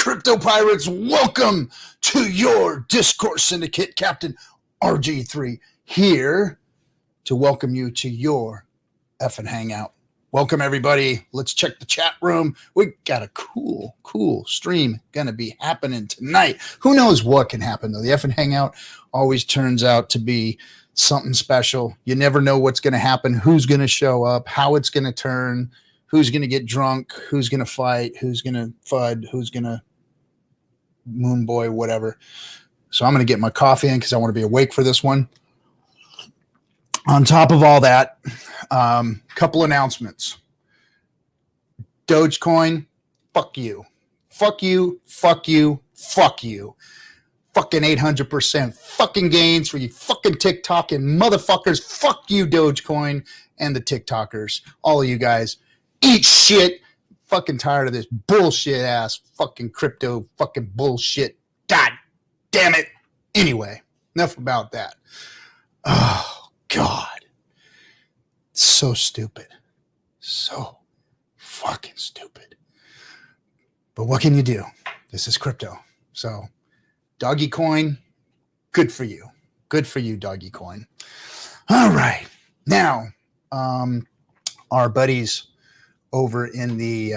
crypto pirates? Welcome to your Discourse Syndicate. Captain RG3 here to welcome you to your FN Hangout. Welcome, everybody. Let's check the chat room. We got a cool stream going to be happening tonight. Who knows what can happen, though? The FN Hangout always turns out to be something special. You never know what's going to happen, who's going to show up, how it's going to turn, who's going to get drunk, who's going to fight, who's going to FUD, who's going to moon boy, whatever. So I'm going to get my coffee in because I want to be awake for this one. On top of all that, couple announcements. Dogecoin, fuck you. Fuck you, fuck you, fuck you. Fucking 800% fucking gains for you fucking TikToking motherfuckers. Fuck you, Dogecoin, and the TikTokers. All of you guys. Eat shit. Fucking tired of this bullshit ass fucking crypto fucking bullshit. God damn it. Anyway, enough about that. Oh, God. So stupid. So fucking stupid. But what can you do? This is crypto. So, Dogecoin, good for you. Good for you, Dogecoin. All right. Now, our buddies over in the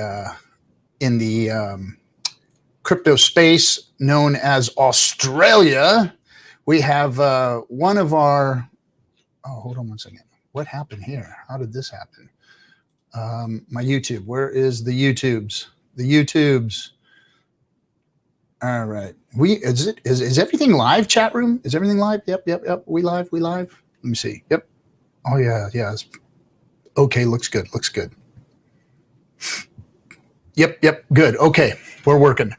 crypto space known as Australia, we have one of our. Oh, hold on one second. What happened here? How did this happen? My YouTube. Where is the YouTubes? The YouTubes. All right. Is everything live? Chat room? Is everything live? Yep. We live. Let me see. Yep. Oh yeah. Okay. Looks good. Yep. Good. Okay. We're working.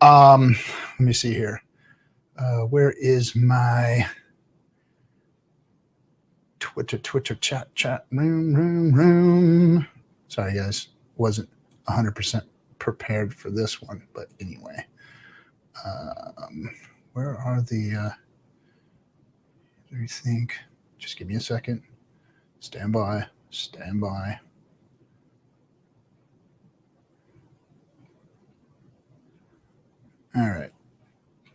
Let me see here. Where is my Twitter chat room? Sorry, guys. Wasn't 100% prepared for this one, but anyway. Where are the let me think. Just give me a second. Stand by. All right.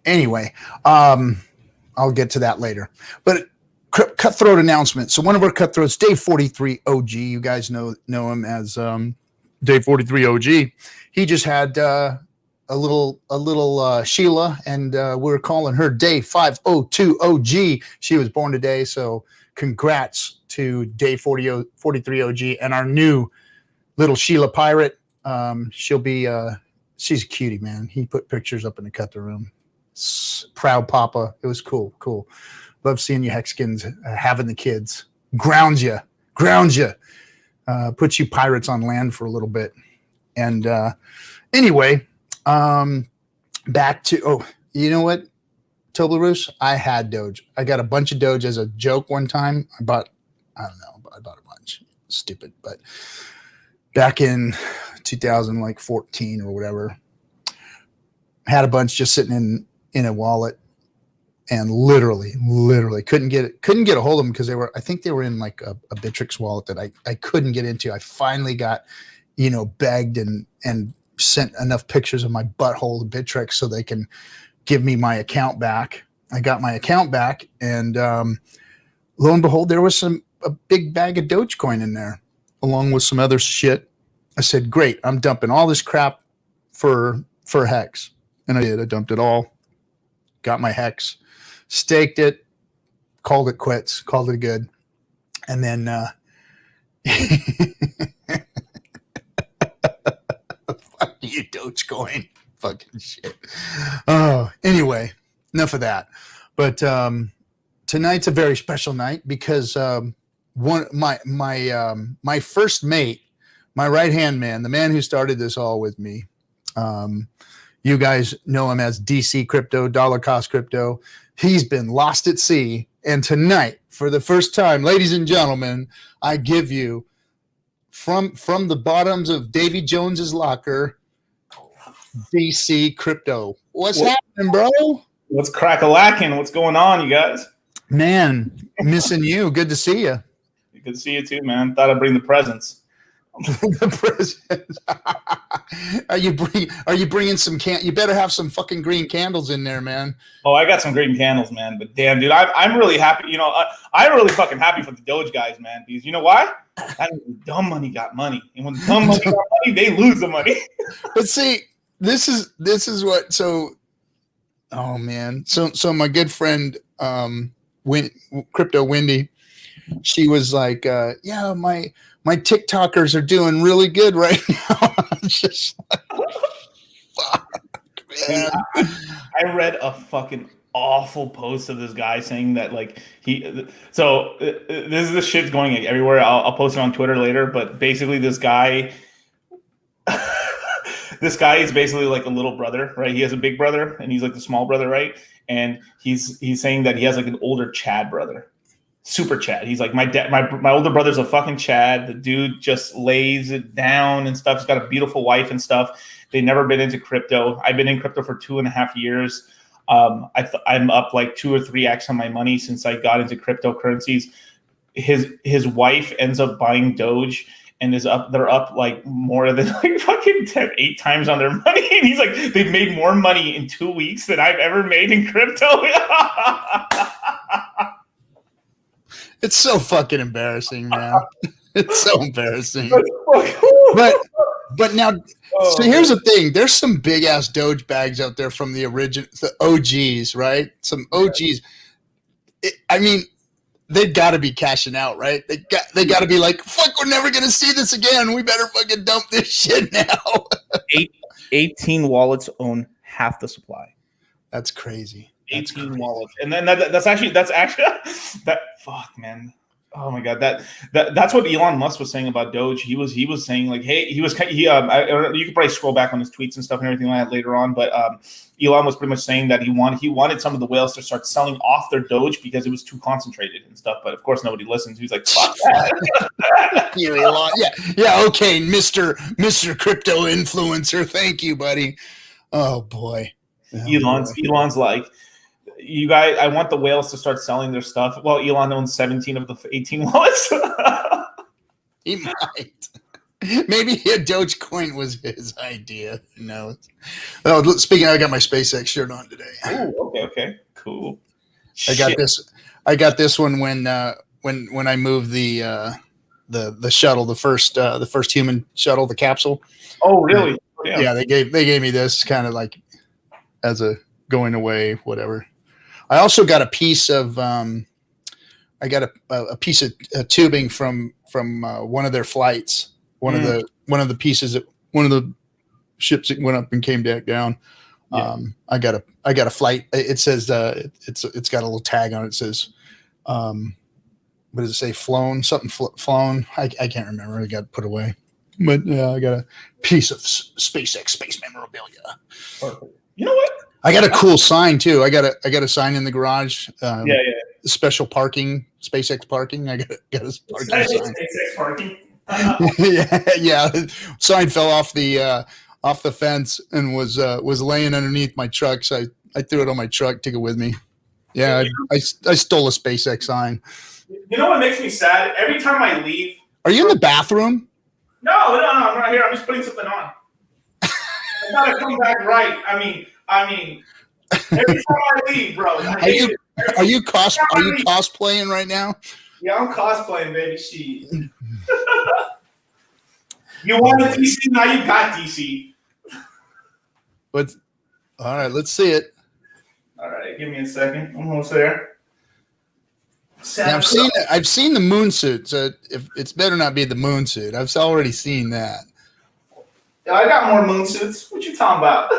Anyway, I'll get to that later. But Cutthroat announcement. So one of our Cutthroats, Day 43 OG, you guys know him as Day 43 OG. He just had a little Sheila, and we're calling her Day 502 OG. She was born today, so congrats to Day 43 OG and our new little Sheila pirate. She'll be she's a cutie, man. He put pictures up in the Cutthroat room. Proud papa. It was cool. Love seeing you Hexicans having the kids. Ground you. Put you pirates on land for a little bit. And anyway, back to, you know what, Toblerone? I had Doge. I got a bunch of Doge as a joke one time. I bought a bunch. Stupid. But back in 2014 or whatever, had a bunch just sitting in a wallet. And literally couldn't get a hold of them because I think they were in like a Bittrex wallet that I couldn't get into. I finally got, begged and sent enough pictures of my butthole to Bittrex so they can give me my account back. I got my account back, and lo and behold, there was a big bag of Dogecoin in there, along with some other shit. I said, "Great, I'm dumping all this crap for Hex," and I did. I dumped it all. Got my Hex. Staked it, called it quits, called it good. And then fuck you, Dogecoin. Fucking shit. Oh, anyway, enough of that. But tonight's a very special night because my first mate, my right-hand man, the man who started this all with me, you guys know him as DC Crypto, Dollar Cost Crypto. He's been lost at sea. And tonight, for the first time, ladies and gentlemen, I give you from the bottoms of Davy Jones's locker, DC Crypto. What's happening, bro? What's crack-a-lacking? What's going on, you guys? Man, missing you. Good to see you. Good to see you too, man. Thought I'd bring the presents. The president. Are you bringing some You better have some fucking green candles in there, man. Oh, I got some green candles, man. But damn, dude, I'm really happy. You know, I'm really fucking happy for the Doge guys, man. Because you know why? That means dumb money got money, and when dumb money got money, they lose the money. But see, this is what. So, oh man. So my good friend, Crypto Wendy, she was like, yeah, my TikTokers are doing really good right now. I'm just like, fuck, man. I read a fucking awful post of this guy saying that like this is the shit's going everywhere. I'll post it on Twitter later, but basically this guy this guy is basically like a little brother, right? He has a big brother and he's like the small brother, right? And he's saying that he has like an older Chad brother. Super Chad. He's like, my older brother's a fucking Chad. The dude just lays it down and stuff. He's got a beautiful wife and stuff. They've never been into crypto. I've been in crypto for 2.5 years. I'm up like 2 or 3x on my money since I got into cryptocurrencies. His wife ends up buying Doge and they're up like more than like fucking 8 times on their money. And he's like, they've made more money in 2 weeks than I've ever made in crypto. It's so fucking embarrassing, man. It's so embarrassing. But now, so here's the thing. There's some big ass Doge bags out there from the OGs, right? Some OGs. I mean, they've got to be cashing out, right? They got to be like, fuck, we're never gonna see this again. We better fucking dump this shit now. 18 wallets own half the supply. That's crazy. 18 wallets, and then that's actually that. Fuck, man. Oh my god, that's what Elon Musk was saying about Doge. He was saying like, hey, you could probably scroll back on his tweets and stuff and everything like that later on, but Elon was pretty much saying that he wanted some of the whales to start selling off their Doge because it was too concentrated and stuff. But of course, nobody listens. He's like, fuck that. You, Elon. Yeah, okay, Mr. Crypto influencer. Thank you, buddy. Oh boy. Elon's like, you guys, I want the whales to start selling their stuff. Well, Elon owns 17 of the 18 wallets. He might. Maybe a Dogecoin was his idea. Who knows? Oh, speaking of, I got my SpaceX shirt on today. Oh, okay, cool. I got this one when I moved the shuttle, the first human shuttle, the capsule. Oh, really? Yeah, they gave me this kind of like as a going away, whatever. I also got a piece of a piece of tubing from one of their flights. One of the pieces that one of the ships that went up and came back down. Yeah. I got a flight. It says it's got a little tag on it. It says what does it say? Flown something flown. I can't remember. I got put away. But yeah, I got a piece of SpaceX space memorabilia. Perfect. You know what? I got a cool sign too. I got a sign in the garage. Yeah. Special parking, SpaceX parking. I got a parking sign. SpaceX parking. yeah. Sign fell off the fence and was laying underneath my truck. So I threw it on my truck, took it with me. Yeah, I stole a SpaceX sign. You know what makes me sad? Every time I leave. Are you in the bathroom? No, I'm right here. I'm just putting something on. I gotta come back right. I mean, every time I leave, bro. Are you cosplaying right now? Yeah, I'm cosplaying, baby. Shit. You wanted DC, now you got DC. All right, let's see it. All right, give me a second. I'm almost there. Now, I've seen the moon suit, so if it's better not be the moon suit. I've already seen that. I got more moon suits. What you talking about?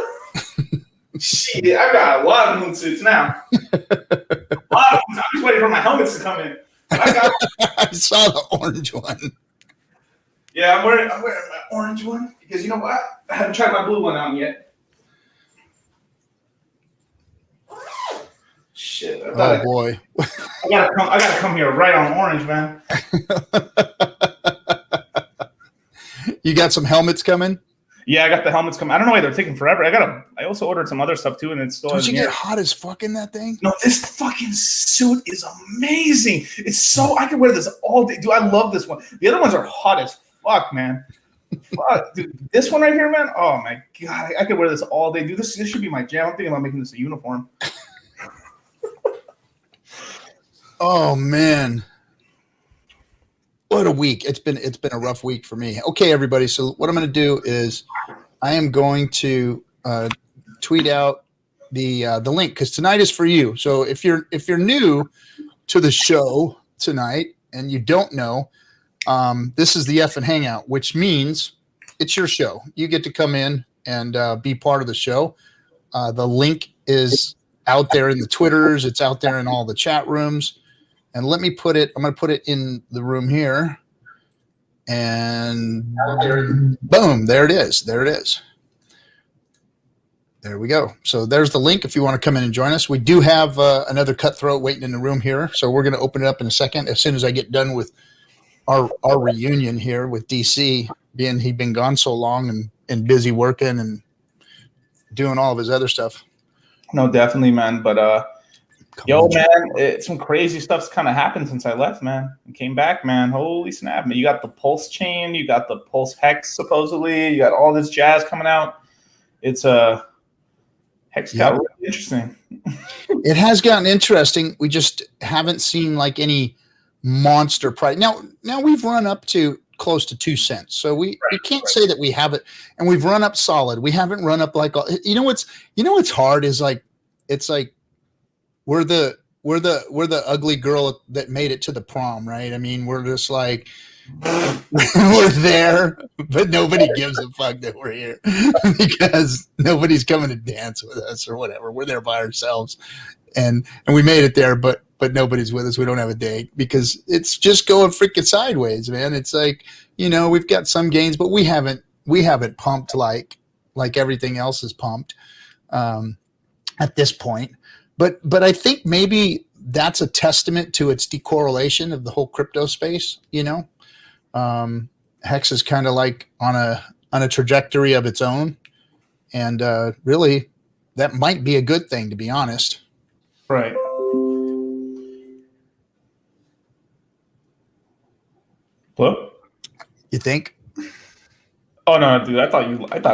Shit, I got a lot of moon suits now. I'm just waiting for my helmets to come in. I saw the orange one. Yeah, I'm wearing my orange one because you know what? I haven't tried my blue one on yet. Shit. Boy. I gotta come here right on orange, man. You got some helmets coming? Yeah, I got the helmets coming. I don't know why they're taking forever. I also ordered some other stuff too, and it's still. Don't you get hot as fuck in that thing? No, this fucking suit is amazing. It's so I could wear this all day. Dude, I love this one. The other ones are hot as fuck, man. Fuck, dude. This one right here, man. Oh my god, I could wear this all day, dude. This should be my jam. I'm thinking about making this a uniform. Oh man. What a week. It's been a rough week for me. Okay, everybody. So what I'm going to do is I am going to tweet out the link, because tonight is for you. So if you're new to the show tonight and you don't know, this is the FN Hangout, which means it's your show. You get to come in and be part of the show. The link is out there in the Twitters. It's out there in all the chat rooms. And let me put it, I'm going to put it in the room here. And boom, there it is. There it is. There we go. So there's the link if you want to come in and join us. We do have another cutthroat waiting in the room here. So we're going to open it up in a second as soon as I get done with our reunion here with DC, being he'd been gone so long and busy working and doing all of his other stuff. No, definitely, man. But yo, man, some crazy stuff's kind of happened since I left, man. And came back, man. Holy snap, man. You got the PulseChain, you got the Pulse Hex, supposedly. You got all this jazz coming out. It's Hex got really interesting. It has gotten interesting. We just haven't seen like any monster price. Now we've run up to close to 2 cents. So we can't say that we haven't, and we've run up solid. We haven't run up like, what's hard is like, it's like, we're the ugly girl that made it to the prom, right? I mean, we're just like, we're there, but nobody gives a fuck that we're here because nobody's coming to dance with us or whatever. We're there by ourselves, and we made it there, but nobody's with us. We don't have a date because it's just going freaking sideways, man. It's like, we've got some gains, but we haven't pumped like everything else is pumped at this point. But I think maybe that's a testament to its decorrelation of the whole crypto space. Hex is kind of like on a trajectory of its own, and really, that might be a good thing, to be honest. Right. What? You think? Oh no, dude! I thought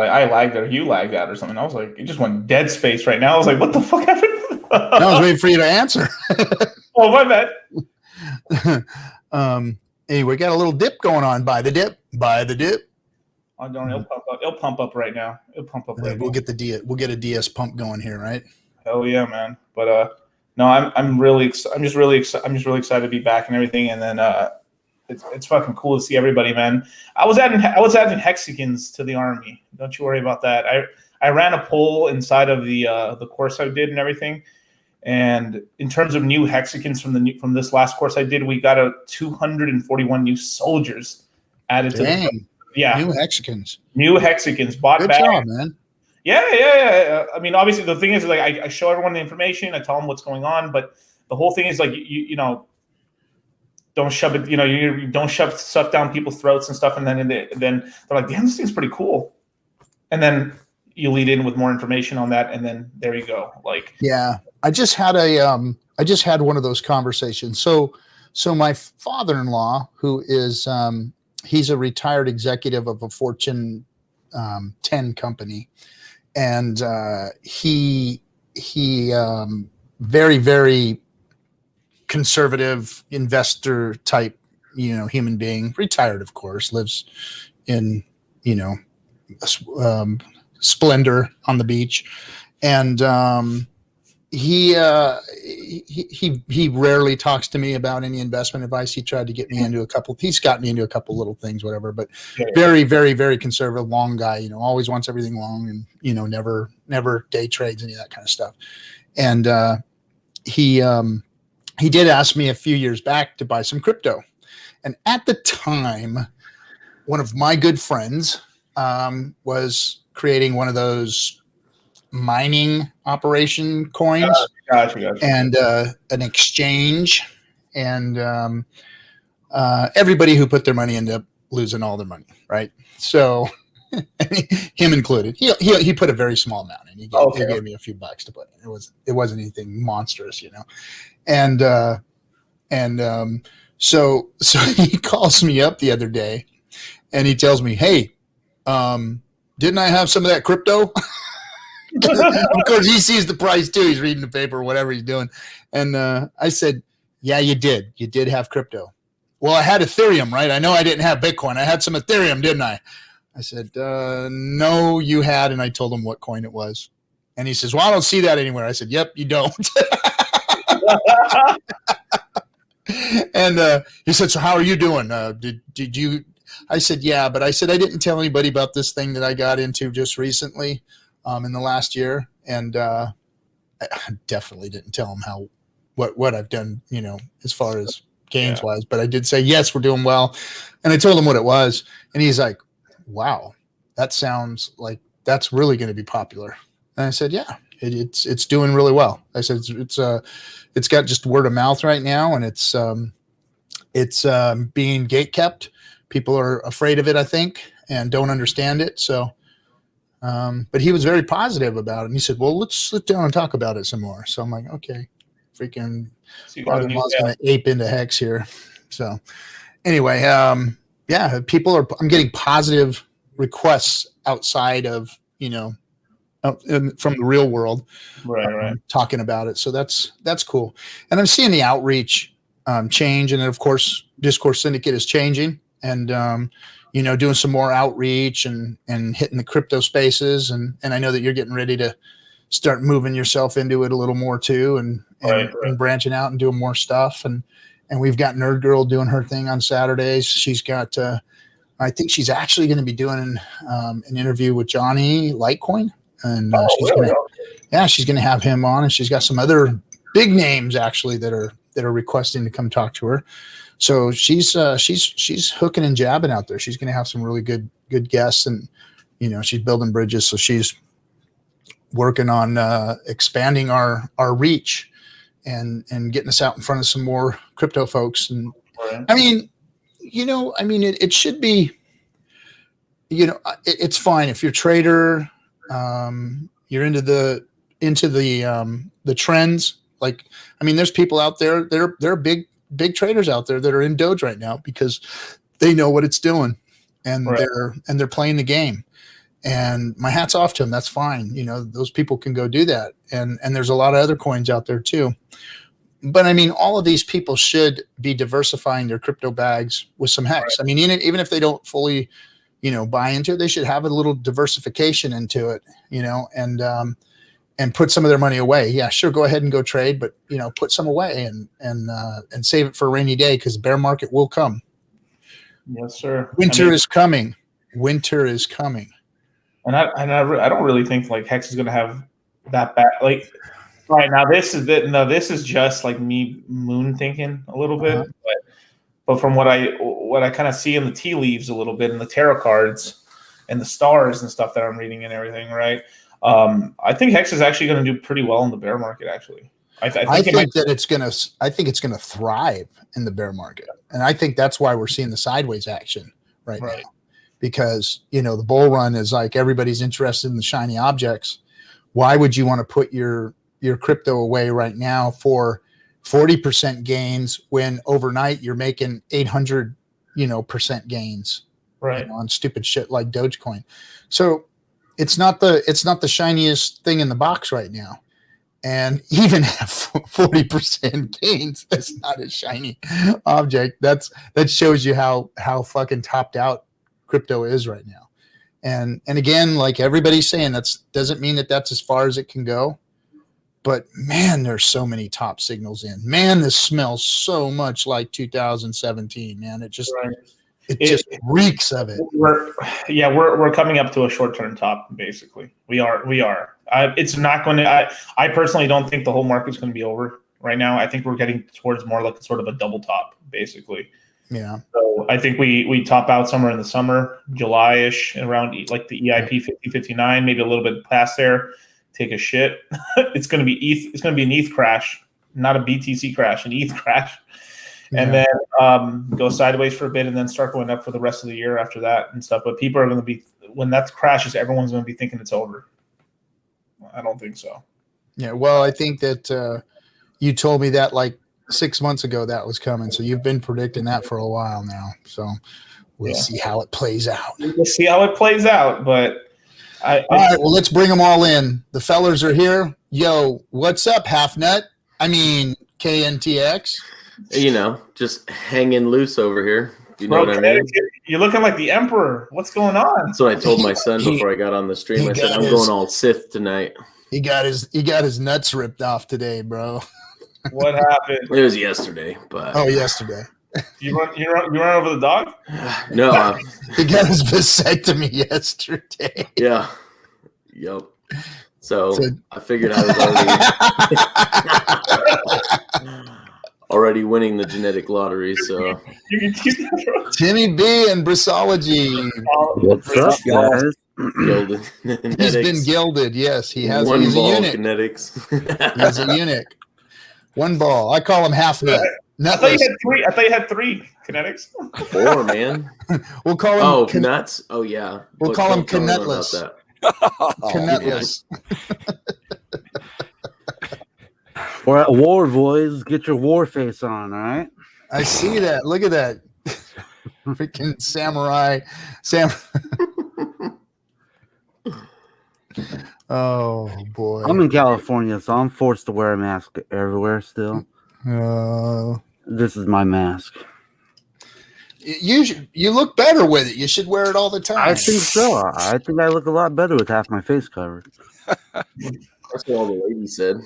I lagged out, or you lagged out, or something. I was like, it just went dead space right now. I was like, what the fuck happened? I was waiting for you to answer. Oh, my bad. Anyway, got a little dip going on. Buy the dip. Oh, don't. It'll pump up right now. It'll pump up right now. We'll get a DS pump going here, right? Hell yeah, man! But no, I'm just really excited to be back and everything. And then it's fucking cool to see everybody, man. I was adding Hexicans to the army. Don't you worry about that. I ran a poll inside of the course I did and everything. And in terms of new Hexicans from this last course I did, we got 241 new soldiers added to the new Hexicans bought Good back. job, man. Yeah. I mean, obviously the thing is like I show everyone the information, I tell them what's going on, but the whole thing is like you don't shove it, you don't shove stuff down people's throats and stuff, and then they're like, damn, this thing's pretty cool, and then you lead in with more information on that, and then there you go. Like, yeah, I just had one of those conversations. So my father-in-law, who is he's a retired executive of a Fortune 10 company, and he very, very conservative investor type, human being, retired, of course, lives in, splendor on the beach. And he rarely talks to me about any investment advice. He tried to get me into he's got me into a couple little things, whatever, but very, very, very conservative, long guy, always wants everything long and, never day trades, any of that kind of stuff. And he did ask me a few years back to buy some crypto. And at the time, one of my good friends was creating one of those mining operation coins. Gotcha. And an exchange. And everybody who put their money ended up losing all their money, right? So him included. He put a very small amount in. He gave me a few bucks to put in. It wasn't anything monstrous, And so he calls me up the other day, and he tells me, "Hey, didn't I have some of that crypto?" Of course, he sees the price too. He's reading the paper or whatever he's doing. And I said, "Yeah, you did. You did have crypto." "Well, I had Ethereum, right? I know I didn't have Bitcoin. I had some Ethereum, didn't I?" I said, "No, you had." And I told him what coin it was. And he says, "Well, I don't see that anywhere." I said, "Yep, you don't." And he said, "So how are you doing? Did you?" I said, "Yeah," but I said I didn't tell anybody about this thing that I got into just recently. In the last year, and I definitely didn't tell him what I've done, as far as gains wise. But I did say, yes, we're doing well, and I told him what it was, and he's like, "Wow, that sounds like that's really going to be popular." And I said, "Yeah, it's doing really well." I said, it's got just word of mouth right now, and it's being gate kept. People are afraid of it, I think, and don't understand it, so. But he was very positive about it. And he said, "Well, let's sit down and talk about it some more." So I'm like, okay, freaking father-in-law's going to ape into Hex here. So anyway, I'm getting positive requests outside of, from the real world, right. Talking about it. So that's cool. And I'm seeing the outreach change. And then, of course, Discourse Syndicate is changing. And, doing some more outreach and hitting the crypto spaces. And I know that you're getting ready to start moving yourself into it a little more too, and branching out and doing more stuff. And we've got Nerd Girl doing her thing on Saturdays. She's got, I think she's actually going to be doing an interview with Johnny Litecoin. And she's going to have him on, and she's got some other big names actually that are requesting to come talk to her. So she's hooking and jabbing out there. She's going to have some really good guests, and she's building bridges. So she's working on expanding our reach and getting us out in front of some more crypto folks. And it should be, it's fine if you're a trader, you're into the trends. Like, there's people out there, they're big traders out there that are in Doge right now because they know what it's doing, and they're playing the game. And my hat's off to them. That's fine. Those people can go do that. And there's a lot of other coins out there too. But all of these people should be diversifying their crypto bags with some Hex. Even if they don't fully, buy into it, they should have a little diversification into it, and put some of their money away. Yeah, sure. Go ahead and go trade, but put some away and save it for a rainy day, because the bear market will come. Yes, sir. Winter is coming. Winter is coming. And I don't really think like Hex is going to have that bad. Like, right now, this is just like me moon thinking a little bit, but from what I kind of see in the tea leaves a little bit, in the tarot cards and the stars and stuff that I'm reading and everything, right? I think Hex is actually going to do pretty well in the bear market. Actually, I think it's going to thrive in the bear market, and I think that's why we're seeing the sideways action right now. Because the bull run is like everybody's interested in the shiny objects. Why would you want to put your crypto away right now for 40% gains when overnight you're making 800 % gains on stupid shit like Dogecoin? So it's not the shiniest thing in the box right now. And even at 40% gains, that's not a shiny object. That shows you how fucking topped out crypto is right now. And again, like everybody's saying, that doesn't mean that that's as far as it can go. But man, there's so many top signals in. Man, this smells so much like 2017. Man, it just reeks of it. We're coming up to a short-term top. Basically, we are. It's not going to. I personally don't think the whole market's going to be over right now. I think we're getting towards more like sort of a double top, basically. Yeah. So I think we top out somewhere in the summer, July-ish, around like the EIP 5059, maybe a little bit past there. Take a shit. It's going to be ETH. It's going to be an ETH crash, not a BTC crash, an ETH crash, and then go sideways for a bit, and then start going up for the rest of the year after that and stuff. But people are going to be, when that crashes, everyone's going to be thinking it's over. I don't think so. Yeah. Well, I think that you told me that like 6 months ago that was coming. So you've been predicting that for a while now. So We'll see how it plays out. We'll see how it plays out, but all right, well, let's bring them all in. The fellers are here. Yo, what's up, Half Nut? I mean, KNTX. You know, just hanging loose over here. You know what I mean? You're looking like the Emperor. What's going on? That's what I told my son before I got on the stream. I said, I'm going all Sith tonight. He got his nuts ripped off today, bro. What happened? It was yesterday, but yesterday. You run over the dog? No. He got his vasectomy yesterday. Yeah. Yep. So I figured I was already winning the genetic lottery. So Timmy B and Brissology. What's up, guys? He's been gilded. Yes, he has. One He's ball a eunuch. kinetics. He's a eunuch. One ball. I call him Half Nut. I thought you had three kinetics. 4, man. We'll call him nuts. Oh yeah. We'll call him Canetless. Canetless. We're at war, boys. Get your war face on, all right? I see that. Look at that. Freaking samurai. Oh boy. I'm in California, so I'm forced to wear a mask everywhere still. This is my mask. You look better with it. You should wear it all the time. I think so. I think I look a lot better with half my face covered. That's what all the ladies said.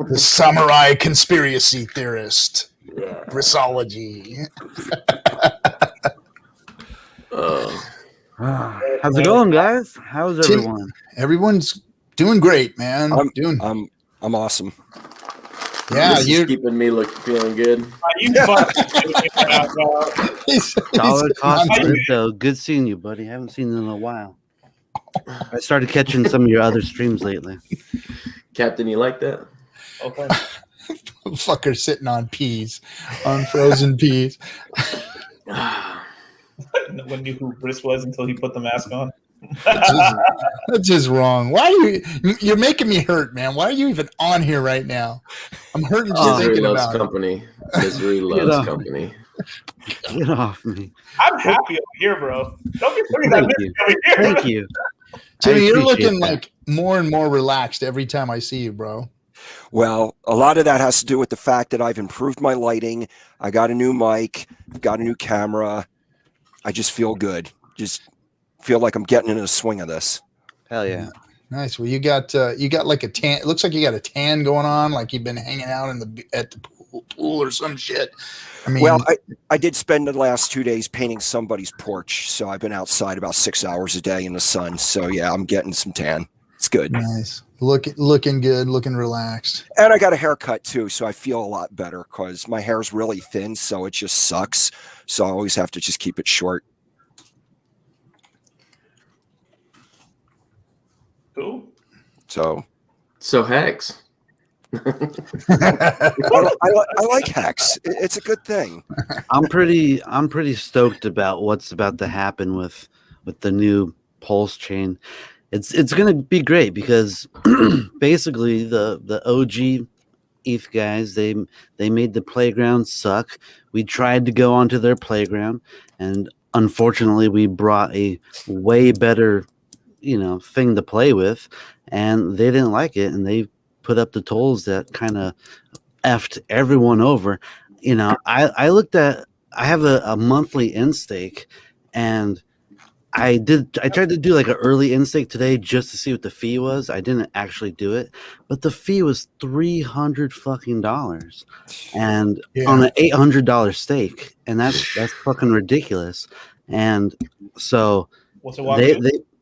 The samurai conspiracy theorist. Yeah. Brissology. How's it going, guys? How's everyone? Everyone's doing great, man. I'm awesome. Yeah, you're keeping me feeling good. Dollar cost crypto. Good seeing you, buddy. Haven't seen you in a while. I started catching some of your other streams lately. Captain, you like that? Okay. Fucker sitting on peas, on frozen peas. No one knew who Briss was until he put the mask on. That's just wrong. Why are you're making me hurt, man? Why are you even on here right now? I'm hurting just thinking about company. Misery loves company. Get off me. I'm happy over here, bro. Don't be putting that misery over here. Thank you. Timmy, you're looking like more and more relaxed every time I see you, bro. Well, a lot of that has to do with the fact that I've improved my lighting. I got a new mic, got a new camera. I just feel good. Just feel like I'm getting into the swing of this. Hell yeah. Nice. Well, you got like a tan. It looks like you got a tan going on, like you've been hanging out at the pool or some shit. I mean, well, I did spend the last 2 days painting somebody's porch, so I've been outside about 6 hours a day in the sun. So yeah, I'm getting some tan. It's good. Nice. Looking good, looking relaxed. And I got a haircut too, so I feel a lot better because my hair's really thin, so it just sucks. So I always have to just keep it short. Cool. So Hex. I like Hex. It's a good thing. I'm pretty stoked about what's about to happen with the new PulseChain. It's going to be great because basically the OG ETH guys, they made the playground suck. We tried to go onto their playground, and unfortunately we brought a way better thing to play with, and they didn't like it, and they put up the tolls that kind of effed everyone over. I looked at, I have a monthly in-stake, and I tried to do like an early in-stake today just to see what the fee was. I didn't actually do it, but the fee was $300 fucking dollars, and on an $800 stake, and that's fucking ridiculous. And so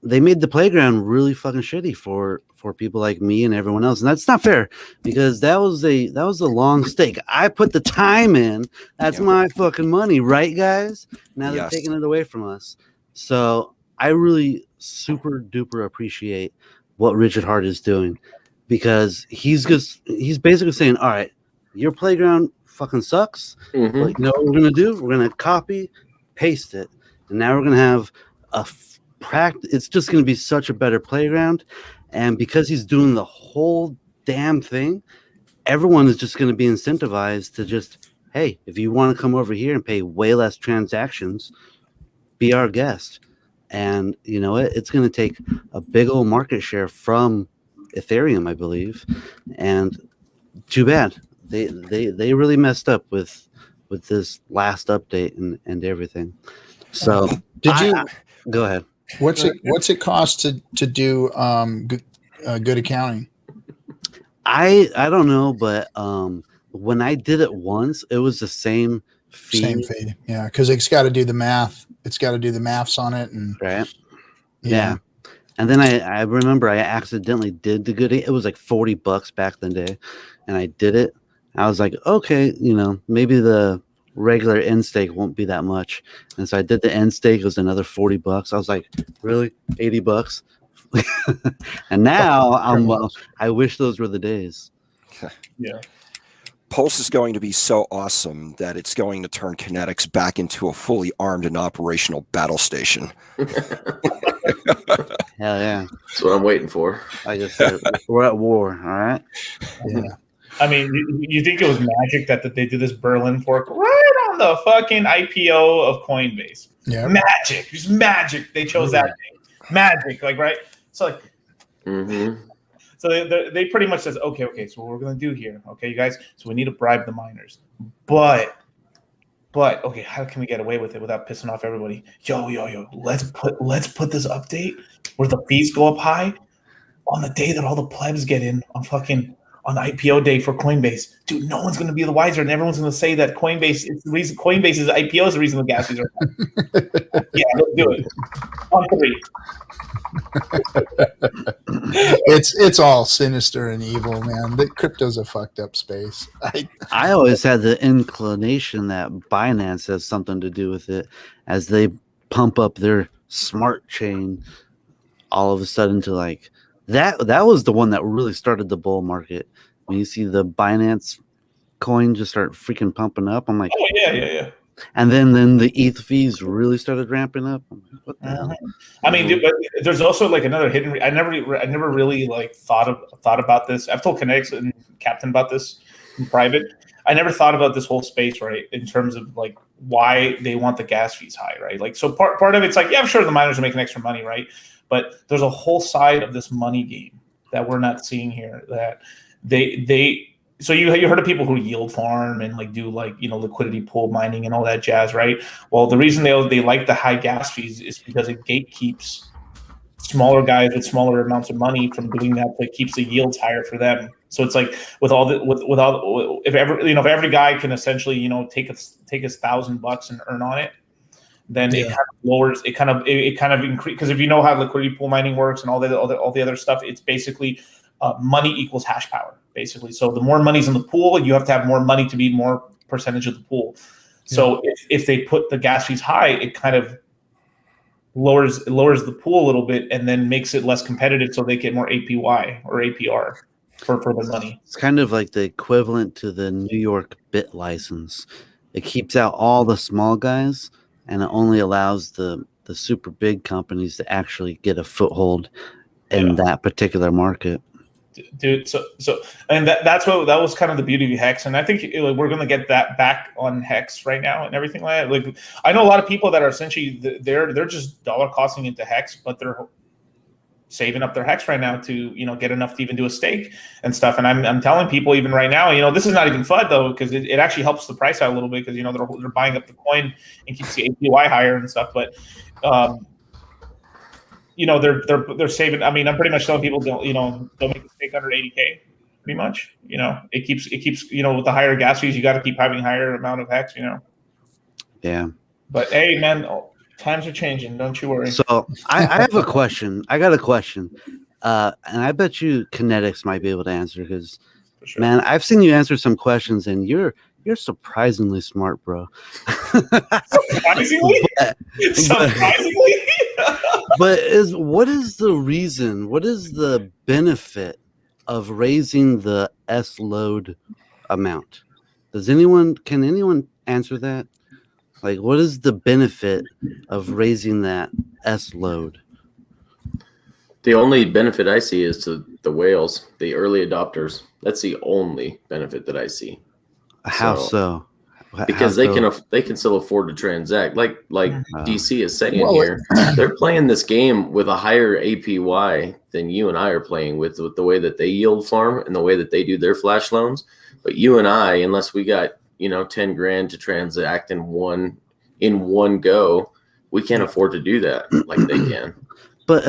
they made the playground really fucking shitty for people like me and everyone else, and that's not fair because that was a long stake. I put the time in. That's my fucking money, right, guys? Now they're taking it away from us. So I really super duper appreciate what Richard Hart is doing, because he's basically saying, all right, your playground fucking sucks. Mm-hmm. But you know what we're gonna do? We're gonna copy, paste it, and now we're gonna have it's just gonna be such a better playground. And because he's doing the whole damn thing, everyone is just gonna be incentivized to just hey, if you want to come over here and pay way less transactions, be our guest. And you know it's going to take a big old market share from Ethereum, I believe. And too bad they really messed up with this last update and everything. So Did you go ahead? What's it cost to do good accounting? I don't know, but when I did it once, it was the same fee. Same fee, yeah, because it's got to do the math. It's got to do the maths on it, and right, yeah. And then I remember I accidentally did the good. It was like $40 back in the day, and I did it. I was like, okay, maybe the regular end stake won't be that much, and so I did the end stake. It was another $40. I was like, really, $80? And now I wish those were the days. Yeah. Pulse is going to be so awesome that it's going to turn KNTX back into a fully armed and operational battle station. Hell yeah. That's what I'm waiting for. I just said we're at war, all right? Yeah. I mean, you think it was magic that they did this Berlin fork right on the fucking IPO of Coinbase? Yeah. Magic. Just magic. They chose that thing. Magic, like, right? So, like, so they pretty much says, okay, so what we're going to do here, okay, you guys, so we need to bribe the miners. But, okay, how can we get away with it without pissing off everybody? Yo, let's put this update where the fees go up high on the day that all the plebs get in on IPO day for Coinbase. Dude, no one's going to be the wiser, and everyone's going to say that Coinbase's IPO is the reason the gas fees are high. Yeah, let's do it. On 3. It's all sinister and evil, man. The crypto's a fucked up space. I always had the inclination that Binance has something to do with it, as they pump up their smart chain all of a sudden to like that was the one that really started the bull market. When you see the Binance coin just start freaking pumping up, I'm like, oh yeah. And then the ETH fees really started ramping up. I'm like, what the hell? I mean, dude, but there's also like another hidden. I never really like thought about this. I've told KNTX and Captain about this in private. I never thought about this whole space, right, in terms of like why they want the gas fees high, right? Like, so part of it's like, yeah, I'm sure the miners are making extra money, right? But there's a whole side of this money game that we're not seeing here. That they so you heard of people who yield farm and like do like liquidity pool mining and all that jazz, right? Well, the reason they like the high gas fees is because it gatekeeps smaller guys with smaller amounts of money from doing that. So it keeps the yields higher for them. So it's like if every guy can essentially take his $1,000 and earn on it, then it kind of lowers. It kind of increase, because if you know how liquidity pool mining works and all the other stuff, it's basically money equals hash power, basically. So the more money's in the pool, you have to have more money to be more percentage of the pool. So if they put the gas fees high, it kind of lowers the pool a little bit, and then makes it less competitive, so they get more APY or APR for the money. It's kind of like the equivalent to the New York bit license. It keeps out all the small guys, and it only allows the super big companies to actually get a foothold in that particular market. Dude, so and that was kind of the beauty of Hex, and I think we're going to get that back on Hex right now and everything like that. Like, I know a lot of people that are essentially they're just dollar costing into Hex, but they're saving up their Hex right now to get enough to even do a stake and stuff. And I'm telling people even right now, this is not even FUD though, because it actually helps the price out a little bit, because they're buying up the coin and keeps the APY higher and stuff. But they're saving. I mean, I'm pretty much telling people don't make a stake under 80K. Pretty much, it keeps with the higher gas fees, you got to keep having higher amount of Hex. Yeah. But hey, man, times are changing. Don't you worry. So I have a question. I got a question, and I bet you KNTX might be able to answer, because, man, I've seen you answer some questions, and you're surprisingly smart, bro. Surprisingly. But what is the reason? What is the benefit of raising the S load amount? Can anyone answer that? Like, what is the benefit of raising that S load? The only benefit I see is to the whales, the early adopters. That's the only benefit that I see. How so? because they can still afford to transact. Like DC is saying here, they're playing this game with a higher APY than you and I are playing with the way that they yield farm and the way that they do their flash loans. But you and I, unless we got 10 grand to transact in one go, we can't afford to do that like they can. But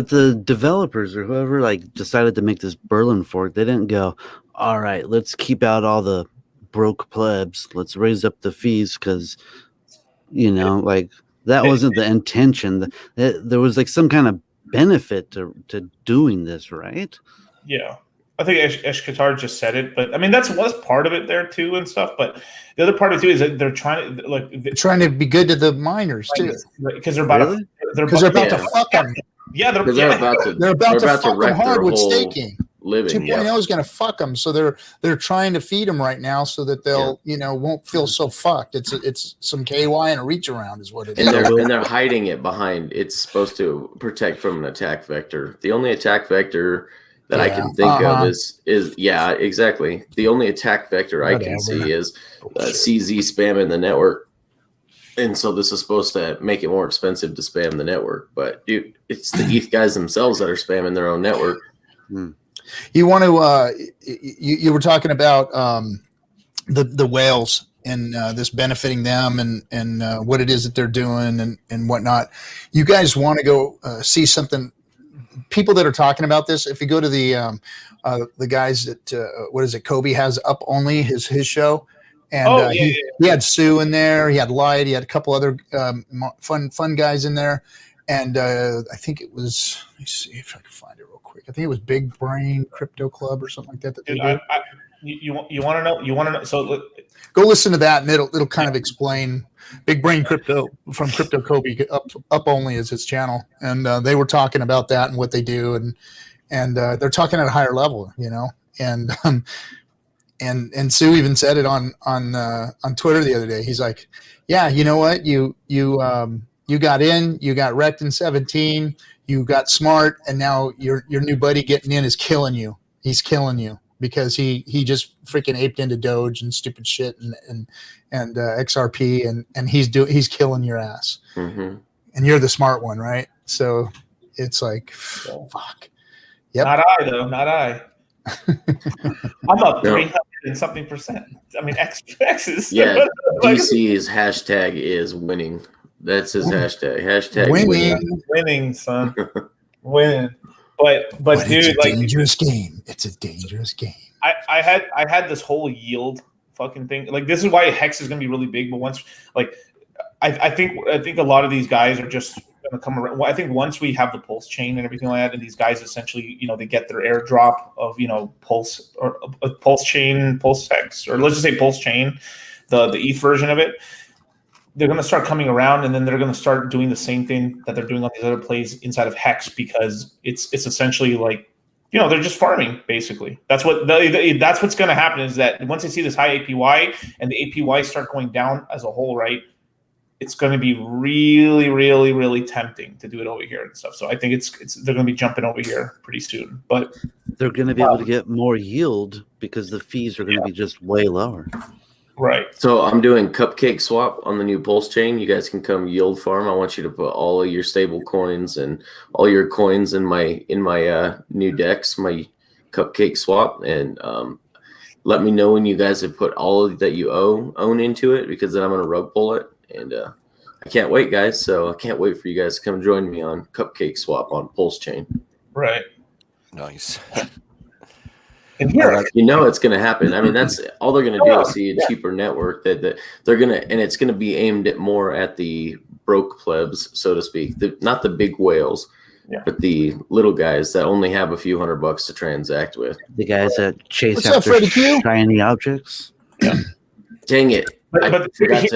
the developers or whoever decided to make this Berlin fork, they didn't go, all right, let's keep out all the broke plebs. Let's raise up the fees because, that wasn't the intention. There was some kind of benefit to doing this, right? Yeah. I think Eshkatar just said it, but I mean that was part of it there too and stuff. But the other part of it too is that they're trying to be good to the miners too, because they're about to fuck them. Yeah, they're about to fuck them hard with staking. Living 2.0 is going to fuck them, so they're trying to feed them right now so that they'll won't feel so fucked. It's some KY and a reach around is what it is. And they're hiding it behind. It's supposed to protect from an attack vector. The only attack vector that I can think of is exactly. The only attack vector I can see is CZ spamming the network. And so this is supposed to make it more expensive to spam the network. But dude, it's the ETH guys themselves that are spamming their own network. You want to you were talking about the whales and this benefiting them and what it is that they're doing and whatnot. You guys want to go see something? People that are talking about this, if you go to the guys that what is it? Kobe has Up Only his show, and he had Sue in there. He had Light. He had a couple other fun guys in there, and I think it was. Let me see if I can find it real quick. I think it was Big Brain Crypto Club or something like that. Dude, you want to know? You want to know? So go listen to that, and it'll kind of explain. Big Brain Crypto from Crypto Kobe up Only is his channel, and they were talking about that and what they do, and they're talking at a higher level, and Sue even said it on Twitter the other day. He's like, yeah, you know what, you got in, you got wrecked in 17, you got smart, and now your new buddy getting in is killing you. He's killing you because he just freaking aped into Doge and stupid shit and XRP and he's killing your ass, and you're the smart one, right? So it's like, fuck. Yep. Not I though. Not I. I'm up 300 and something %. I mean, X is DC's hashtag is winning. That's his hashtag. Hashtag winning, son. Winning. But dude, it's a dangerous game. It's a dangerous game. I had this whole yield fucking thing. This is why Hex is gonna be really big. But once I think a lot of these guys are just gonna come around. Well, I think once we have the PulseChain and everything like that, and these guys essentially, they get their airdrop of Pulse or PulseChain, Pulse Hex, or let's just say PulseChain, the ETH version of it. They're going to start coming around, and then they're going to start doing the same thing that they're doing on these other plays inside of Hex, because it's essentially they're just farming basically. That's what's going to happen, is that once they see this high APY and the APY start going down as a whole, right? It's going to be really, really, really tempting to do it over here and stuff. So I think they're going to be jumping over here pretty soon, but they're going to be able to get more yield because the fees are going to be just way lower. Right. So I'm doing cupcake swap on the new PulseChain. You guys can come yield farm. I want you to put all of your stable coins and all your coins in my new DEX, my cupcake swap, and let me know when you guys have put all that you own into it, because then I'm going to rug pull it. And I can't wait, guys. So I can't wait for you guys to come join me on cupcake swap on PulseChain. Right. Nice. And here, it's going to happen. I mean, that's all they're going to do is see a cheaper network that they're going to, and it's going to be aimed at more at the broke plebs, so to speak, not the big whales, but the little guys that only have a few $100 to transact with. The guys that chase after shiny objects. Yeah. Dang it! I forgot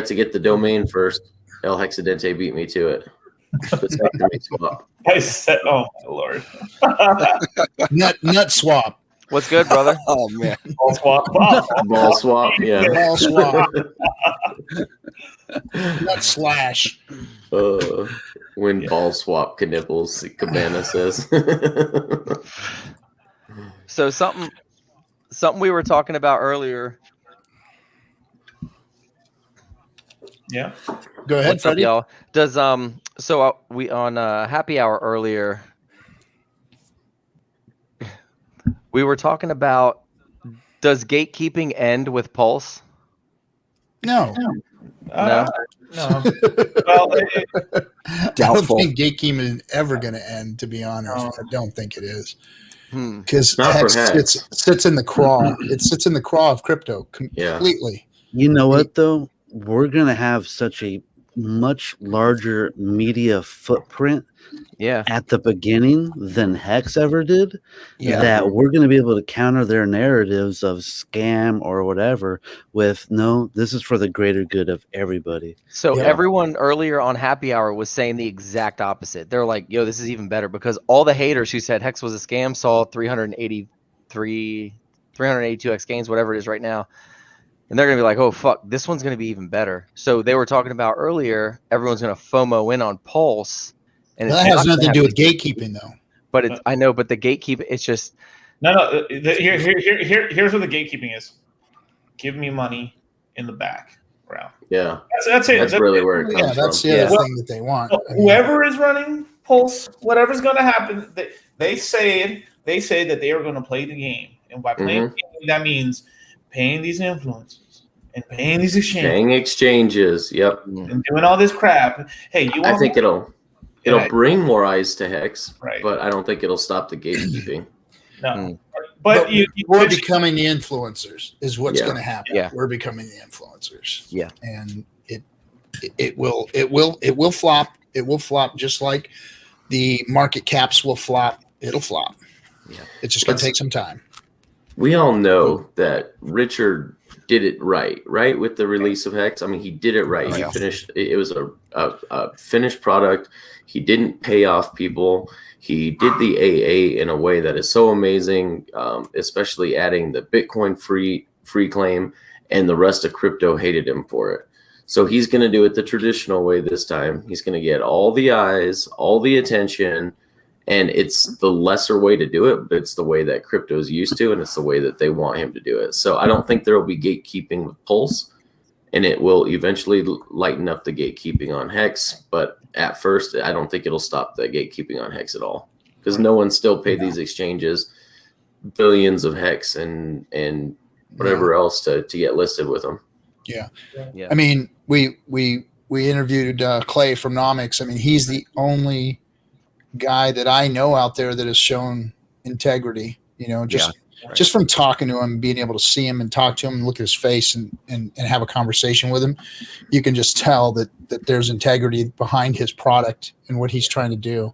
to get the domain first. El Hexidente beat me to it. I said, "Oh my lord!" nut swap. What's good, brother? Oh man, ball swap. Ball swap. Yeah. Ball swap. Nut slash. When ball swap Cabana says. So something something we were talking about earlier. Yeah. Go ahead, What's up, Freddie. y'all? Does so we on happy hour earlier. We were talking about, does gatekeeping end with Pulse? No. No. No. Well, I don't Doubtful. think gatekeeping is ever going to end, to be honest. No. I don't think it is. Hmm. Because Not for Hex Hex. sits in the craw. It sits in the craw of crypto Yeah. completely. You know what though? We're gonna have such a much larger media footprint Yeah. at the beginning than Hex ever did, Yeah. that we're going to be able to counter their narratives of scam or whatever with, no, this is for the greater good of everybody. So Yeah. everyone earlier on happy hour was saying the exact opposite. They're like, yo, this is even better, because all the haters who said Hex was a scam saw 382x gains, whatever it is right now. And they're going to be like, oh, fuck, this one's going to be even better. So they were talking about earlier, everyone's going to FOMO in on Pulse. And That has nothing to do with gatekeeping, though. But it's, I know, but the gatekeeping, it's just, no. Here's what the gatekeeping is. Give me money in the back round. Yeah. That's it. That's really where it comes Yeah, that's from. the other Yeah. thing that they want. Well, I mean, whoever is running Pulse, whatever's going to happen, they say that they are going to play the game, and by playing the game, that means paying these influencers and paying these exchanges Paying exchanges. Yep. and doing all this crap. Hey, you want I think it'll Yeah. bring more eyes to Hex, Right. but I don't think it'll stop the gatekeeping. no. But we're becoming the influencers is what's Yeah. going to happen. Yeah. We're becoming the influencers. Yeah. And it will flop. It will flop just like the market caps will flop. It'll flop. Yeah. It's just going to Let's- take some time. We all know that Richard did it right with the release of Hex. I mean, he did it right. Oh, He yeah. finished. It was a finished product. He didn't pay off people. He did the AA in a way that is so amazing, especially adding the Bitcoin free claim, and the rest of crypto hated him for it. So he's going to do it the traditional way this time. He's going to get all the eyes, all the attention, and it's the lesser way to do it, but it's the way that crypto is used to, and it's the way that they want him to do it. So I don't think there will be gatekeeping with Pulse, and it will eventually lighten up the gatekeeping on Hex. But at first, I don't think it'll stop the gatekeeping on Hex at all, because no one still paid these exchanges billions of Hex and whatever else to get listed with them. Yeah. Yeah. I mean, we interviewed Clay from Nomics. I mean, he's the only guy that I know out there that has shown integrity, just from talking to him, being able to see him and talk to him and look at his face and have a conversation with him. You can just tell that there's integrity behind his product and what he's trying to do.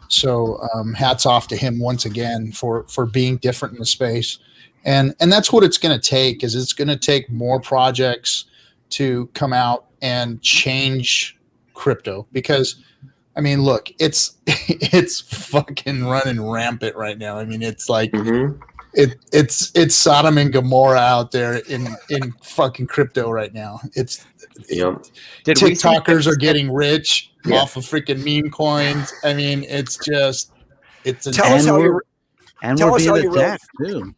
So hats off to him once again for being different in the space. And that's what it's going to take. Is it's going to take more projects to come out and change crypto, because I mean, look, it's fucking running rampant right now. I mean, it's like it's Sodom and Gomorrah out there in fucking crypto right now. It's TikTokers are getting rich off of freaking meme coins. I mean, it's Tell us how you're and Tell we're us how being you really- attacked too.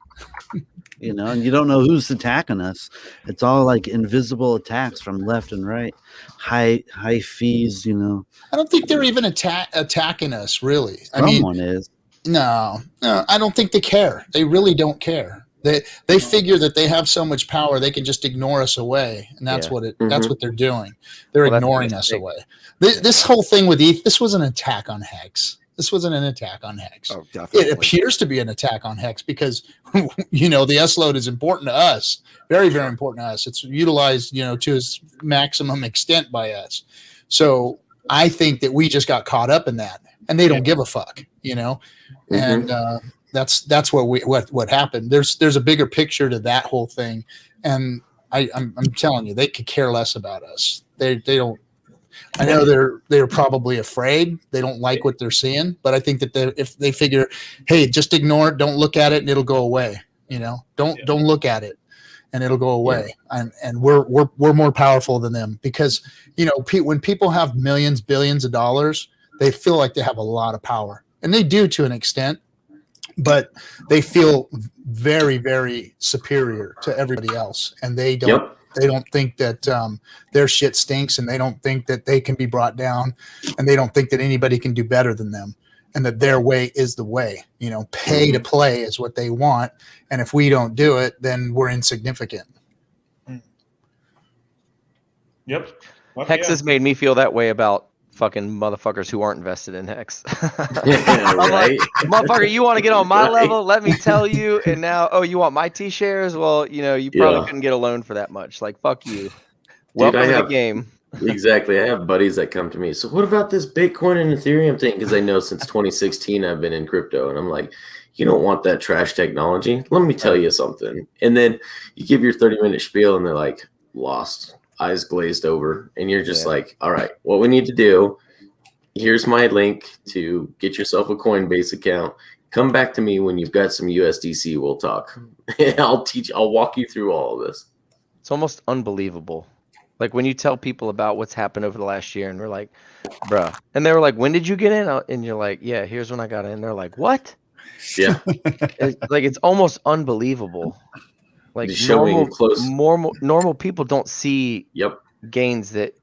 And you don't know who's attacking us. It's all like invisible attacks from left and right, high fees. I don't think they're even attacking us, really. Someone is. No, I don't think they care. They really don't care. They figure that they have so much power they can just ignore us away, and that's that's what they're doing. They're ignoring us away. This whole thing with ETH, this was an attack on Hex. This wasn't an attack on Hex. Oh, definitely. It appears to be an attack on Hex because the S load is important to us, very, very important to us. It's utilized to its maximum extent by us. So I think that we just got caught up in that, and they don't give a fuck, and that's what happened. There's a bigger picture to that whole thing, and I'm telling you, they could care less about us. They don't. I know they're probably afraid. They don't like what they're seeing, but I think that if they figure, hey, just ignore it, don't look at it, and it'll go away. Don't look at it, and it'll go away. And we're more powerful than them, because when people have millions, billions of dollars, they feel like they have a lot of power, and they do to an extent. but they feel very, very superior to everybody else, and they don't. Yep. They don't think that their shit stinks, and they don't think that they can be brought down, and they don't think that anybody can do better than them, and that their way is the way. You know, pay to play is what they want, and if we don't do it, then we're insignificant. Yep. Hex has made me feel that way about fucking motherfuckers who aren't invested in Hex. Yeah, I'm like, right. motherfucker, you want to get on my Right. level? Let me tell you. And now, oh, you want my T-shares? Well, you know, you probably Yeah. couldn't get a loan for that much. Like, fuck you. Welcome I to the have- game. Exactly. I have buddies that come to me. So what about this Bitcoin and Ethereum thing? Because I know since 2016 I've been in crypto, and I'm like, you don't want that trash technology. Let me tell you something. And then you give your 30-minute spiel, and they're like, lost, eyes glazed over, and you're just like, all right, what we need to do. Here's my link to get yourself a Coinbase account. Come back to me when you've got some USDC. We'll talk. I'll walk you through all of this. It's almost unbelievable. Like when you tell people about what's happened over the last year, and we're like, bruh. And they were like, when did you get in? And you're like, yeah, here's when I got in. They're like, what? Yeah. It's almost unbelievable. Like Show me close. normal people don't see Yep. gains that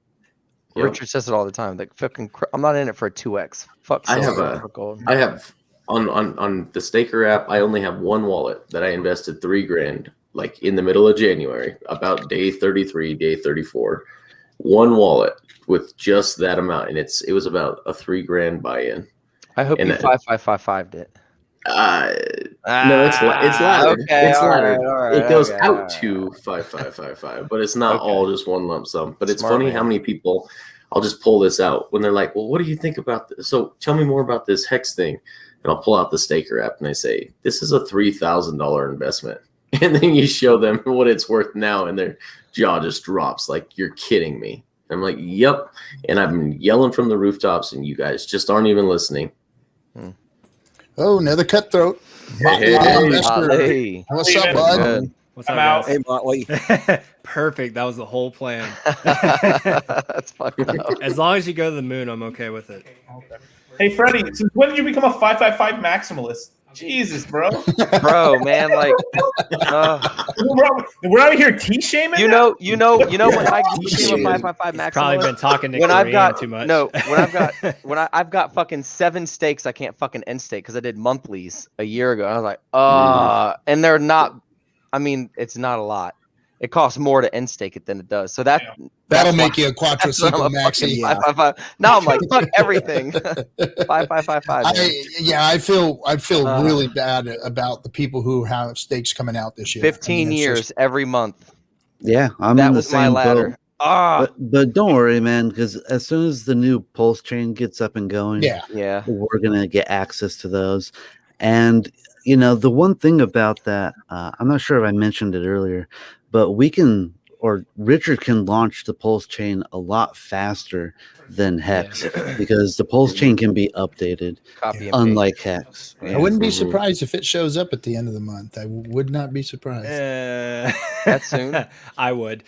Yep. Richard says it all the time. Like fucking, I'm not in it for a 2x. Fuck. I have silver a- for gold. I have on the Staker app. I only have one wallet that I invested $3,000, like in the middle of January, about day 33, day 34. One wallet with just that amount, and it was about a $3,000 buy-in. I hope and you that- 5555'd it. No, it's laddered. Okay, It's all laddered. right, all right, It goes okay, out all right. to 5555, but it's not Okay. all just one lump sum. But it's Smart funny man. how many people. I'll just pull this out when they're like, "Well, what do you think about this?" So tell me more about this Hex thing, and I'll pull out the Staker app and I say, "This is a $3,000 investment," and then you show them what it's worth now, and their jaw just drops. Like, you're kidding me. I'm like, "Yep," and I've been yelling from the rooftops, and you guys just aren't even listening. Oh, another cutthroat. Hey. Hey. What's up, Steven. bud? Good. What's I'm up, out. Hey, Motley. guys? Perfect. That was the whole plan. That's fucked up. As long as you go to the moon, I'm okay with it. Hey, Freddie, since when did you become a 555 maximalist? Jesus, bro. Bro, man, like, We're out here T-shaming. you know when I became a He's 555 He's probably been maximalist. talking to When I've Korean got too much. no, I've got fucking 7 stakes, I can't fucking end stake because I did monthlies a year ago. I was like, and they're not. I mean, it's not a lot. It costs more to end stake it than it does. So That'll that's make why- you a that's why I'm quadruple a fucking maxi. 555. Now I'm like, fuck everything. 5555. man. I feel Uh, really bad about the people who have stakes coming out this year. 15 it's years just- every month. Yeah, I'm That in the was my same ladder. boat. Ah, But don't worry, man, because as soon as the new PulseChain gets up and going, yeah. yeah. we're gonna get access to those. And you know, the one thing about that, I'm not sure if I mentioned it earlier, but we can, or Richard can launch the PulseChain a lot faster than Hex because the PulseChain can be updated, Copy and unlike Hex. I wouldn't be Mhm. surprised if it shows up at the end of the month. I would not be surprised. That soon? I would.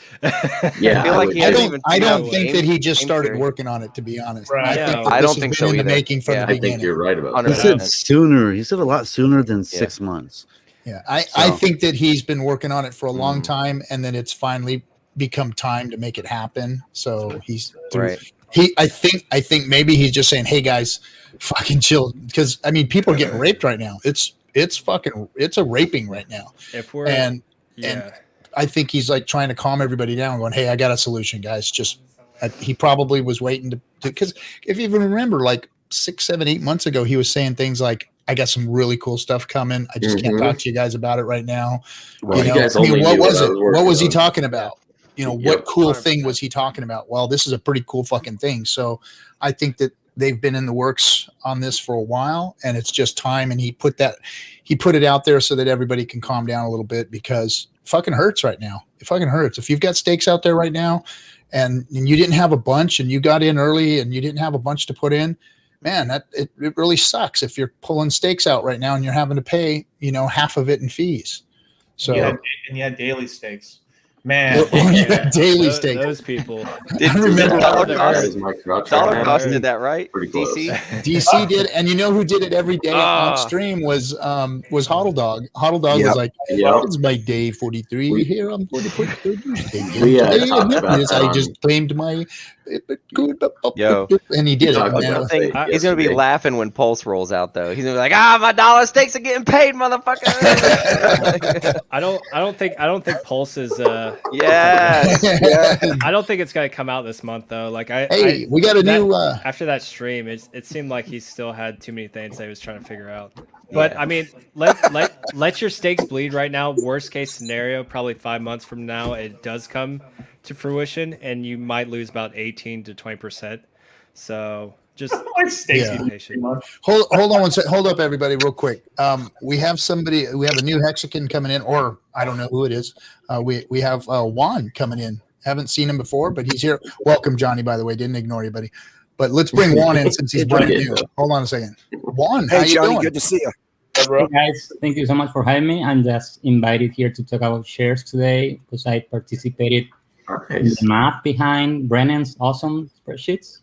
Yeah, I feel like he I hasn't don't. even I figured don't out think game- that he just game started theory. working on it. To be honest, Right. I think No. that I this don't has think been so in the either. making from Yeah. the I think beginning. you're right about He that. 100%. said sooner. He said a lot sooner than 6 months. Yeah, I So- think that he's been working on it for a long Mm. time, and then it's finally become time to make it happen. So he's Right. I think maybe he's just saying, "Hey guys, fucking chill," because I mean, people are getting raped right now. It's a raping right now, If we're and yeah. I think he's like trying to calm everybody down, going, "Hey, I got a solution, guys." Just he probably was waiting to because if you even remember, like 6, 7, 8 months ago, he was saying things like, "I got some really cool stuff coming. I just can't Mhm. talk to you guys about it right now." Well, you know, guys I mean, only what knew was I it? What working was he on. talking about? You know, what Yep. cool thing was he talking about? Well, this is a pretty cool fucking thing. So I think that they've been in the works on this for a while, and it's just time. And he put it out there so that everybody can calm down a little bit because it fucking hurts right now. It fucking hurts. If you've got stakes out there right now and you didn't have a bunch and you got in early and you didn't have a bunch to put in, man, it really sucks if you're pulling stakes out right now and you're having to pay, half of it in fees. So and you had daily stakes. Man, Daily stake. Those people. Did, I remember Dollar the Cost, Is my crotch Dollar right now? Cost did that, right? Pretty close. DC? DC did, and you know who did it every day on Ah. stream was Hodl Dog. Hodl Dog Yep. was like, Yep. "It's my day 43 here. I'm going to put Thursday. We, Today talked I about this. that I on- just claimed my Yo. and he did it. talked Man. about Thing, that he's gonna be yesterday. laughing when Pulse rolls out, though. He's gonna be like, my dollar stakes are getting paid, motherfucker. I don't think Pulse is Yes. I don't think it's gonna come out this month though. Like Hey, we got a new. after that stream, it seemed like he still had too many things that he was trying to figure out. But I mean, let your stakes bleed right now. Worst case scenario, probably 5 months from now, it does come to fruition, and you might lose about 18 to 20%. So just my stakes Yeah. be patient. Hold on one second. Hold up, everybody, real quick. We have somebody. We have a new Hexican coming in, or I don't know who it is. We have Juan coming in. Haven't seen him before, but he's here. Welcome, Johnny. By the way, didn't ignore you, buddy. But let's bring Juan in since he's brand new. Hold on a second. Juan, how Hey, you Johnny, doing? good to see you. Hey guys, thank you so much for having me. I'm just invited here to talk about shares today because I participated in Nice. the math behind Brennan's awesome spreadsheets.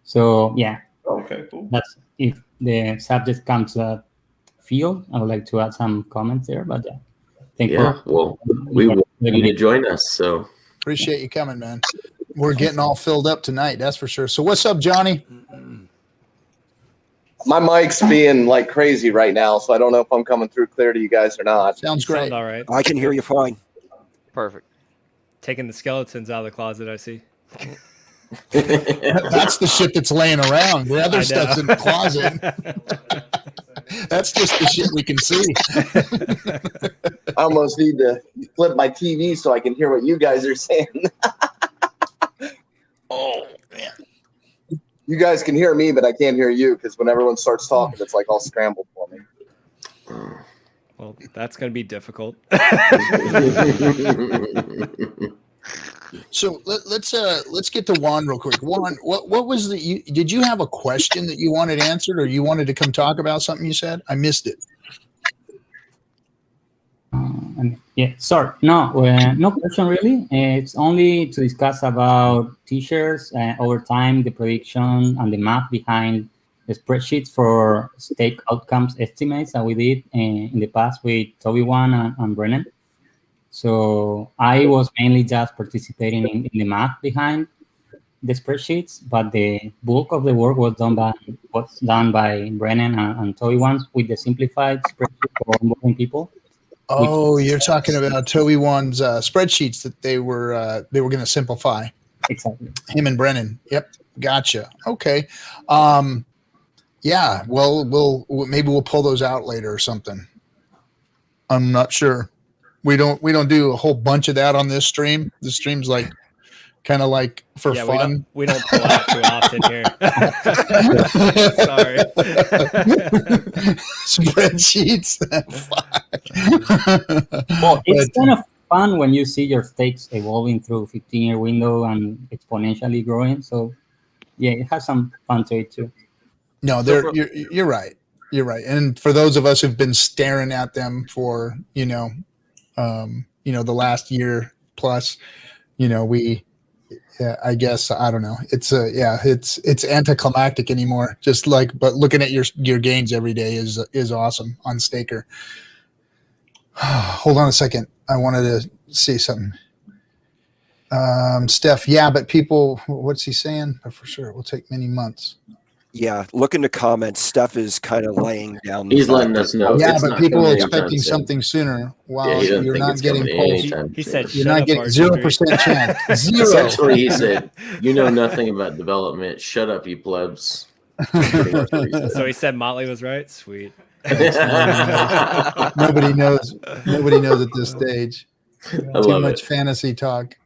So yeah, Okay, cool. that's if the subject comes to field, I would like to add some comments there. But yeah, thank you. Yeah, well, we want you to join us. So Appreciate you coming, man. We're getting all filled up tonight, that's for sure. So what's up, Johnny? My mic's being like crazy right now, so I don't know if I'm coming through clear to you guys or not. Sounds great. Sound all right. I can hear you fine. Perfect. Taking the skeletons out of the closet, I see. That's the shit that's laying around. The other I stuff's know. in the closet. That's just the shit we can see. I almost need to flip my TV so I can hear what you guys are saying. Oh, man. You guys can hear me, but I can't hear you because when everyone starts talking, it's like all scrambled for me. Well, that's going to be difficult. So let's get to Juan real quick. Juan, what was did you have a question that you wanted answered, or you wanted to come talk about something you said? I missed it. Yeah, sorry. No, no question really. It's only to discuss about t-shirts over time, the prediction and the math behind the spreadsheets for stake outcomes estimates that we did in the past with Toby One and Brennan. So I was mainly just participating in the math behind the spreadsheets, but the bulk of the work was done by Brennan and Toby One with the simplified spreadsheet for onboarding people. Oh, you're talking about Toby One's spreadsheets that they were going to simplify. Exactly. Him and Brennan. Yep, gotcha. Okay. Yeah. Well, maybe we'll pull those out later or something. I'm not sure. We don't do a whole bunch of that on this stream. The stream's like kind of like for Yeah, fun. we don't pull out too often here. Sorry. Spreadsheets. Well, it's kind of fun when you see your stakes evolving through 15-year window and exponentially growing. So yeah, it has some fun to it too. No, you're right. You're right. And for those of us who've been staring at them for, the last year plus, I guess, I don't know. It's it's anticlimactic anymore. Just like, but looking at your gains every day is awesome on Staker. Hold on a second. I wanted to say something. Steph, yeah, but people, what's he saying? But for sure, it will take many months. Yeah, look in the comments. Steph is kind of laying down. He's letting us know. Yeah, it's but not people coming are anytime expecting soon. something sooner. Wow, Yeah, he doesn't you're think not it's getting coming pulse. anytime He soon. said, You're "Shut not up, getting RG3." 0% chance. Zero. Essentially, he said, "You know nothing about development. Shut up, you plebs." Pretty much what he said. So he said Motley was right. Sweet. Nobody knows. Nobody knows at this stage. I Too love much it. fantasy talk.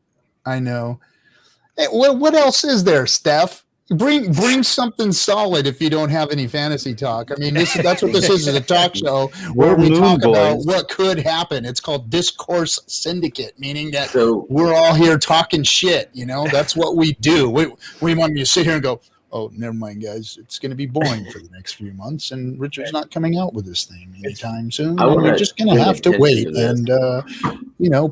I know. Hey, what else is there, Steph? Bring something solid if you don't have any fantasy talk. I mean, that's what this is a talk show where we talk about what could happen. It's called Discourse Syndicate, meaning that So we're all here talking shit. That's what we do. We want you to sit here and go, oh, never mind, guys. It's going to be boring for the next few months, and Richard's not coming out with this thing anytime soon. I wanna We're just going to bring have to attention wait. to this. And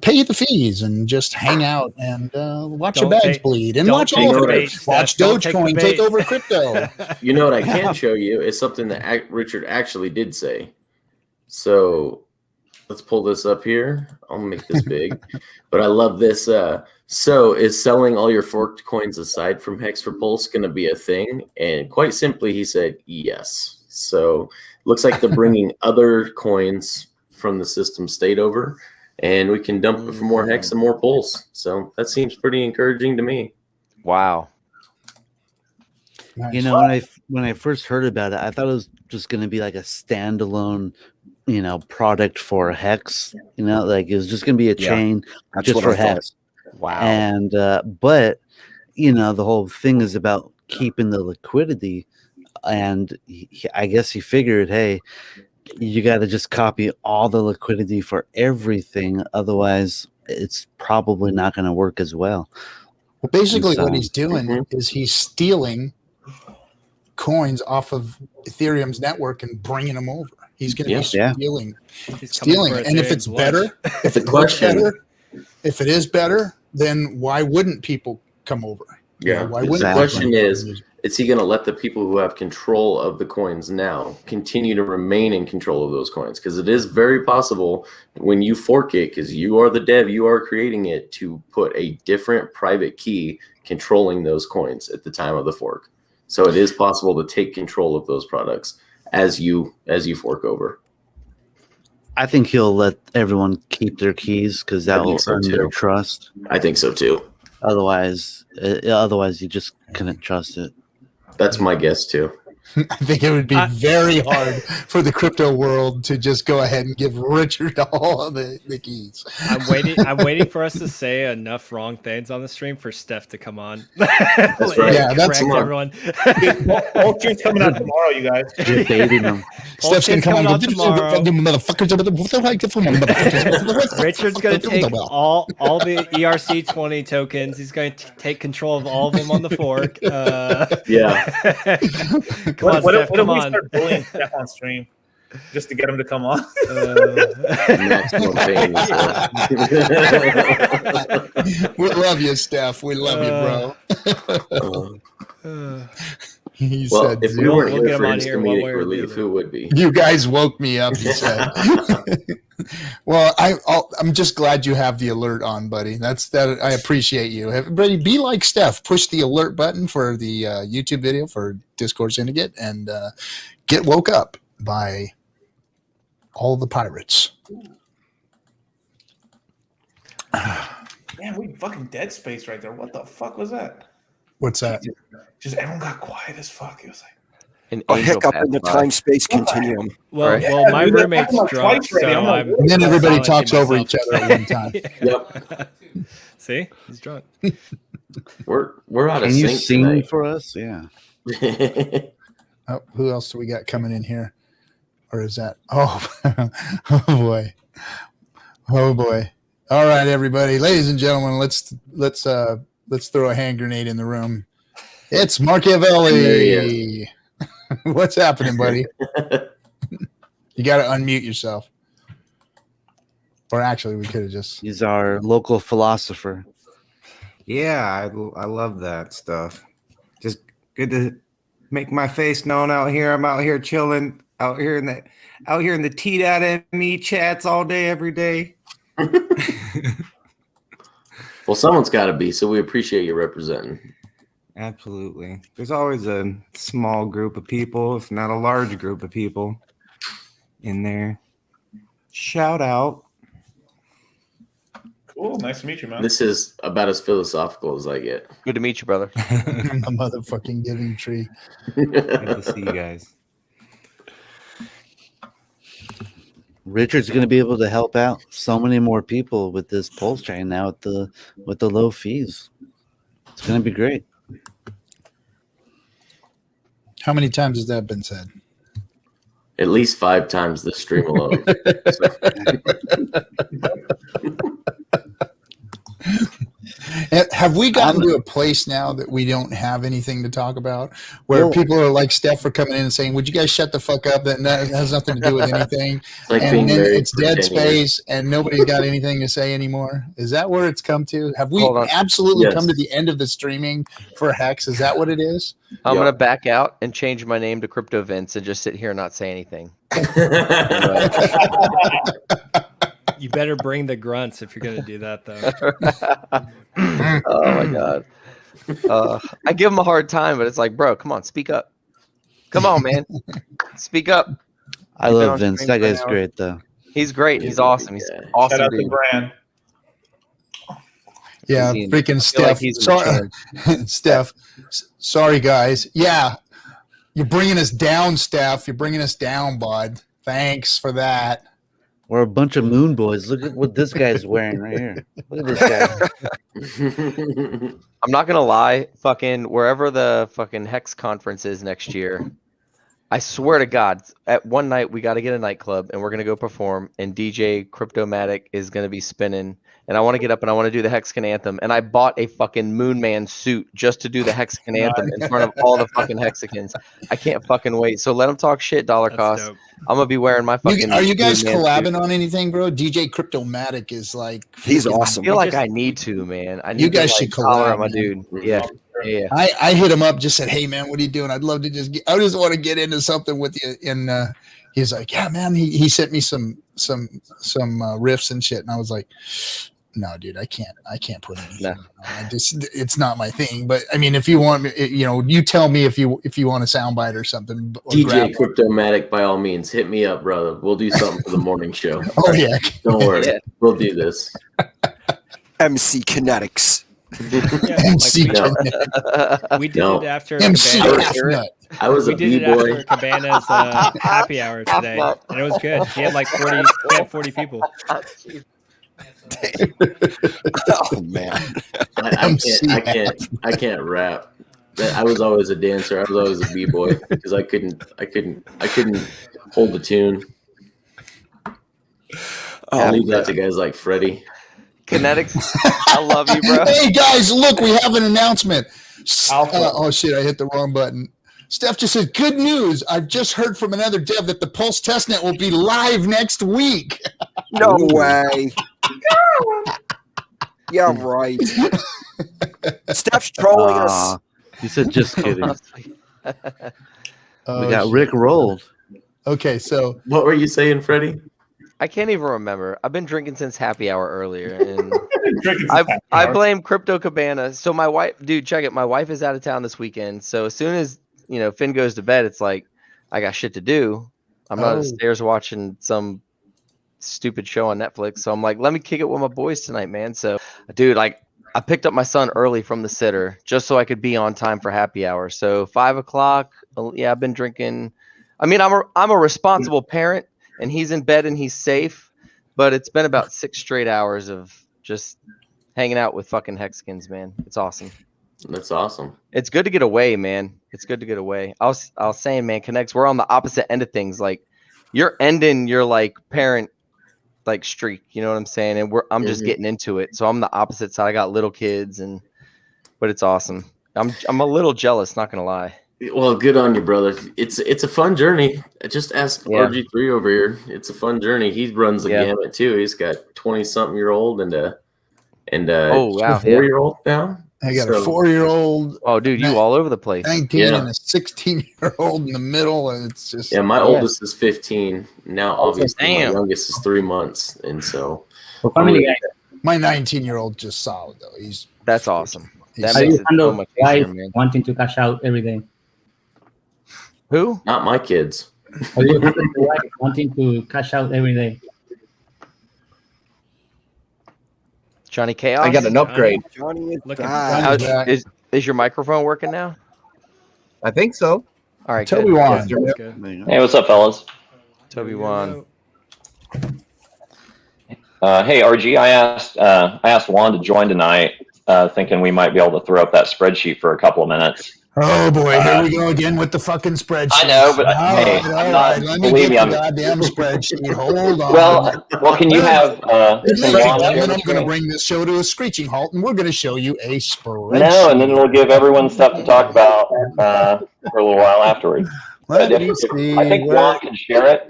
pay the fees and just hang out and watch your Don't bags take- bleed and don't watch take all the of bait, it. Steph. Watch Don't take the Dogecoin take bait. over crypto. You know what I can show you is something that Richard actually did say. So let's pull this up here. I'll make this big. But I love this. So is selling all your forked coins aside from Hex for Pulse going to be a thing? And quite simply, he said yes. So looks like they're bringing other coins from the system state over, and we can dump it for more Hex and more Pulse. So that seems pretty encouraging to me. Wow. Nice. You know, when I first heard about it, I thought it was just going to be like a standalone, product for Hex. Like it was just going to be a Yeah, chain That's just what for I thought. Hex. Wow. And but the whole thing is about keeping the liquidity. And I guess he figured, hey, you got to just copy all the liquidity for everything, otherwise it's probably not going to work as well. Well, basically, So- what he's doing is he's stealing coins off of Ethereum's network and bringing them over. He's going to be Yeah. stealing. He's coming Stealing. for And if it's Ethereum's better, lunch. if The it works question- better, if it is better, then why wouldn't people come over? Yeah. Why The wouldn't question people- is he going to let the people who have control of the coins now continue to remain in control of those coins? Because it is very possible when you fork it, because you are the dev, you are creating it, to put a different private key controlling those coins at the time of the fork. So it is possible to take control of those products as you fork over. I think he'll let everyone keep their keys because that will think so, earn their too. trust. I think so too. Otherwise you just couldn't trust it. That's my guess too. I think it would be very hard for the crypto world to just go ahead and give Richard all of the keys. I'm waiting for us to say enough wrong things on the stream for Steph to come on. That's right. Yeah, that's- correct everyone. PulseChain's coming out tomorrow, you guys. You're baiting them. Steph's going to come on coming and out go, motherfuckers. Richard's going to take all the ERC20 tokens. He's going to take control of all of them on the fork. Yeah. Come on, What Steph, if come we on. start bullying Steph on stream just to get him to come on? Maximum pain. We love you, Steph. We love you, bro. He Well, said, if we We'll- weren't we'll here get for him on his here one comedic way or the relief, other. who would be? you guys woke me up, he said. Well, I'm just glad you have the alert on, buddy. That I appreciate you. Everybody, be like Steph. Push the alert button for the YouTube video for Discourse Syndicate and get woke up by all the pirates. Man, we fucking dead space right there. What the fuck was that? What's that? Just everyone got quiet as fuck. It was like, An A angel hiccup in the passed by. time-space continuum. Well, Right. well, my Yeah, dude, roommate's that's like drunk, twice already. so I'm like, I'm. And then everybody silencing talks over myself. each other at one time. Yep. See, he's drunk. We're out of Can you sync sing tonight. for us? Yeah. Oh, who else do we got coming in here? Or is that? Oh, oh boy, oh boy. All right, everybody, ladies and gentlemen, let's throw a hand grenade in the room. It's There he Machiavelli. What's happening, buddy? You got to unmute yourself. Or actually, we could have just. He's our local philosopher. Yeah, I love that stuff. Just good to make my face known out here. I'm out here chilling, out here in the T.me chats all day, every day. Well, someone's got to be, so we appreciate you representing. Absolutely. There's always a small group of people, if not a large group of people in there. Shout out. cool. Nice to meet you, man. This is about as philosophical as I get. Good to meet you, brother. A motherfucking giving tree. Good to see you guys. Richard's going to be able to help out so many more people with this PulseChain now with the low fees. It's going to be great. How many times has that been said? At least 5 times this stream alone. Have we gotten to a place now that we don't have anything to talk about, where people are like Steph for coming in and saying, "Would you guys shut the fuck up? That has nothing to do with anything." like and being then married it's for dead 10 space, and nobody's got anything to say anymore. Is that where it's come to? Have we absolutely Yes. come to the end of the streaming for Hex? Is that what it is? I'm gonna back out and change my name to Crypto Vince and just sit here and not say anything. You better bring the grunts if you're gonna do that, though. Oh my god. I give him a hard time, but it's like, bro, come on, speak up. Come on, man, speak up. I love Vince. That guy's great, though. He's great. He's awesome. He's awesome. Shout out to dude. Brand. Yeah, He's in- freaking I feel like Steph. he's in the Sorry, Steph. Sorry, guys. Yeah, you're bringing us down, Steph. You're bringing us down, bud. Thanks for that. We're a bunch of moon boys. Look at what this guy's wearing right here. Look at this guy. I'm not gonna lie, fucking wherever the fucking Hex conference is next year, I swear to God, at one night we got to get a nightclub and we're gonna go perform, and DJ Cryptomatic is gonna be spinning, and I want to get up and I want to do the Hexagon anthem, and I bought a fucking Moon Man suit just to do the Hexagon anthem in front of all the fucking Hexicans. I can't fucking wait. So let them talk shit, dollar cost. dope. I'm gonna be wearing my fucking. Are you guys Moon Man collabing suit. on anything, bro? DJ Cryptomatic is like He's freaking- awesome. I feel like I need to, man. I need You guys to, should holler collab, at my man. dude. Yeah. Yeah. I hit him up, just said, "Hey man, what are you doing? I'd love to I just want to get into something with you." And he's like, "Yeah, man." He sent me some riffs and shit, and I was like, "No, dude, I can't put anything. No. on. It's not my thing." But I mean, if you want, you tell me if you want a soundbite or something. Or DJ Cryptomatic, by all means, hit me up, brother. We'll do something for the morning show. Oh yeah, Don't worry. Yeah. We'll do this. MC Kinetics. Yeah, MC we did No. it after MC Cabana's, Half-Nut. I was a we did it B-boy. after Cabana's happy hour today, and it was good. He had like 40 people. Oh man. I can't rap. I was always a dancer. I was always a B-boy because I couldn't hold the tune. I'll leave that to guys like Freddie. Kinetics, I love you, bro. Hey guys, look, we have an announcement. Alpha. Oh shit, I hit the wrong button. Steph just said, "Good news! I've just heard from another dev that the Pulse testnet will be live next week." No way. Yeah, right. Steph's trolling us. You said just kidding. Oh, We got shit. Rick rolled. Okay, so What were you saying, Freddie? I can't even remember. I've been drinking since happy hour earlier, and Drinking some I happy I hour. blame Crypto Cabana. So my wife, dude, check it. My wife is out of town this weekend. So as soon as Finn goes to bed, it's like I got shit to do. I'm not upstairs watching some stupid show on Netflix. So I'm like, let me kick it with my boys tonight, man. So, dude, like I picked up my son early from the sitter just so I could be on time for happy hour. So 5 o'clock. Yeah, I've been drinking. I mean, I'm a responsible parent, and he's in bed and he's safe. But it's been about 6 straight hours of just hanging out with fucking Hexicans, man. It's awesome. That's awesome. It's good to get away, man. It's good to get away. I was saying, man, Connects, we're on the opposite end of things. Like you're ending your like parent like streak, you know what I'm saying? And I'm just getting into it. So I'm the opposite side. I got little kids but it's awesome. I'm a little jealous, not gonna lie. Well, good on you, brother. It's a fun journey. Just ask RG3 over here. It's a fun journey. He runs the gamut too. He's got 20-something-year-old and a oh wow, 4-year-old now. I got a 4-year-old. Oh, dude, you all over the place. 19 and a 16-year-old in the middle, and it's just my oldest is 15 now. Obviously, Damn. my youngest is 3 months, and so For family guys, my 19-year-old just solid though. That's awesome. That how do makes you it so handle much easier, guys man. wanting to cash out every day? Who? not my kids. How do you handle the guys wanting to cash out every day? Johnny Chaos? I got an upgrade. Johnny is Look at back. Johnny's back. Is your microphone working now? I think so. All right, Toby good. Wan. That's good. Hey, what's up, fellas? Toby Wan. Hey, RG, I asked Juan to join tonight, thinking we might be able to throw up that spreadsheet for a couple of minutes. Oh boy, here we go again with the fucking spreadsheet. I know, but all hey, right, all I'm right. not. Let me Believe get me, the I'm. goddamn spreadsheet. Hold on. Well, can you have Ladies can and Juan share gentlemen, the I'm going to screen? bring this show to a screeching halt, and we're going to show you a spreadsheet. No, and then we'll give everyone stuff to talk about for a little while afterwards. Let But me see. I think where- Juan can share it.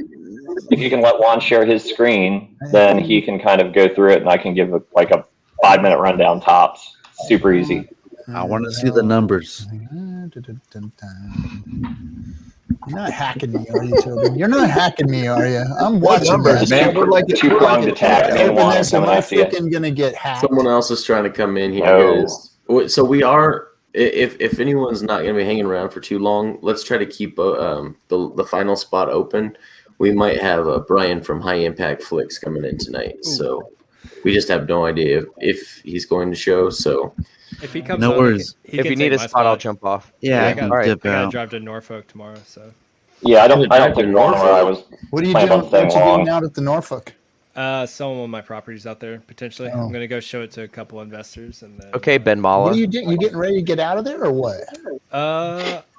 If you can let Juan share his screen, then he can kind of go through it, and I can give a 5-minute rundown tops. Super easy. I want to see the numbers. You're not hacking me, are you, Toby? You're not hacking me, are you? I'm watching numbers, this. man? We're like Two-pronged attack. Me and Juan are Am coming I after you. freaking going to get hacked? Someone else is trying to come in here, No. guys. So we are. If anyone's not going to be hanging around for too long, let's try to keep the final spot open. We might have Brian from High Impact Flicks coming in tonight, so we just have no idea if he's going to show. So If he comes No on, worries. he If can you need take a my spot, I'll jump off. Yeah, I I can got, dip I gotta out. drive to Norfolk tomorrow, so Yeah, I don't Drive to think Juan or I was. What are you Plan on doing? What staying you doing long. out at the Norfolk? selling one of my properties out there potentially. Oh. I'm gonna go show it to a couple investors and then. Okay, Ben What Mala. are you doing? You getting ready to get out of there or what?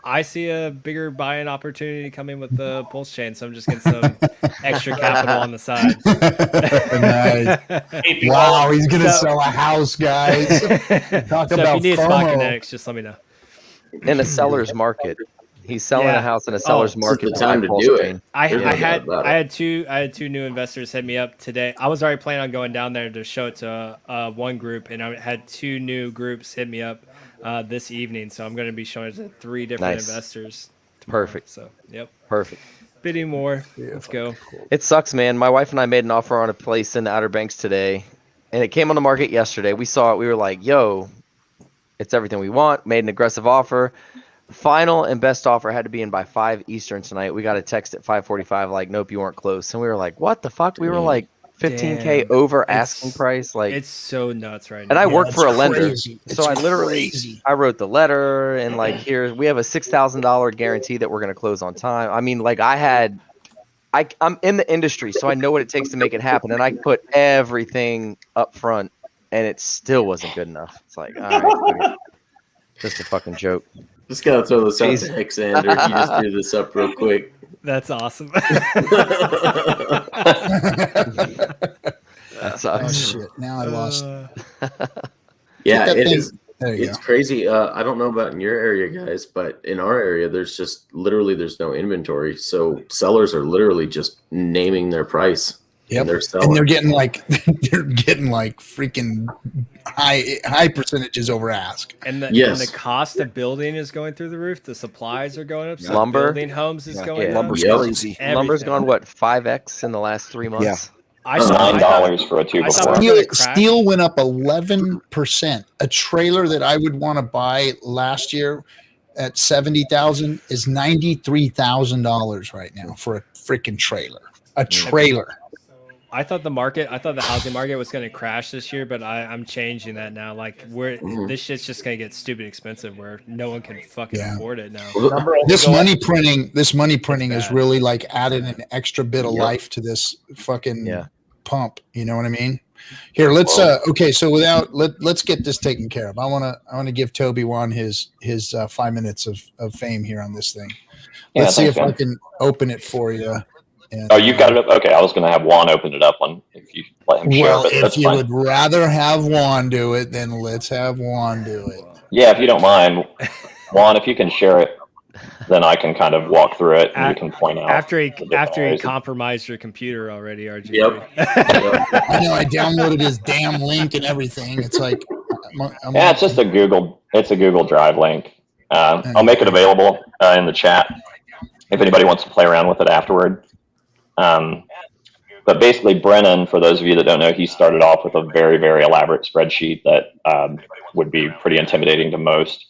I see a bigger buying opportunity coming with the PulseChain, so I'm just getting some extra capital on the side. Nice. Wow, he's gonna So- sell a house, guys. Talk So if about you need FOMO. spot kinetics, just let me know. In a seller's market. He's selling Yeah. a house in a seller's this is market. the time to do it. There's no I doubt about it. had two new investors hit me up today. I was already planning on going down there to show it to one group, and I had two new groups hit me up this evening. So I'm going to be showing it to 3 different Nice. investors. Tomorrow. Perfect. So yep, Perfect. bidding more. Let's go. It sucks, man. My wife and I made an offer on a place in the Outer Banks today, and it came on the market yesterday. We saw it. We were like, yo, it's everything we want. Made an aggressive offer. Final and best offer had to be in by 5 Eastern tonight. We got a text at 5:45 like, nope, you weren't close. And we were like, what the fuck? We were like 15K over asking price. Like, It's so nuts right now. and I work it's for a lender. crazy. So I It's literally, crazy. I wrote the letter and like, here, we have a $6,000 guarantee that we're going to close on time. I mean, like I'm in the industry, so I know what it takes to make it happen. And I put everything up front and it still wasn't good enough. It's like, all right, okay. Just a fucking joke. Just gotta throw this out Jeez. to Hexander. He just threw this up real quick. That's awesome. That Oh sucks. shit! Now I lost. Yeah, That it thing- is. There you It's go. crazy. I don't know about in your area, guys, but in our area, there's just literally there's no inventory. So sellers are literally just naming their price. Yep. And they're And selling. they're getting like freaking high percentages over ask. And the, Yes. and the cost of building is going through the roof. The supplies are going up. So Lumber. building homes is going Yeah. up. Lumber's Yep. crazy. Lumber's Everything. gone, what, 5X in the last 3 months? Yeah. I saw $9 for a 2 I thought before. it was Steel, gonna crash. steel went up 11%. A trailer that I would want to buy last year at 70,000 is $93,000 right now for a freaking trailer. A trailer. I thought the housing market was going to crash this year, but I'm changing that now. Like, this shit's just going to get stupid expensive where no one can fucking Yeah. afford it now. This money printing is bad. really like added an extra bit of Yep. life to this fucking Yeah. pump. You know what I mean? Here, let's okay. So let's get this taken care of. I want to give Toby Wan his 5 minutes of fame here on this thing. Yeah, Let's see thanks, if I man. can open it for you. And, Oh, you've got it up? Okay, I was going to have Juan open it up if you let him share, well, but if that's you fine. would rather have Juan do it, then let's have Juan do it. Yeah, if you don't mind. Juan, if you can share it, then I can kind of walk through it and you can point out. After he the different areas. compromised your computer already, RG. Yep. I know I downloaded his damn link and everything. It's like, Yeah, it's just a Google Drive link. I'll make it available in the chat if anybody wants to play around with it afterward. But basically, Brennan, for those of you that don't know, he started off with a very, very elaborate spreadsheet that would be pretty intimidating to most.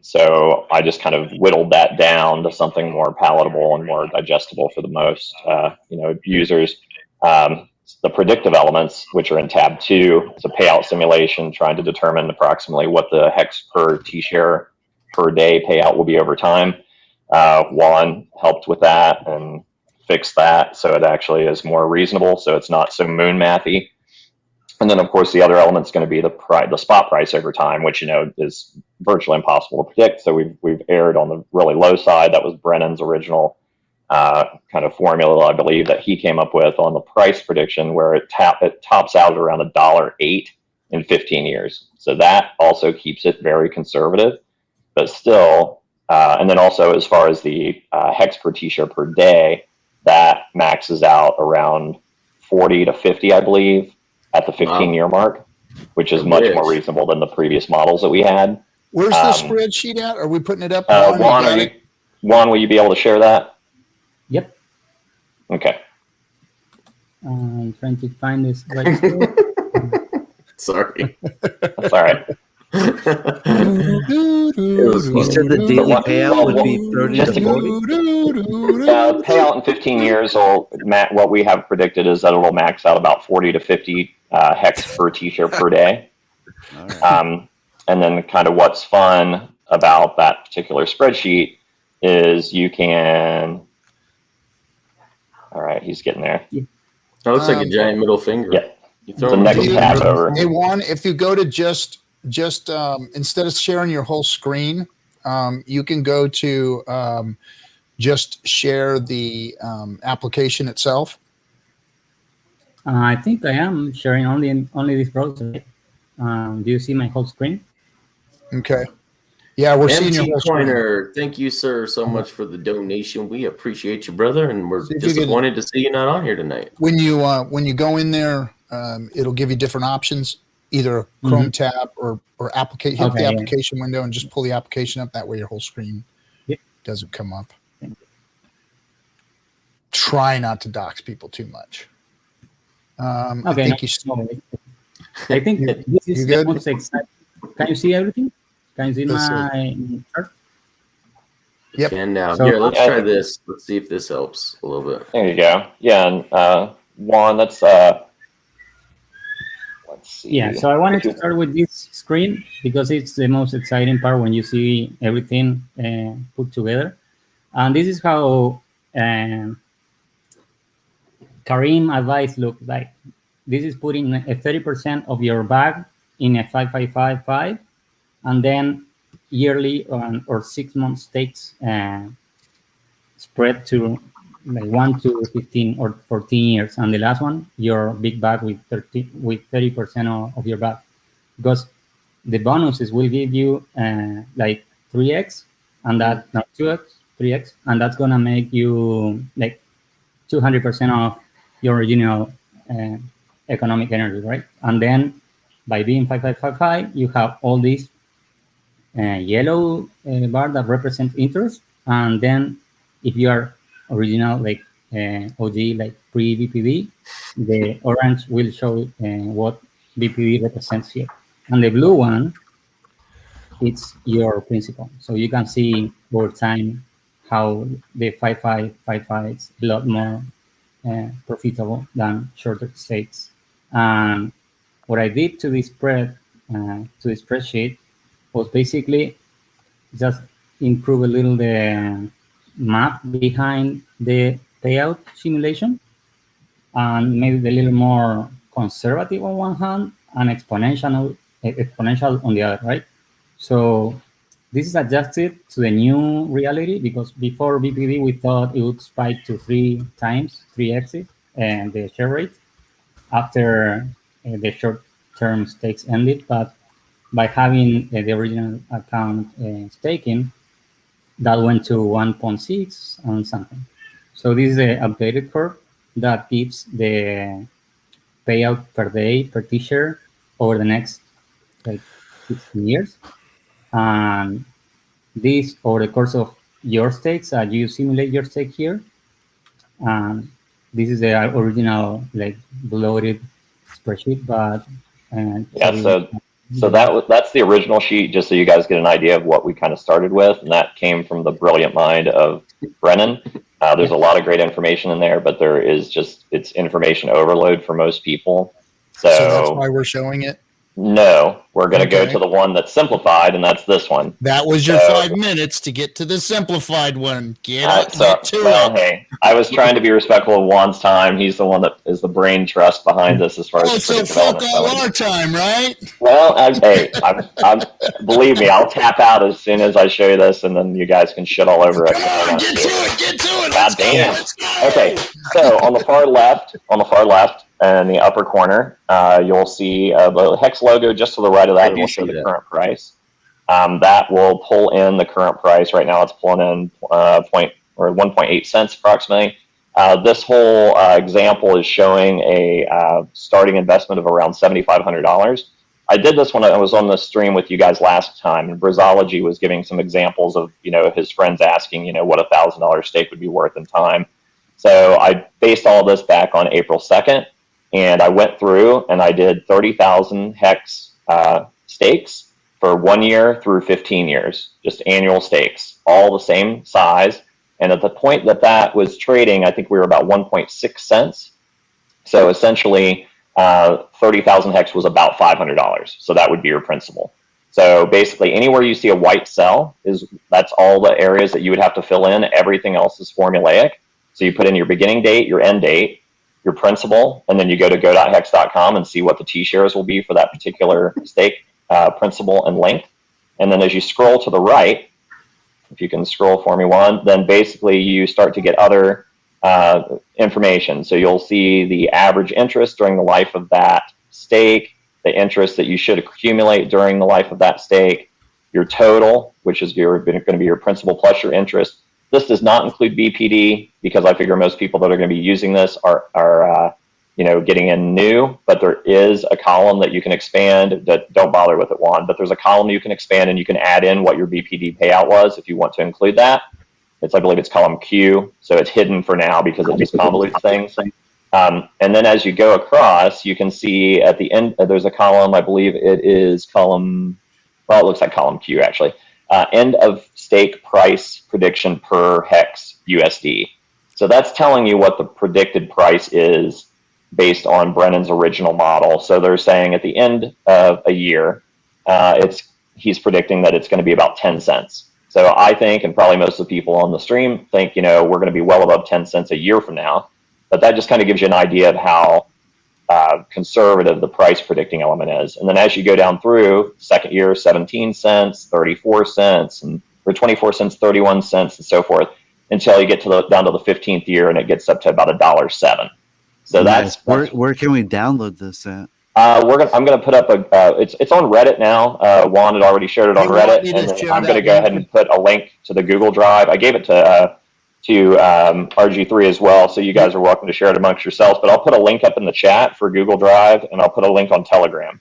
So I just kind of whittled that down to something more palatable and more digestible for the most users. The predictive elements, which are in tab 2, it's a payout simulation trying to determine approximately what the hex per T-share per day payout will be over time. Juan helped with that and fixed that so it actually is more reasonable, so it's not so moon mathy. And then, of course, the other element is going to be the spot price over time, which, is virtually impossible to predict. So we've erred on the really low side. That was Brennan's original kind of formula, I believe, that he came up with on the price prediction, where it tops out around $1.08 in 15 years. So that also keeps it very conservative, but still. And then also, as far as the hex per t-shirt per day, that maxes out around 40 to 50, I believe, at the 15-year mark, which is much more reasonable than the previous models that we had. Where's the spreadsheet at? Are we putting it up? Juan, will you be able to share that? Yep. Okay. I'm trying to find this right here. Sorry. That's all right. You said the daily payout would be 30 to 40? Payout in 15 years, what we have predicted is that it'll max out about 40 to 50 hex per t-shirt per day. Right. And then kind of what's fun about that particular spreadsheet is you can... All right, he's getting there. That looks like a giant middle finger. Yeah. You throw the next tab over. Hey, Juan, if you go to just instead of sharing your whole screen, you can go to just share the application itself. I think I am sharing only this browser. Do you see my whole screen? Okay. Yeah, we're seeing your MT whole screen. Pointer, thank you, sir, so much for the donation. We appreciate you, brother, and we're See if you can- disappointed to see you not on here tonight. When you go in there, it'll give you different options, either Chrome tab or application. Hit the application window and just pull the application up. That way, your whole screen doesn't come up. Try not to dox people too much. I think I think this is the most exciting. Can you see everything? Can you see Let's my chart? Yep. Can now. So- Here, let's try this. Let's see if this helps a little bit. There you go. Yeah, and Juan, let's see. Yeah, so I wanted to start with this screen because it's the most exciting part when you see everything put together. And this is how Kareem advice looked like. This is putting a 30% of your bag in a 5555, and then yearly or 6 month stakes spread to like 1 to 15 or 14 years, and the last one your big bag with 30% of your bag, because the bonuses will give you like 3x, and that not 2x, 3x, and that's gonna make you like 200% of your original economic energy, right? And then by being 5555, you have all these yellow bar that represent interest, and then if you are original like OG, like pre-BPV, the orange will show what BPV represents here, and the blue one, it's your principal. So you can see over time how the 5555 is a lot more profitable than shorter stakes. And what I did to this spreadsheet was basically just improve a little the math behind the payout simulation, and maybe a little more conservative on one hand and exponential on the other, right? So this is adjusted to the new reality, because before BPV we thought it would spike to 3x and the share rate after the short-term stakes ended, but by having the original account staking, that went to 1.6 and something. So this is the updated curve that gives the payout per day per t-shirt over the next like 16 years. And this over the course of your stakes, you simulate your stake here. This is the original like bloated spreadsheet, but so that's the original sheet, just so you guys get an idea of what we kind of started with, and that came from the brilliant mind of Brennan. There's a lot of great information in there, but there is just it's information overload for most people. So that's why we're showing it. No, we're going to go Okay. to the one that's simplified, and that's this one. That was your So- 5 minutes to get to the simplified one. Get to well, it. hey, I was trying to be respectful of Juan's time. He's the one that is the brain trust behind this as far as Oh, the so predictive fuck elements all go. our time, right? Well, believe me, I'll tap out as soon as I show you this, and then you guys can shit all over it. Come on, get to it. Get to it. God Let's go. damn. Let's go. Okay, so on the far left, in the upper corner, you'll see the Hex logo. Just to the right of that, it will show the current price. That will pull in the current price. Right now, it's pulling in 1.8 cents approximately. This whole example is showing a starting investment of around $7,500. I did this when I was on the stream with you guys last time, and Brizology was giving some examples of, his friends asking, what a $1,000 stake would be worth in time. So I based all this back on April 2nd, and I went through and I did 30,000 Hex stakes for 1 year through 15 years, just annual stakes, all the same size. And at the point that was trading, I think we were about 1.6 cents. So essentially, 30,000 Hex was about $500. So that would be your principal. So basically, anywhere you see a white cell, that's all the areas that you would have to fill in. Everything else is formulaic. So you put in your beginning date, your end date, your principal, and then you go to go.hex.com and see what the T-shares will be for that particular stake, principal, and length. And then as you scroll to the right, if you can scroll for me, Juan, then basically you start to get other information. So you'll see the average interest during the life of that stake, the interest that you should accumulate during the life of that stake, your total, which is going to be your principal plus your interest. This does not include BPD because I figure most people that are going to be using this are getting in new, but there is a column that you can expand. That don't bother with it, Juan, but there's a column you can expand and you can add in what your BPD payout was if you want to include that. I believe it's column Q, so it's hidden for now because it just convolutes things. And then as you go across, you can see at the end, there's a column, I believe it is column, well, it looks like column Q actually. End of stake price prediction per Hex USD. So that's telling you what the predicted price is based on Brennan's original model. So they're saying at the end of a year, he's predicting that it's going to be about 10 cents. So I think, and probably most of the people on the stream think, we're going to be well above 10 cents a year from now. But that just kind of gives you an idea of how conservative the price predicting element is. And then as you go down through, second year, 17 cents, 34 cents, or 24 cents, 31 cents, and so forth, until you get down to the 15th year, and it gets up to about $1.07. So nice. Where can we download this at? I'm going to put up it's on Reddit now. Juan had already shared it on Reddit, and then I'm going to go ahead and put a link to the Google Drive. I gave it to RG3 as well, so you guys are welcome to share it amongst yourselves. But I'll put a link up in the chat for Google Drive, and I'll put a link on Telegram.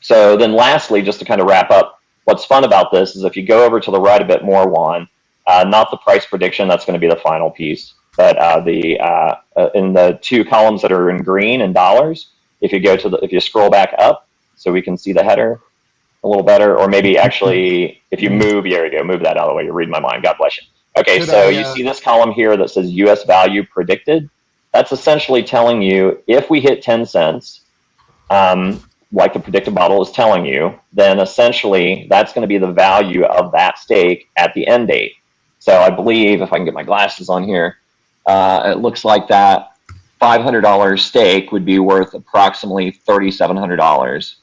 So then, lastly, just to kind of wrap up, what's fun about this is if you go over to the right a bit more, Juan, not the price prediction. That's going to be the final piece, but in the two columns that are in green and dollars. If you scroll back up, so we can see the header a little better, or maybe actually, if you move, there you go, move that out of the way. You're reading my mind. God bless you. Okay, you see this column here that says U.S. value predicted. That's essentially telling you if we hit 10 cents, like the predictive model is telling you, then essentially that's going to be the value of that stake at the end date. So I believe, if I can get my glasses on here, it looks like that $500 stake would be worth approximately $3,700.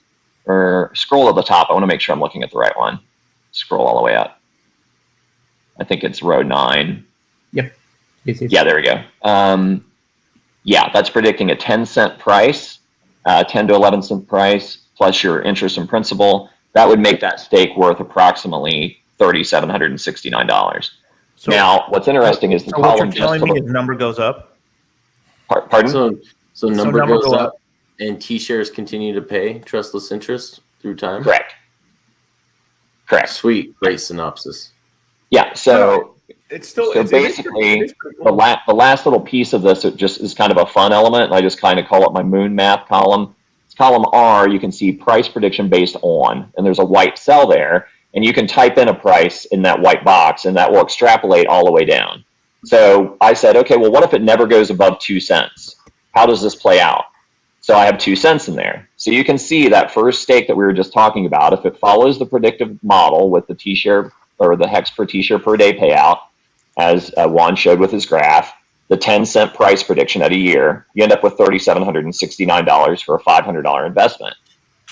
Or scroll to the top. I want to make sure I'm looking at the right one. Scroll all the way up. I think it's row 9. Yep. Yeah, there we go. Yeah, that's predicting a 10-cent price, 10 to 11 cent price, plus your interest and principal. That would make that stake worth approximately $3,769. So now, what's interesting is the column what you're telling me is number goes up. Pardon? So number goes up, and T-shares continue to pay trustless interest through time? Correct. Sweet. Great synopsis. Yeah, so it's still basically the last little piece of this, it just is kind of a fun element. I just kind of call it my moon math column. It's column R, you can see price prediction based on, and there's a white cell there, and you can type in a price in that white box, and that will extrapolate all the way down. So I said, okay, well, what if it never goes above 2 cents? How does this play out? So I have 2 cents in there. So you can see that first stake that we were just talking about, if it follows the predictive model with the T-share or the hex per T-share per day payout, as Juan showed with his graph, the 10-cent price prediction at a year, you end up with $3,769 for a $500 investment.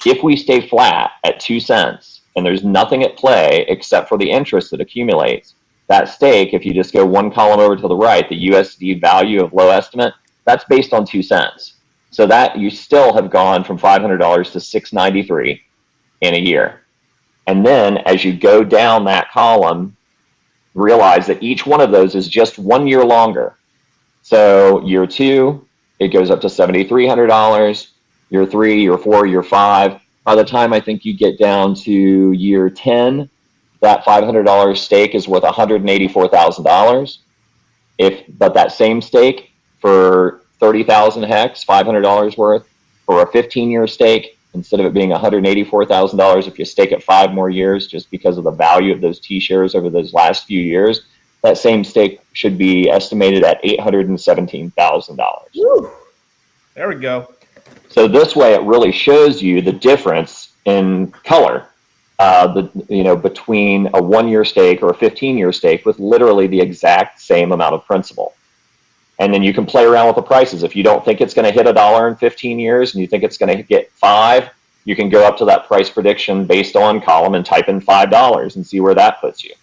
If we stay flat at 2 cents and there's nothing at play except for the interest that accumulates, that stake, if you just go one column over to the right, the USD value of low estimate, that's based on 2 cents. So that you still have gone from $500 to $693 in a year. And then as you go down that column, realize that each one of those is just 1 year longer. So year 2, it goes up to $7,300. Year 3, year 4, year 5. By the time I think you get down to year 10, that $500 stake is worth $184,000. But that same stake for 30,000 hex, $500 worth, for a 15-year stake, instead of it being $184,000, if you stake it 5 more years, just because of the value of those T-shares over those last few years, that same stake should be estimated at $817,000. There we go. So this way, it really shows you the difference in color, between a 1-year stake or a 15-year stake with literally the exact same amount of principal. And then you can play around with the prices. If you don't think it's going to hit $1 in 15 years and you think it's going to get 5, you can go up to that price prediction based on column and type in $5 and see where that puts you.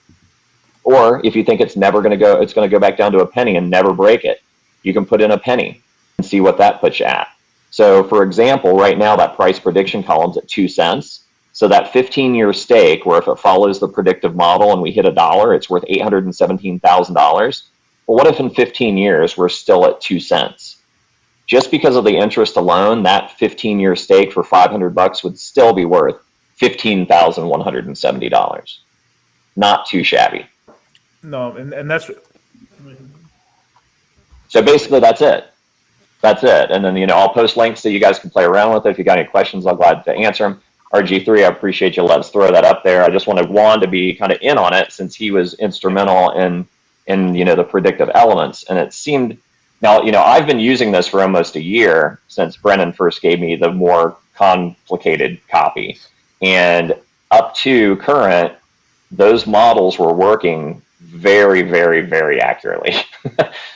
Or if you think it's never going to go, it's going to go back down to a penny and never break it, you can put in a penny and see what that puts you at. So for example, right now that price prediction column's at 2 cents. So that 15-year stake, where if it follows the predictive model and we hit $1, it's worth $817,000. Well, what if in 15 years we're still at 2 cents? Just because of the interest alone, that 15-year stake for $500 would still be worth $15,170. Not too shabby. No, and that's so basically that's it. That's it. And then I'll post links so you guys can play around with it. If you got any questions, I'm glad to answer them. RG3, I appreciate you. Let's throw that up there. I just wanted Juan to be kind of in on it since he was instrumental in the predictive elements. And it seemed, now, I've been using this for almost a year since Brennan first gave me the more complicated copy. And up to current, those models were working very, very, very accurately.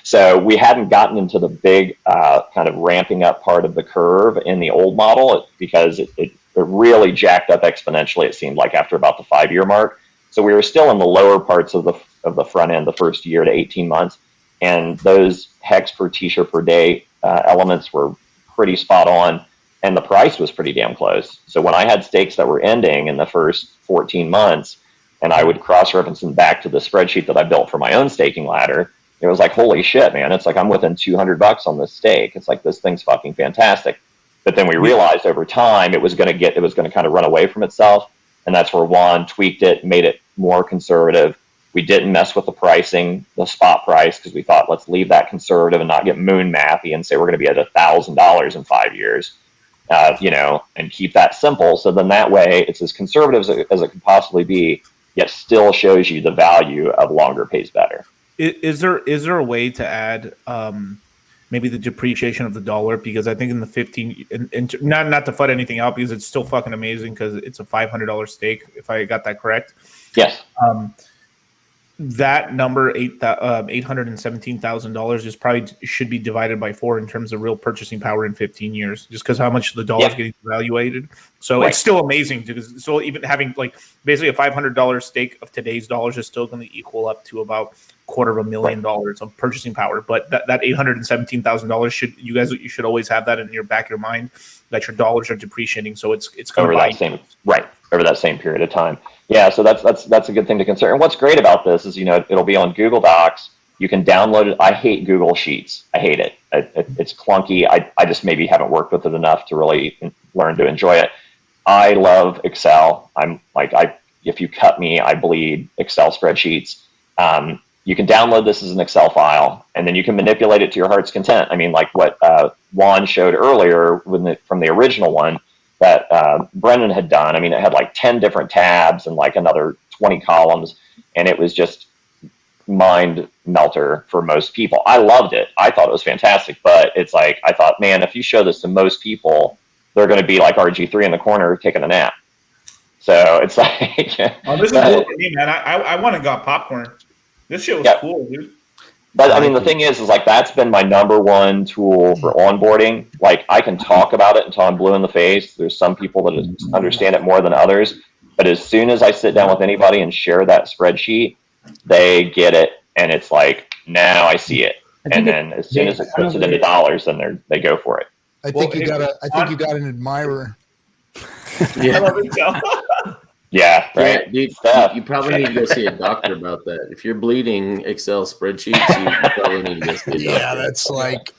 So we hadn't gotten into the big kind of ramping up part of the curve in the old model because it really jacked up exponentially, it seemed like, after about the 5-year mark. So we were still in the lower parts of the front end, the first year to 18 months. And those hex per T-share per day elements were pretty spot on. And the price was pretty damn close. So when I had stakes that were ending in the first 14 months, and I would cross-reference them back to the spreadsheet that I built for my own staking ladder, it was like, holy shit, man. It's like I'm within $200 on this stake. It's like, this thing's fucking fantastic. But then we realized over time it was going to kind of run away from itself. And that's where Juan tweaked it, made it more conservative. We didn't mess with the pricing, the spot price, because we thought, let's leave that conservative and not get moon mathy and say we're going to be at $1,000 in 5 years, and keep that simple. So then that way it's as conservative as it could possibly be, yet still shows you the value of longer pays better. Is there a way to add maybe the depreciation of the dollar? Because I think in the 15, and not to FUD anything out, because it's still fucking amazing because it's a $500 stake, if I got that correct. Yes. That number, $817,000, is probably should be divided by 4 in terms of real purchasing power in 15 years, just because how much the dollar is getting evaluated. So It's still amazing because so even having like basically a $500 stake of today's dollars is still going to equal up to about $250,000 of purchasing power. But that $817,000 you should always have that in your back of your mind, that your dollars are depreciating. So it's going over that same period of time. Yeah, so that's a good thing to consider. And what's great about this is, it'll be on Google Docs. You can download it. I hate Google Sheets. I hate it. It's clunky. I just maybe haven't worked with it enough to really learn to enjoy it. I love Excel. I'm like, if you cut me, I bleed Excel spreadsheets. You can download this as an Excel file, and then you can manipulate it to your heart's content. I mean, like what Juan showed earlier from the original one that Brennan had done. I mean, it had like 10 different tabs and like another 20 columns, and it was just mind melter for most people. I loved it. I thought it was fantastic, but it's like, I thought, man, if you show this to most people, they're going to be like RG3 in the corner taking a nap. So it's like, oh, this is cool for me, man. I went and got popcorn. This shit was cool, dude. But I mean, the thing is like, that's been my number one tool for onboarding. Like, I can talk about it until I'm blue in the face. There's some people that understand it more than others. But as soon as I sit down with anybody and share that spreadsheet, they get it. And it's like, now I see it. And then as soon as it puts it into dollars, then they go for it. I think you got an admirer. Yeah. I love it, Joe. Yeah, right. Yeah, dude, you probably need to go see a doctor about that. If you're bleeding Excel spreadsheets, you probably need to go see a doctor. Yeah, that's like.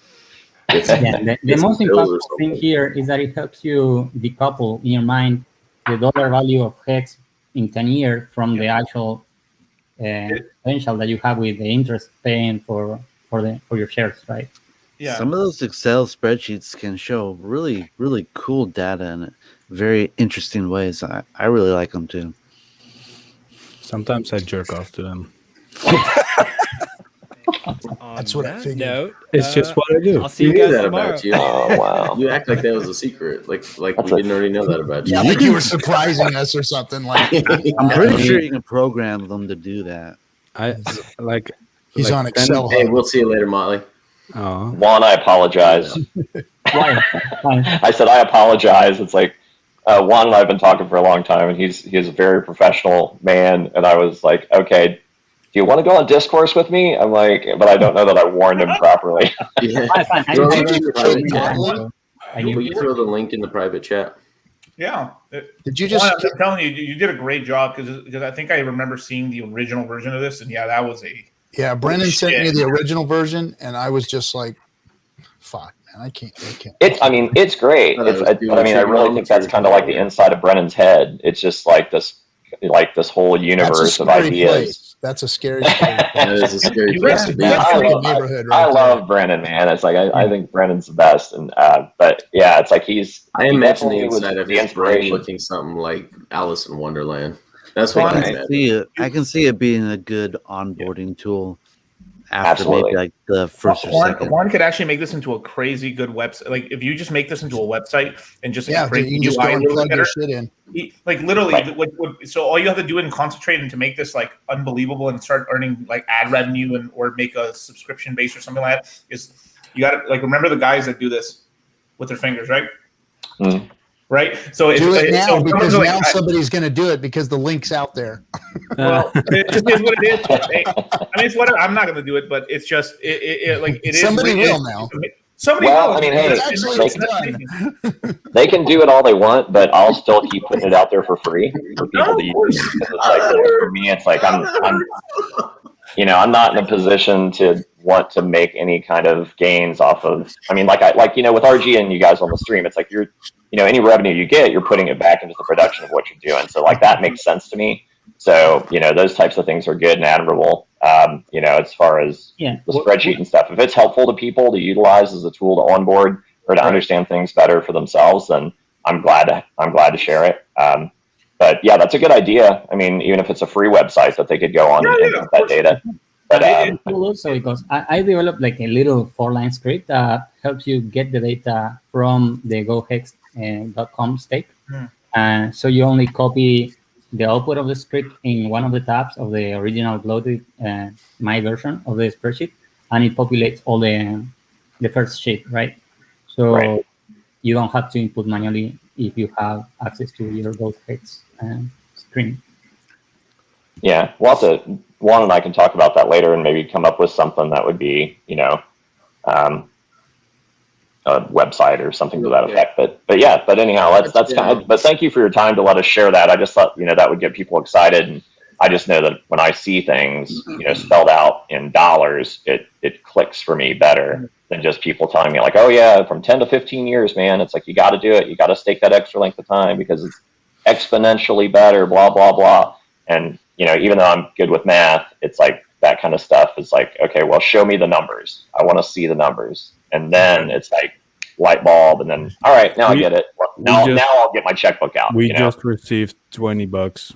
The most important thing here is that it helps you decouple in your mind the dollar value of Hex in 10 years from the actual potential that you have with the interest paying for your shares, right? Yeah. Some of those Excel spreadsheets can show really, really cool data in very interesting ways. I really like them too. Sometimes I jerk off to them. That's what I figured. Note, it's just what I do. I'll see you guys that tomorrow. about you. Oh, wow. You act like that was a secret. Like we didn't already know that about you. Yeah, like you were surprising us or something like that. I'm pretty sure you can program them to do that. He's on Excel. Hey, we'll see you later, Motley. Oh. Juan, I apologize. I said I apologize. It's like Juan and I have been talking for a long time, and he's a very professional man. And I was like, okay, do you want to go on Discourse with me? I'm like, but I don't know that I warned him properly. Yeah. Will you throw the link in the private chat? Yeah. Did you just? I'm telling you, you did a great job because I think I remember seeing the original version of this, and yeah, that was a. Yeah, Brennan sent me the original version, and I was just like, "Fuck, man, I can't." I mean, it's great. I really think that's kind of like the inside of Brennan's head. It's just like this whole universe of ideas. Place. That's a scary place. That is a scary place to be. I love Brennan, man. It's like I think Brennan's the best, and but yeah, it's like I imagine the inside of his brain looking something like Alice in Wonderland. That's what I can see it being a good onboarding tool after maybe like the first or second. One could actually make this into a crazy good website. Like if you just make this into a website and just create you can just go and plug your shit in. Like literally, so all you have to do and concentrate and to make this like unbelievable and start earning like ad revenue or make a subscription base or something like that is you got to like remember the guys that do this with their fingers, right? Mm. Right. So do it now because now somebody's going to do it because the link's out there. Well, it just is what it is. I mean, it's whatever. I'm not going to do it, but it's just it is. Somebody will now. Somebody will. I mean, hey, they can do it all they want, but I'll still keep putting it out there for free for people to use. It's like, for me, it's like I'm not in a position to want to make any kind of gains off of. I mean, with RG and you guys on the stream, it's like any revenue you get, you're putting it back into the production of what you're doing. So like that makes sense to me. So, those types of things are good and admirable. As far as the spreadsheet and stuff, if it's helpful to people to utilize as a tool to onboard or to understand things better for themselves, then I'm glad to share it. But yeah, that's a good idea. I mean, even if it's a free website that they could go on and get that data. But also because I developed like a little 4-line script that helps you get the data from the GoHex.com stake. And so you only copy the output of the script in one of the tabs of the original loaded my version of the spreadsheet, and it populates all the first sheet, right? So you don't have to input manually if you have access to your GoHex screen. Yeah, Juan and I can talk about that later and maybe come up with something that would be, a website or something to that effect. But anyhow, that's kind of, but thank you for your time to let us share that. I just thought, that would get people excited. And I just know that when I see things, spelled out in dollars, it clicks for me better than just people telling me like, oh yeah, from 10 to 15 years, man, it's like, you got to do it. You got to stake that extra length of time because it's exponentially better, blah, blah, blah. And, even though I'm good with math, it's like that kind of stuff is like, okay, well, show me the numbers. I want to see the numbers. And then it's like light bulb. And then, all right, now I get it. Now I'll get my checkbook out. We just received $20.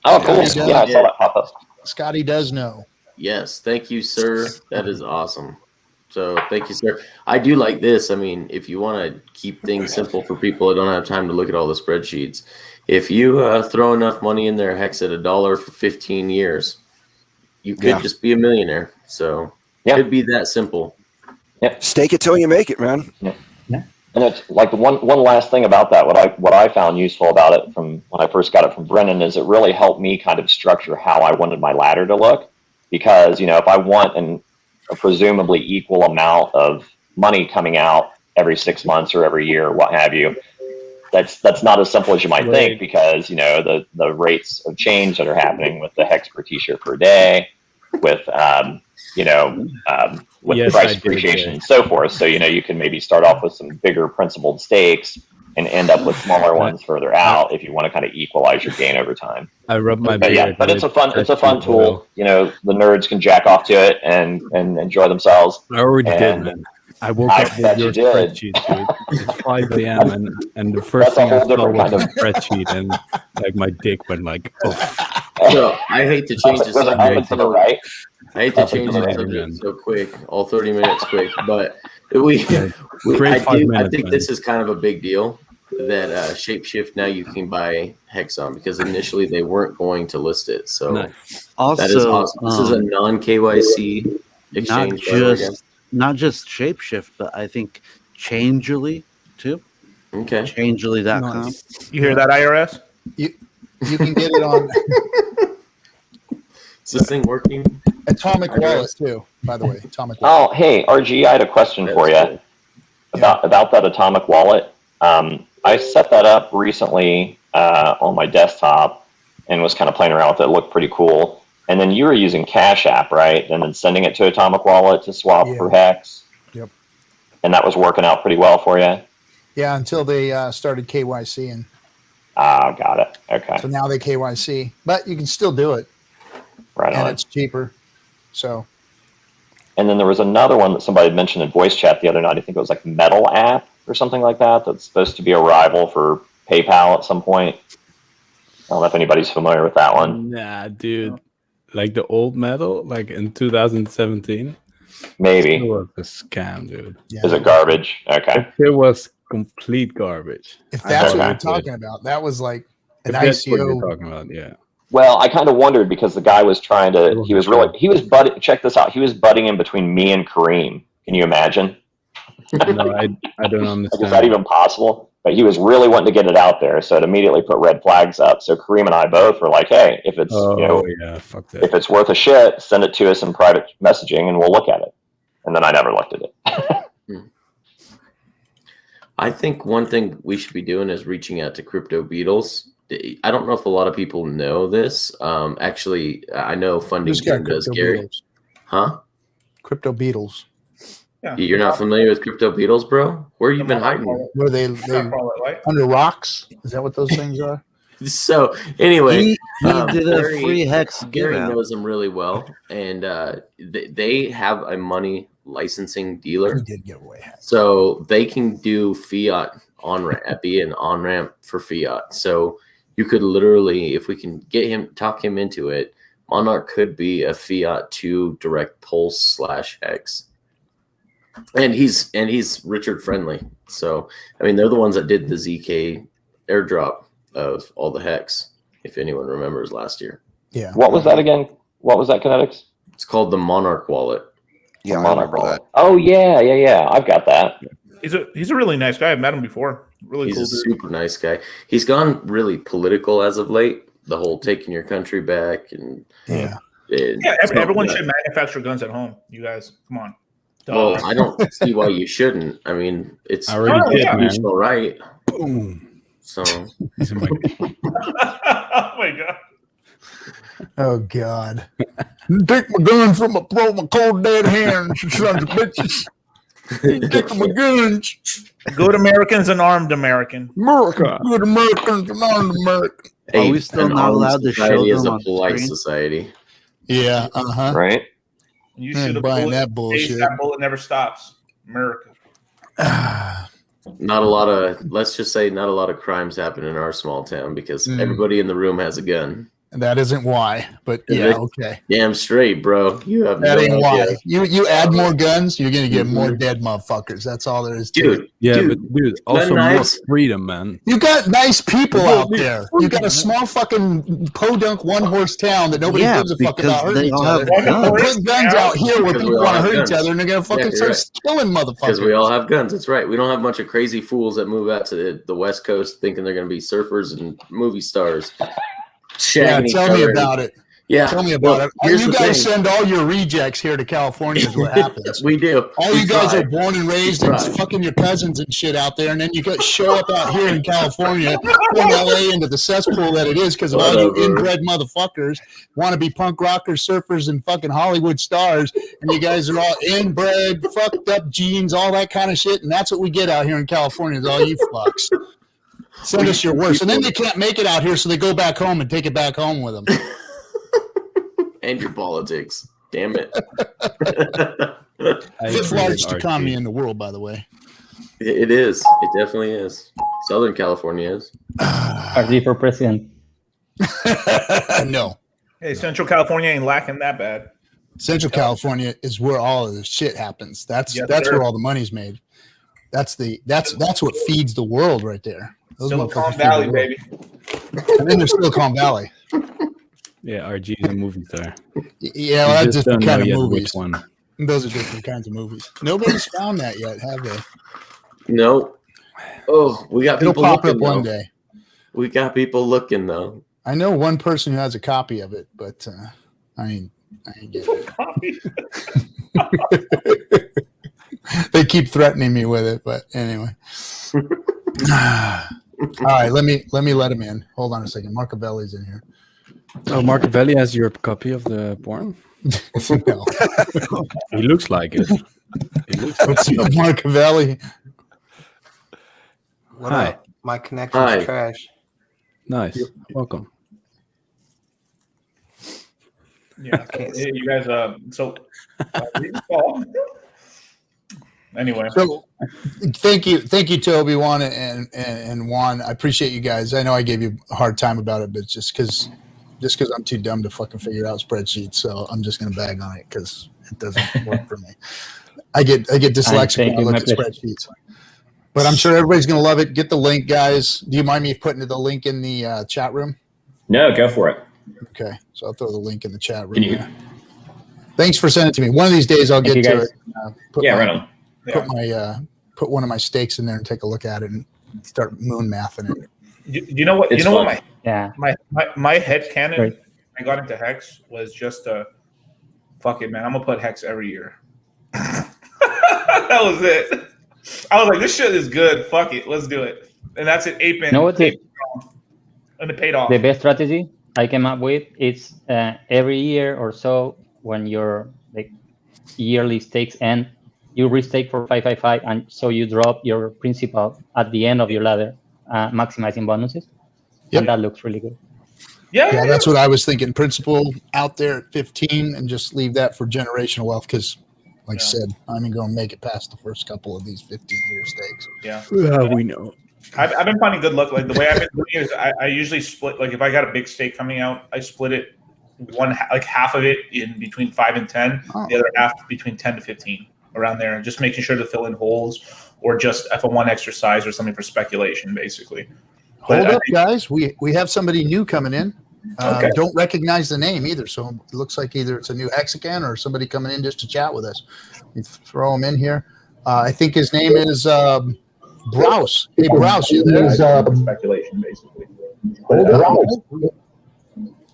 Oh, cool. Yeah, I saw that pop up. Scotty does know. Yes, thank you, sir. That is awesome. So thank you, sir. I do like this. I mean, if you want to keep things simple for people that don't have time to look at all the spreadsheets, if you throw enough money in there, Hex, at $1 for 15 years, you could just be a millionaire. So it could be that simple. Yeah. Stake it till you make it, man. Yeah. And it's like the one last thing about that, what I found useful about it from when I first got it from Brennan is it really helped me kind of structure how I wanted my ladder to look. Because, you know, if I want a presumably equal amount of money coming out every 6 months or every year, what have you, that's not as simple as you might think, because, you know, the rates of change that are happening with the Hex per t-shirt per day, with with price appreciation and so forth. So, you know, you can maybe start off with some bigger principled stakes and end up with smaller ones further out if you want to kind of equalize your gain over time. I rub my But beard. but it's a fun tool. You know, the nerds can jack off to it and enjoy themselves. I already did, man. I woke up with your did. spreadsheet, dude. It's 5 a.m. and the first thing I saw was a spreadsheet, and like my dick went like, oh. So I hate to change the subject. Right? I hate to change the subject so quick, all 30 minutes quick, but I think this is kind of a big deal that Shapeshift now you can buy Hex on, because initially they weren't going to list it. So also, that is awesome. This is a non-KYC exchange. Not just Shapeshift, but I think Changelly too. Okay. Changelly.com. You hear that, IRS? You can get it on Is this thing working? Atomic Wallet too, by the way. Atomic Wallet. Oh, hey, RG, I had a question for you about that Atomic Wallet. I set that up recently on my desktop and was kind of playing around with it. It looked pretty cool. And then you were using Cash App, right? And then sending it to Atomic Wallet to swap for Hex. Yep. And that was working out pretty well for you? Yeah, until they started KYC. And got it. Okay. so now they KYC. But you can still do it. Right and on. it's cheaper. So. And then there was another one that somebody had mentioned in voice chat the other night. I think it was like Metal App or something like that. That's supposed to be a rival for PayPal at some point. I don't know if anybody's familiar with that one. Nah, dude. Like the old Metal, like in 2017. Maybe. It was a scam, dude. Is it garbage? Okay. It was complete garbage. If that's what you're talking about, that was like an That's what ICO. you're talking about, yeah. Well, I kind of wondered because the guy was trying to, he was check this out. He was butting in between me and Kareem. Can you imagine? No, I don't understand. Is that even possible? But he was really wanting to get it out there, so it immediately put red flags up. So Kareem and I both were like, "Hey, if it's fuck that. if it's worth a shit, send it to us in private messaging, and we'll look at it." And then I never looked at it. I think one thing we should be doing is reaching out to Crypto Beetles. I don't know if a lot of people know this. Actually, I know Funding Team does. Gary, Beetles? Huh? Crypto Beetles. Yeah. You're not familiar with Crypto Beetles, bro? Where you been hiding? What are they under rocks? Is that what those things are? So anyway, He did a free Hex Gary giveout. knows them really well, and they have a money licensing dealer. We did give away Hex. So they can do fiat on Epi and on ramp for fiat. So you could literally, if we can get him, talk him into it, Monarch could be a fiat to direct Pulse / Hex. And he's Richard friendly. So I mean, they're the ones that did the ZK airdrop of all the Hex, if anyone remembers last year. Yeah. What was that again? What was that, KNTX? It's called the Monarch wallet. Yeah, I remember that. Oh yeah. I've got that. He's a really nice guy. I've met him before. Really He's cool a dude. super nice guy. He's gone really political as of late. The whole taking your country back and Everyone should manufacture guns at home. You guys, come on. Well, I don't see why you shouldn't. I mean, it's constitutional right. Boom. So, oh my god. Oh God! Take my gun from my cold dead hands, you sons of bitches! Take my guns. Good Americans and armed American. America. Good Americans and armed American. Are we still not allowed to show society is them a on polite screen? society. Yeah. Right. You I ain't should have buying that bullshit. That bullet never stops. America. Not a lot of, let's just say, not a lot of crimes happen in our small town because everybody in the room has a gun. That isn't why, but yeah, okay. Damn straight, bro. You have That no ain't idea. why. You add more guns, you're gonna get more dead motherfuckers. That's all there is to it. Yeah, but dude, also more nice. freedom, man. You got nice people out there. You got a small fucking podunk one-horse town that nobody gives a fuck about hurting each other. They're putting guns out here where people want to hurt each other, and they're gonna fucking start killing motherfuckers. Because we all have guns. That's right. We don't have a bunch of crazy fools that move out to the West Coast thinking they're going to be surfers and movie stars. Yeah, tell me about it. Yeah, tell me about it. You guys send all your rejects here to California is what happens. We do. All you guys are born and raised and fucking your cousins and shit out there, and then you show up out here in California, turn LA into the cesspool that it is because of all you inbred motherfuckers want to be punk rockers, surfers, and fucking Hollywood stars, and you guys are all inbred, fucked up genes, all that kind of shit, and that's what we get out here in California is all you fucks. Send us your worst, and then they can't make it out here, so they go back home and take it back home with them. And your politics. Damn it. Fifth largest economy in the world, by the way. It is. It definitely is. Southern California is. RG for president. No. Hey, Central California ain't lacking that bad. Central California is where all of this shit happens. That's where all the money's made. That's what feeds the world right there. Those Silicon Valley, baby. And then there's Silicon Valley. Yeah, RG is a movie star. Yeah, well, that's different kind of movies. Which one. Those are different kinds of movies. Nobody's found that yet, have they? No. Oh, we got people pop looking up one day. We got people looking though. I know one person who has a copy of it, but I ain't getting it. They keep threatening me with it, but anyway. All right, let me let him in. Hold on a second. Marcavelli's in here. Oh, Marcavelli has your copy of the porn? No. He looks like it. What's up, Marcavelli? What up? My connection's trash. Nice. Welcome. Yeah. You guys, anyway. So thank you, Toby, Juan, and Juan. I appreciate you guys. I know I gave you a hard time about it, but just because I'm too dumb to fucking figure out spreadsheets, so I'm just gonna bag on it because it doesn't work for me. I get dyslexic when I look at spreadsheets. But I'm sure everybody's gonna love it. Get the link, guys. Do you mind me putting the link in the chat room? No, go for it. Okay, so I'll throw the link in the chat room. Thanks for sending it to me. One of these days I'll get to it. Right on. Put one of my stakes in there and take a look at it and start moon mathing it. You know what? It's what fun. my head canon when I got into Hex was just fuck it, man. I'm gonna put Hex every year. That was it. I was like, this shit is good. Fuck it, let's do it. And that's it. Ape know what? And it paid off. The best strategy I came up with is every year or so when your yearly stakes end, you restake for 555, and so you drop your principal at the end of your ladder, maximizing bonuses. Yep. And that looks really good. Yeah, that's what I was thinking. Principal out there at 15 and just leave that for generational wealth because, like I said, I'm going to make it past the first couple of these 15-year stakes. Yeah. We know. I've been finding good luck. Like the way I've been doing it is I usually split, like if I got a big stake coming out, I split it half of it in between 5 and 10, the other half between 10 to 15. Around there, and just making sure to fill in holes or just if I want exercise or something for speculation, basically. Hold up, guys. We have somebody new coming in. Don't recognize the name either, so it looks like either it's a new Hexican or somebody coming in just to chat with us. We throw him in here. I think his name is Browse. Hey, Browse, you there? Speculation, basically.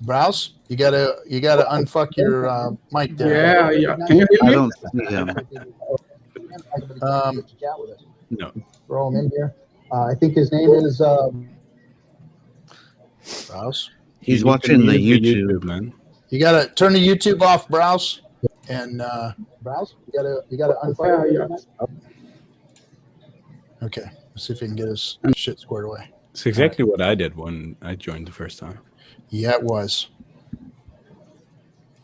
Browse, you gotta unfuck your mic there. Yeah. Can you hear me? I don't see him. No. Throw him in here. I think his name is Browse. He's watching the YouTube, man. You gotta turn the YouTube off, Browse, and Browse. You gotta unfuck. Yeah. Okay, let's see if he can get his shit squared away. It's exactly what I did when I joined the first time. Yeah, it was.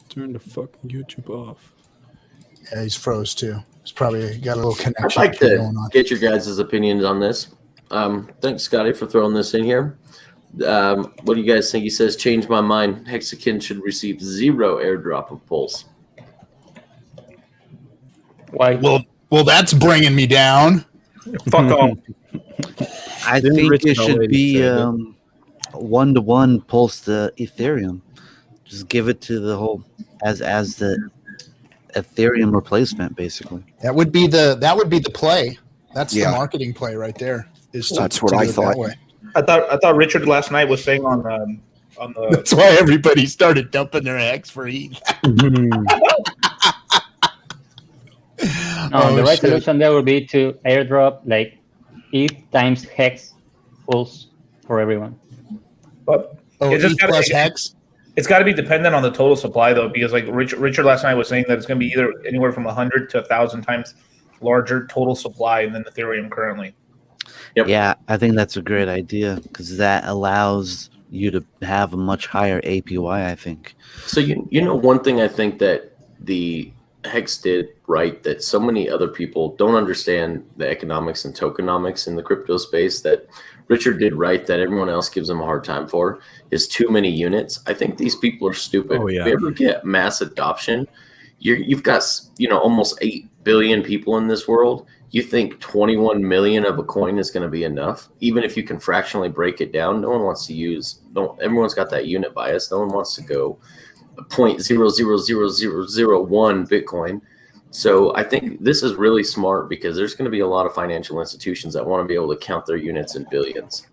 Turn the fucking YouTube off. Yeah, he's froze too. He's probably got a little connection I'd like going on. to get your guys' opinions on this. Thanks, Scotty, for throwing this in here. What do you guys think? He says, change my mind. Hexicans should receive 0 airdrop of Pulse. Why? Well, that's bringing me down. Fuck off. I Didn't think Richard it should already be say that? 1-to-1 Pulse to Ethereum. Just give it to the whole as the Ethereum replacement, basically. That would be the play. That's Yeah. the marketing play right there. That's what I do it thought. that way. I thought Richard last night was saying on the That's why everybody started dumping their Hex for ETH. No, the right shit. solution there would be to airdrop like ETH times Hex Pulse for everyone. but Oh, It's just ETH gotta plus be- Hex. it's got to be dependent on the total supply though, because like Richard last night was saying that it's going to be either anywhere from 100 to 1,000 times larger total supply than Ethereum currently. Yep. Yeah, I think that's a great idea because that allows you to have a much higher APY, I think. So you know one thing I think that the Hex did right that so many other people don't understand the economics and tokenomics in the crypto space that Richard did right that everyone else gives him a hard time for is too many units. I think these people are stupid. Oh, yeah. If you ever get mass adoption, you've got almost 8 billion people in this world. You think 21 million of a coin is going to be enough? Even if you can fractionally break it down, no one wants to everyone's got that unit bias. No one wants to go 0.000001 Bitcoin. So I think this is really smart because there's going to be a lot of financial institutions that want to be able to count their units in billions.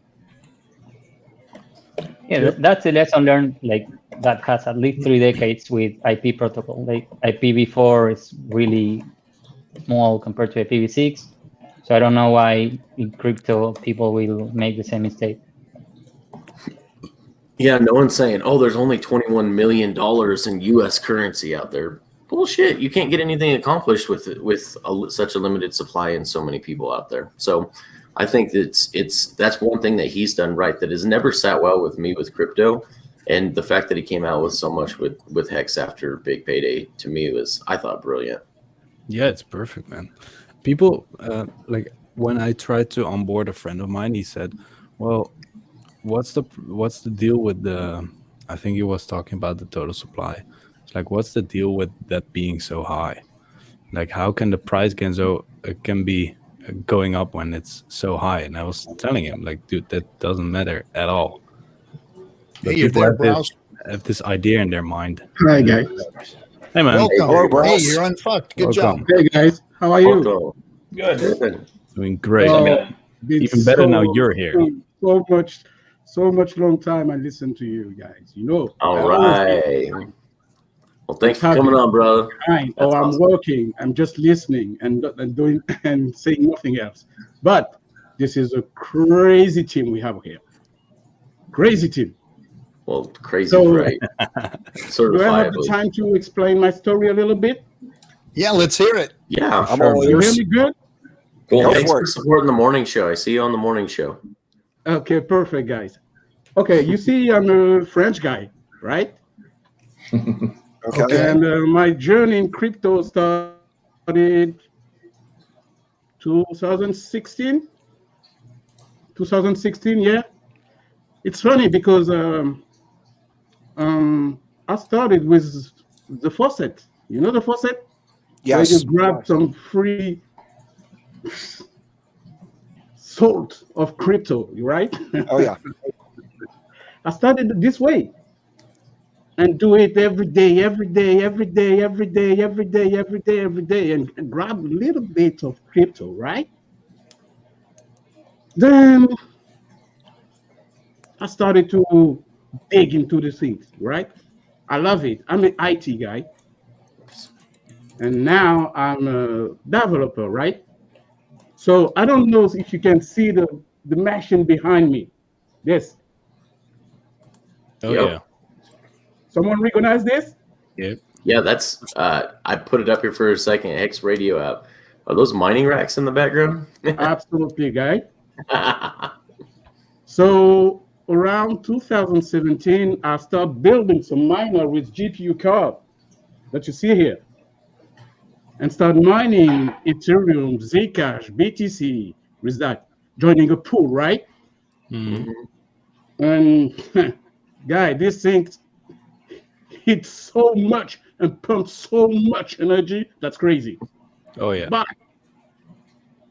Yeah, that's a lesson learned like that has at least 3 decades with IP protocol. Like IPv4 is really small compared to IPv6. So I don't know why in crypto people will make the same mistake. Yeah, no one's saying, oh, there's only $21 million in U.S. currency out there. Bullshit. You can't get anything accomplished with such a limited supply and so many people out there. So I think that's one thing that he's done right that has never sat well with me with crypto. And the fact that he came out with so much with Hex after Big Payday to me was, I thought, brilliant. Yeah, it's perfect, man. People like when I tried to onboard a friend of mine, he said, well, what's the deal with the, I think he was talking about the total supply. It's like, what's the deal with that being so high? Like, how can the price can be going up when it's so high? And I was telling him, like, dude, that doesn't matter at all. But Hey, you're people there, have this idea in their mind. Hi, guys. Hey, man. Welcome. Hello, bro. Hey, you're unfucked. Good Welcome. job. Hey, guys. How are you? Welcome. Good. Doing great. Been Even better now you're here. So much long time I listen to you guys. You know. All right. Well, thanks for coming on, brother. Fine. That's I'm awesome. working. I'm just listening and doing and saying nothing else. But this is a crazy team we have here. Crazy team. Well, crazy, So- right? Do I have the Certifiably. time to explain my story a little bit? Yeah, let's hear it. Yeah, I'm sure. all You hear ears. me good? Go Thanks for for it. supporting the morning show. I see you on the morning show. Okay, perfect, guys. Okay, you see, I'm a French guy, right? Okay. And my journey in crypto started 2016. 2016, yeah. It's funny because I started with the faucet. You know the faucet? Yes. Where you grab some free salt of crypto, right? Oh yeah. I started this way and do it every day, and grab a little bit of crypto, right? Then I started to dig into the things, right? I love it. I'm an IT guy. And now I'm a developer, right? So I don't know if you can see the machine behind me. Yes. Oh, Yep. yeah. Someone recognize this? Yeah. Yeah, that's I put it up here for a second. Hex Radio app. Are those mining racks in the background? Absolutely, guy. So around 2017, I started building some miner with GPU card that you see here, and start mining Ethereum, Zcash, BTC with that, joining a pool, right? Mhm. And guy, this thing hits so much and pumps so much energy. That's crazy. Oh yeah. But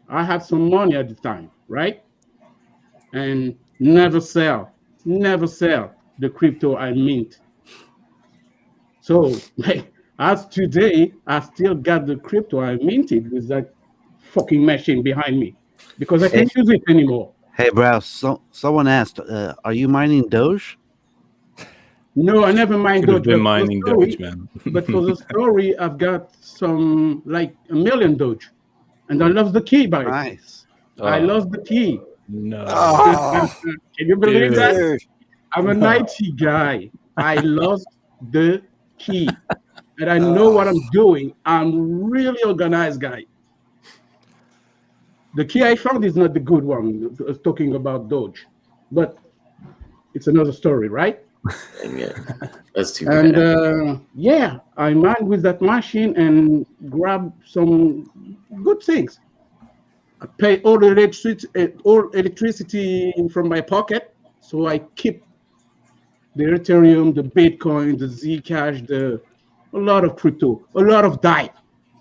I had some money at the time, right? And never sell the crypto I mint. So as today, I still got the crypto I minted with that fucking machine behind me because I can't use it anymore. Hey, Browse, someone asked, are you mining Doge? No, I never mined Could have Doge. been but for the mining story- Doge, man. But for the story, I've got some like 1 million Doge, and I lost the key by it. Nice. I Oh. lost the key. No. Oh, Can you believe that? dude. I'm an IT guy. I lost the key, and I know what I'm doing. I'm really organized guy. The key I found is not the good one. Talking about Doge, but it's another story, right? Dang it. That's too And bad. yeah, I mined with that machine and grabbed some good things. I pay all the electricity from my pocket, so I keep the Ethereum, the Bitcoin, the Zcash, a lot of crypto, a lot of died.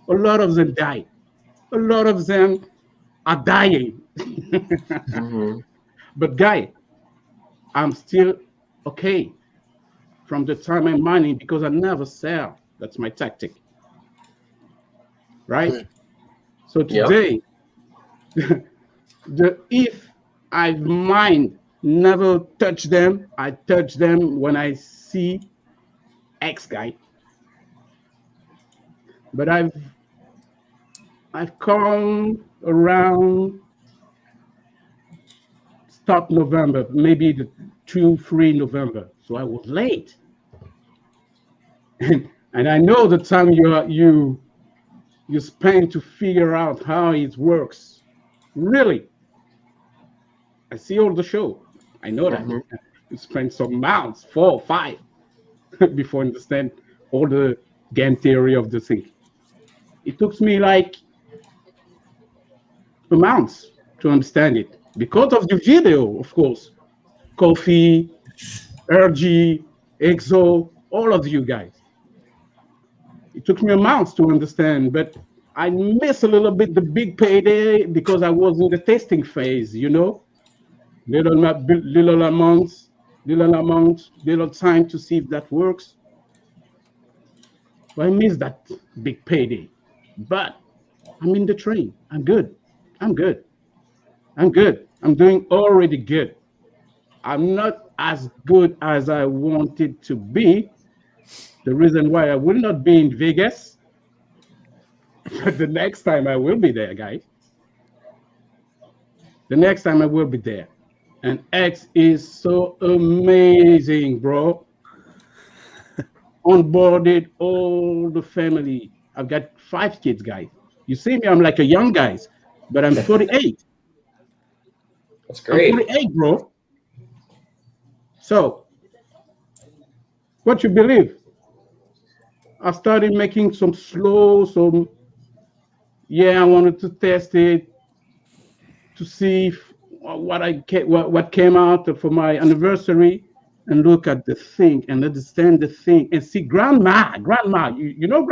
A lot of them died. A lot of them are dying. But guy, I'm still okay from the time I'm mining because I never sell. That's my tactic. Right? Good. So today, if I mine, never touch them, I touch them when I see X guy. But I've come around start November, maybe the 2-3 November. So I was late. And I know the time you spend to figure out how it works. Really. I see all the show. I know that. You spend some months, 4 or 5, before understand all the game theory of the thing. It took me like a month to understand it because of the video, of course. Kofi, RG, EXO, all of you guys. It took me a month to understand, but I miss a little bit the big payday because I was in the testing phase, you know? Little amounts, little time to see if that works. So I miss that big payday. But I'm in the train. I'm good. I'm good. I'm good. I'm doing already good. I'm not as good as I wanted to be. The reason why I will not be in Vegas, but the next time I will be there, guys. The next time I will be there. And X is so amazing, bro. Onboarded all the family. I've got 5 kids, guys. You see me, I'm like a young guy, but I'm 48. That's great. I'm 48, bro. So, what you believe? I started making some I wanted to test it to see if, what came out for my anniversary and look at the thing and understand the thing and see grandma, you know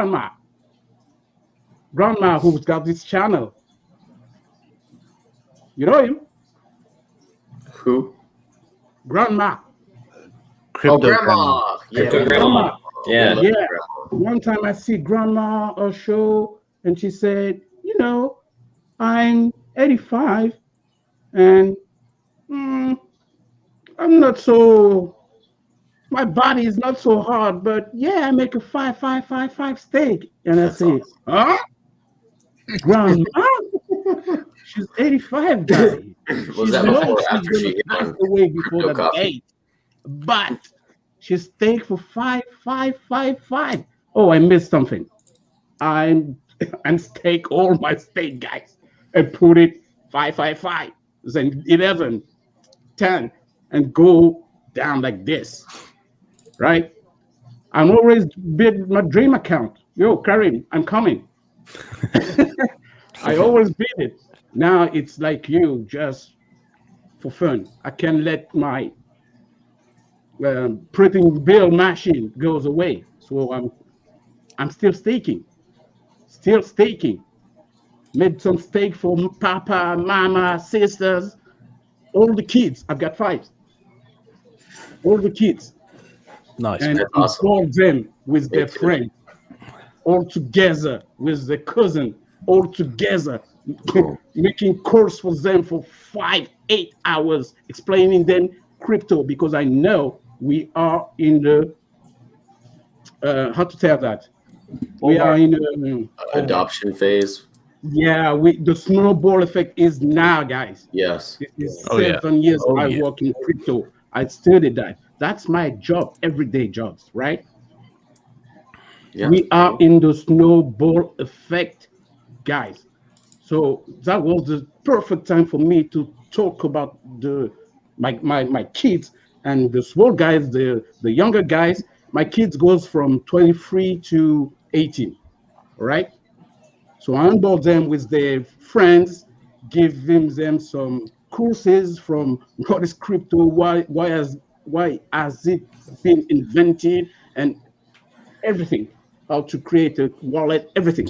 grandma who's got this channel. You know him? Who? Grandma. Crypto grandma. Yeah. Crypto grandma. Yeah. Yeah. One time I see grandma on a show and she said, you know, I'm 85 and I'm not so, my body is not so hard, but yeah, I make a 5 steak. And I say, huh? Grandma? She's 85, guy. Was that before or after she passed away before that age. But she stayed for 5. Oh, I missed something. And stake all my stake, guys, and put it 5, then 11, 10, and go down like this, right? I'm always bid my dream account. Yo, Karim, I'm coming. I always bid it. Now it's like you, just for fun. I can let my printing bill machine goes away. So I'm still staking. Made some stake for papa, mama, sisters, all the kids. I've got 5. All the kids. Nice. And That's awesome. all them with their too. friends, all together with their cousin, all together, making course for them for 5-8 hours, explaining them crypto, because I know we are in the how to tell that? We are in Adoption phase. Yeah, the snowball effect is now, guys. Yes. This is Oh, yeah. 7 years Oh, I yeah. work in crypto. I studied that. That's my job, everyday jobs, right? Yeah. We are in the snowball effect, guys. So that was the perfect time for me to talk about my kids and the small guys, the younger guys. My kids goes from 23 to 18, all right? So I onboard them with their friends, give them some courses from what is crypto, why has it been invented, and everything, how to create a wallet, everything.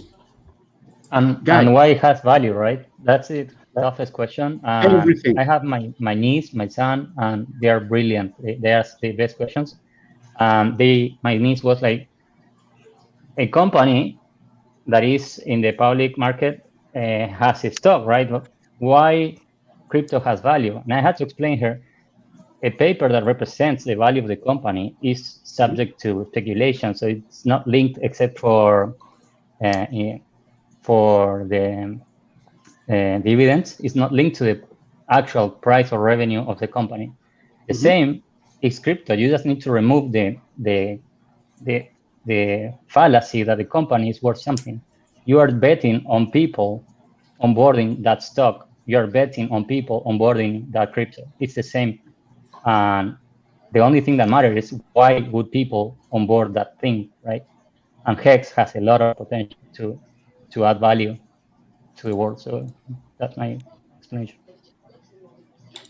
And why it has value, right? That's it. The toughest question. Everything. I have my niece, my son, and they are brilliant. They ask the best questions. My niece was like, a company that is in the public market has a stock, right? Why crypto has value? And I had to explain her, a paper that represents the value of the company is subject to speculation, so it's not linked except for the dividends. It's not linked to the actual price or revenue of the company. The same is crypto. You just need to remove the fallacy that the company is worth something. You are betting on people onboarding that stock. You are betting on people onboarding that crypto. It's the same. And the only thing that matters is why would people onboard that thing, right? And Hex has a lot of potential to add value to the world. So that's my explanation.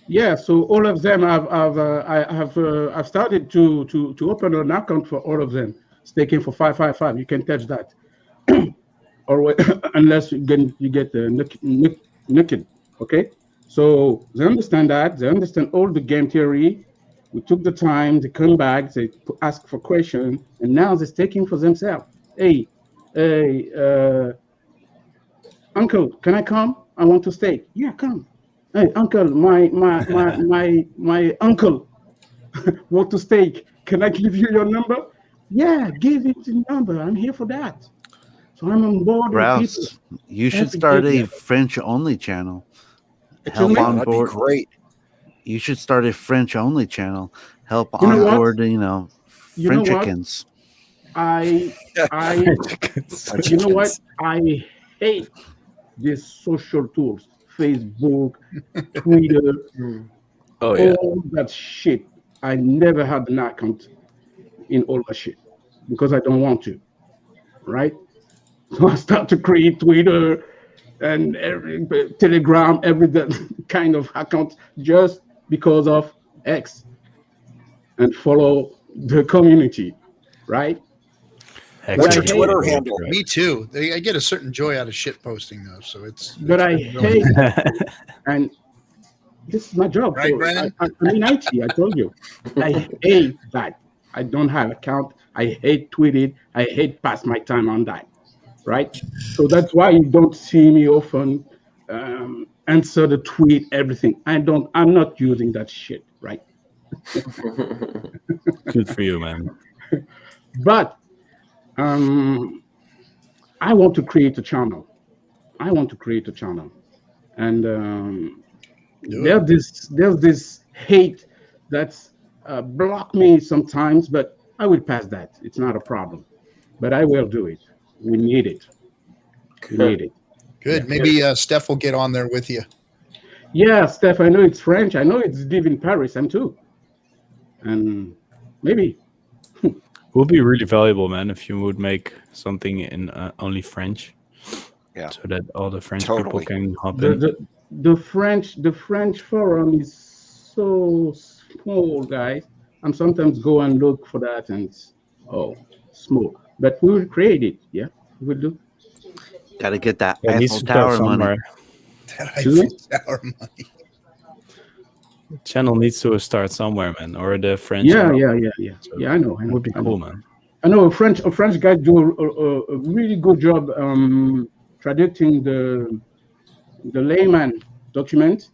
Yeah, so all of them I've started to open an account for all of them, staking for 555. You can touch that, or unless you get naked. Okay, so they understand that. They understand all the game theory. We took the time. They come back. They ask for questions, and now they're staking for themselves. Hey, uncle, can I come? I want to stake. Yeah, come. Hey, uncle, my uncle want to stake. Can I give you your number? Yeah, give it the number. I'm here for that. So I'm on board. Rouse, you should start a French-only channel. Help on That'd board. be great. You should start a French-only channel. Help onboard, Frenchicans. You know what? I hate these social tools. Facebook, Twitter, all that shit. I never had an account in all that shit because I don't want to, right? So I start to create Twitter and Telegram, every kind of account just because of X and follow the community, right? What's your Twitter handle? Me too. I get a certain joy out of shit posting though, so it's. But I hate, and this is my job. Right, so Brandon? I'm in IT. I told you, I hate that. I don't have account. I hate tweeting. I hate pass my time on that, right? So that's why you don't see me often answer the tweet, everything. I'm not using that shit, right? Good for you, man. But I want to create a channel. And there's this hate that's block me sometimes, but I will pass that. It's not a problem. But I will do it. We need it. Good. Maybe Steph will get on there with you. Yeah, Steph, I know it's French. I know it's live in Paris. I'm too. And maybe. It would be really valuable, man, if you would make something in only French. Yeah. So that all the French people can hop in. The French forum is so small, guys. I'm sometimes go and look for that and it's, small. But we will create it. Yeah, we will do. Got to get that It needs Eiffel to start Tower money. somewhere. That Excuse me? Eiffel Tower money. The channel needs to start somewhere, man. Or the French. Yeah, channel. I know. It would be cool, man. I know a French guy do a really good job traducing the layman document.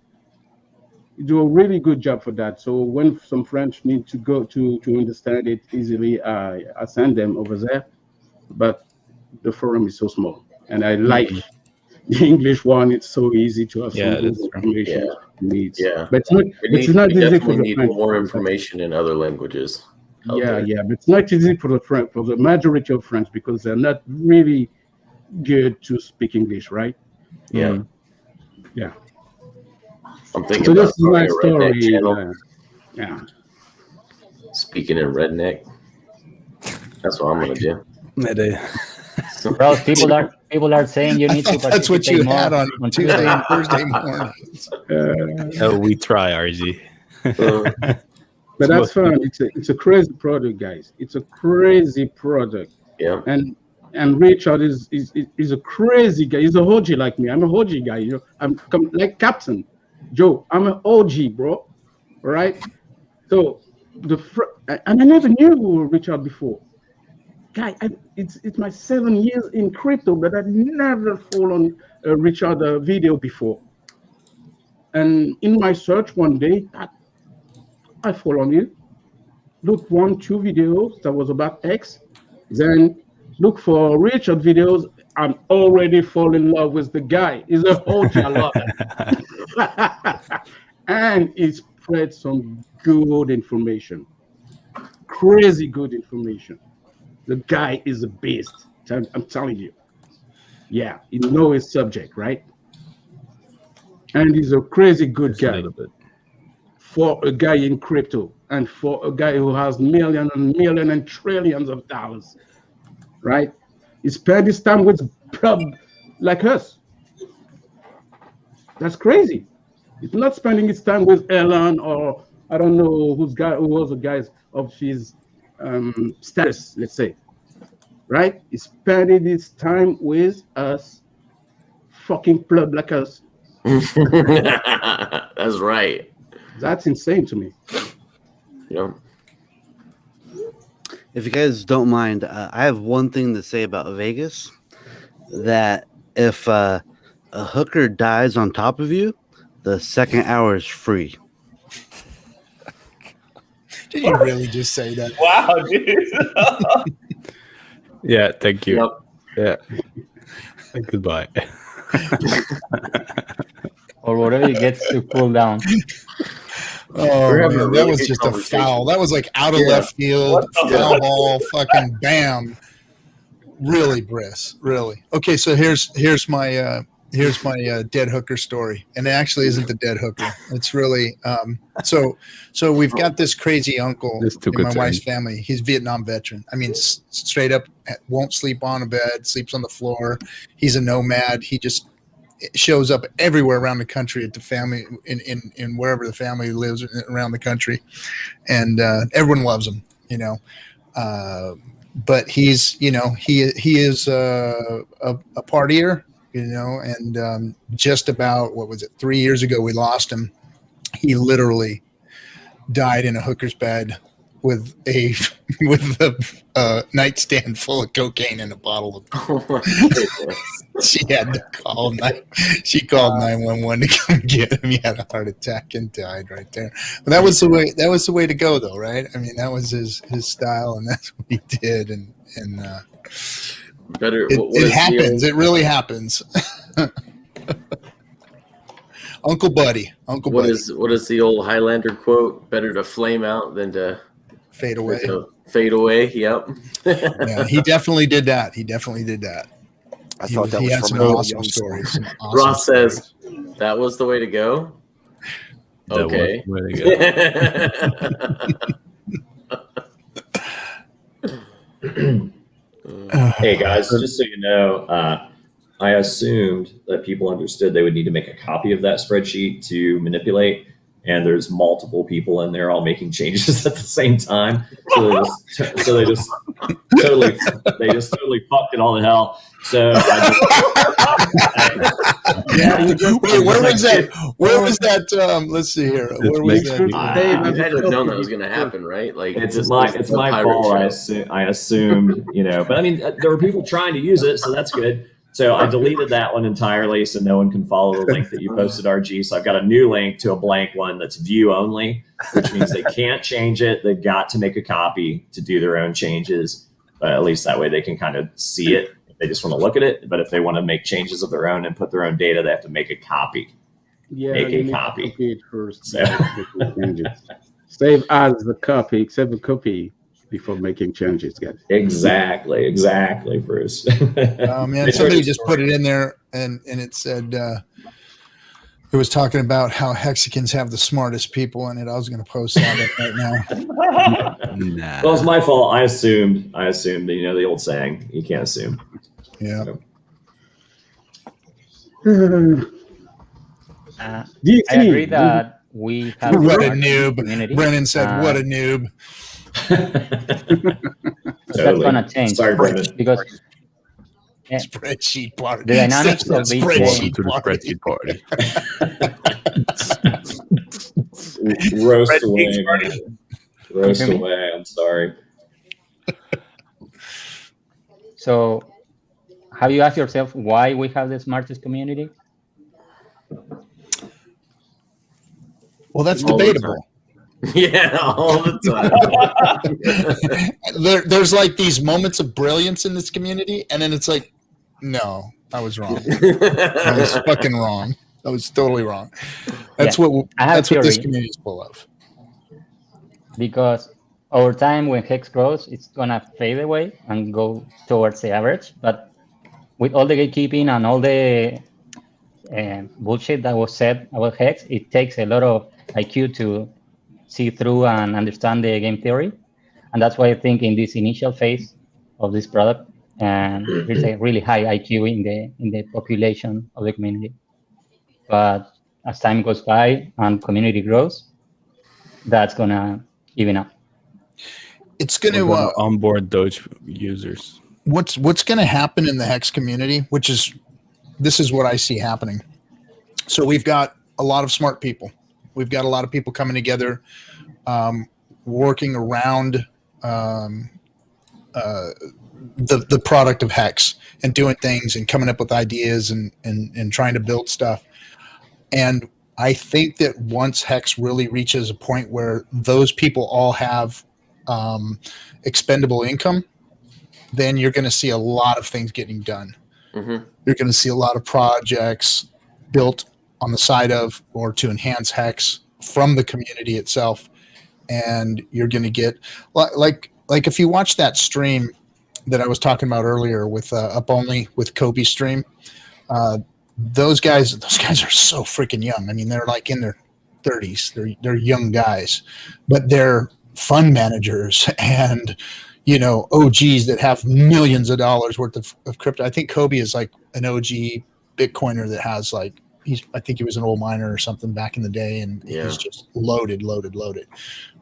He do a really good job for that. So when some French need to go to understand it easily, I send them over there. But the forum is so small, and I like the English one. It's so easy to have some good information needs. Yeah, but it's not easy for the need French. more information in other languages. Yeah, but it's not easy for the majority of French because they're not really good to speak English, right? Yeah. Yeah. I'm thinking So about this is my starting a redneck story. channel. Yeah. Speaking in redneck. That's what I'm gonna do. Bro, people are saying you need to participate That's what you more had on Tuesday and Thursday mornings. Oh, we try, RZ. But that's fun. It's a crazy product, guys. It's a crazy product. Yeah. And Richard is a crazy guy. He's a OG like me. I'm a OG guy. You know, I'm like Captain Joe. I'm an OG, bro. All right. So and I never knew Richard before. Guy, it's my 7 years in crypto, but I've never followed Richard video before. And in my search one day, I followed you. Look 1-2 videos that was about X. Then look for Richard videos. I'm already falling in love with the guy. He's a OG. I love it. And he spread some good information. Crazy good information. The guy is a beast. I'm telling you. Yeah, he knows his subject, right? And he's a crazy good guy. For a guy in crypto and for a guy who has millions and trillions of dollars, right? He spent his time with pleb like us. That's crazy. He's not spending his time with Elon or I don't know who was the guys of his status, let's say, right? He's spending his time with us, fucking pleb like us. That's right. That's insane to me. Yeah. If you guys don't mind, I have one thing to say about Vegas. That if a hooker dies on top of you, the second hour is free. Did you really just say that? Wow, dude. Yeah, thank you. Yep. Yeah. Goodbye. or whatever it gets to cool down. Oh, man, that was just a foul. That was like out of left field, foul ball, fucking bam. Really, Briss. Really. Okay, so here's my dead hooker story, and it actually isn't the dead hooker. It's really so we've got this crazy uncle in my wife's family. He's a Vietnam veteran. I mean, straight up won't sleep on a bed, sleeps on the floor. He's a nomad. He just shows up everywhere around the country at the family in wherever the family lives around the country, and everyone loves him, you know. But he's, you know, he is a partier, you know, and just about, what was it, 3 years ago we lost him. He literally died in a hooker's bed with a nightstand full of cocaine and a bottle of she had to call she called 911 to come get him. He had a heart attack and died right there. But that was the way to go, though, right? I mean, that was his style, and that's what he did. And better. It happens. It really happens. Uncle Buddy. What is the old Highlander quote? Better to flame out than to fade away. Fade away. Yep. Yeah, he definitely did that. I thought that he was had from some an awesome young stories. song. Some awesome Ross stories. says that was the way to go. Okay. That was the way to go. Hey guys, just so you know, I assumed that people understood they would need to make a copy of that spreadsheet to manipulate, and there's multiple people in there all making changes at the same time. So they just totally fucked it all to hell. So where was that? Where was that? Let's see here. Where was that? I had to have known that was going to happen, right? Like it's my fault. I assumed, but I mean, there were people trying to use it, so that's good. So I deleted that one entirely, so no one can follow the link that you posted, RG. So I've got a new link to a blank one that's view only, which means they can't change it. They've got to make a copy to do their own changes, but at least that way they can kind of see it. They just want to look at it, but if they want to make changes of their own and put their own data, they have to make a copy. Make a copy. Copy it first. So. Save as the copy, save a copy before making changes, guys. Exactly, Bruce. Oh man, somebody just put it in there, and it said it was talking about how Hexicans have the smartest people in it. I was going to post that right now. Nah. Well, it's my fault. I assumed that, the old saying, you can't assume. Yeah. I agree that we have what a noob. Brennan said, "What a noob." That's gonna change. Sorry, Brennan. Because spreadsheet party. The dynamics of Spreadsheet to the spreadsheet party. Roast away, man. Roast away. I'm sorry. So, have you asked yourself why we have the smartest community? Well, that's debatable. Yeah, all the time. There's like these moments of brilliance in this community, and then it's like, no, I was wrong. I was fucking wrong. I was totally wrong. That's what this community is full of. Because over time, when Hex grows, it's gonna fade away and go towards the average. But with all the gatekeeping and all the bullshit that was said about Hex, it takes a lot of IQ to see through and understand the game theory. And that's why I think in this initial phase of this product, there's a really high IQ in the population of the community. But as time goes by and community grows, that's gonna even up. It's gonna onboard Doge users. What's going to happen in the Hex community, this is what I see happening. So we've got a lot of smart people. We've got a lot of people coming together, working around the product of Hex and doing things and coming up with ideas and trying to build stuff. And I think that once Hex really reaches a point where those people all have expendable income, then you're going to see a lot of things getting done. Mm-hmm. You're going to see a lot of projects built on the side of or to enhance Hex from the community itself. And you're going to get like if you watch that stream that I was talking about earlier with Up Only with Kobe's stream, those guys are so freaking young. I mean, they're like in their 30s. They're young guys, but they're fund managers and OGs that have millions of dollars worth of crypto. I think Kobe is like an OG Bitcoiner that has I think he was an old miner or something back in the day, and he's just loaded.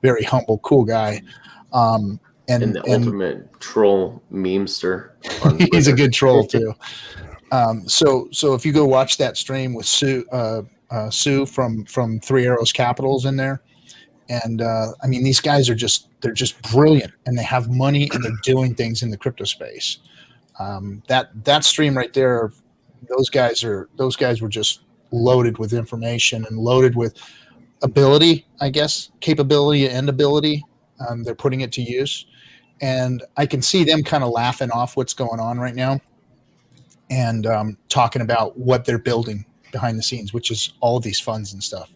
Very humble, cool guy. And the ultimate troll memester. He's a good troll too. So if you go watch that stream with Sue from Three Arrows Capitals in there, and I mean these guys they're just brilliant, and they have money and they're doing things in the crypto space. That stream right there, those guys were just loaded with information and loaded with ability, I guess, capability and ability. They're putting it to use, and I can see them kind of laughing off what's going on right now and talking about what they're building behind the scenes, which is all of these funds and stuff.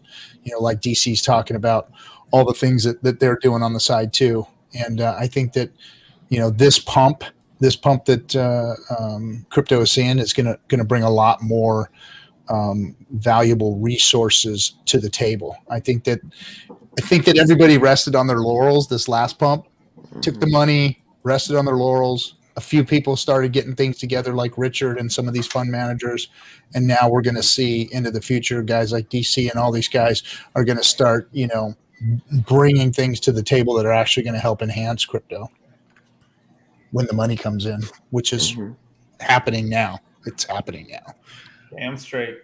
Like DC's talking about all the things that they're doing on the side too. And I think that, this pump that crypto is seeing is going to bring a lot more valuable resources to the table. I think that everybody rested on their laurels this last pump, took the money, rested on their laurels, a few people started getting things together, like Richard and some of these fund managers. And now we're going to see into the future, guys like DC and all these guys are going to start, bringing things to the table that are actually going to help enhance crypto when the money comes in, which is happening now. It's happening now. Damn straight.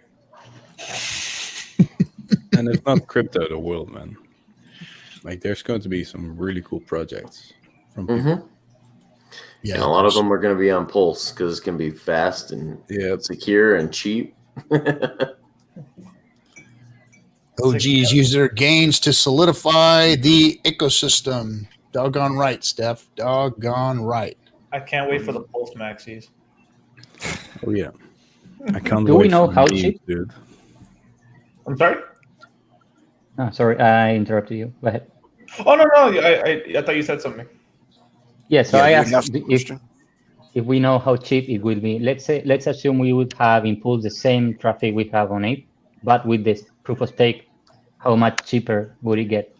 And it's not crypto the world, man. Like there's going to be some really cool projects from people. Yeah, and a lot of them are going to be on Pulse because it's going to be fast and secure and cheap. OGs use their gains to solidify the ecosystem. Doggone right, Steph. Doggone right. I can't wait for the Pulse maxis. Oh yeah, I can't. Do we wait know for how memes, cheap? dude? I'm sorry. No, sorry, I interrupted you. Go ahead. Oh no, I thought you said something. Yeah, so I asked question. if we know how cheap it will be. Let's assume we would have in Pulse the same traffic we have on it, but with this proof of stake, how much cheaper would it get?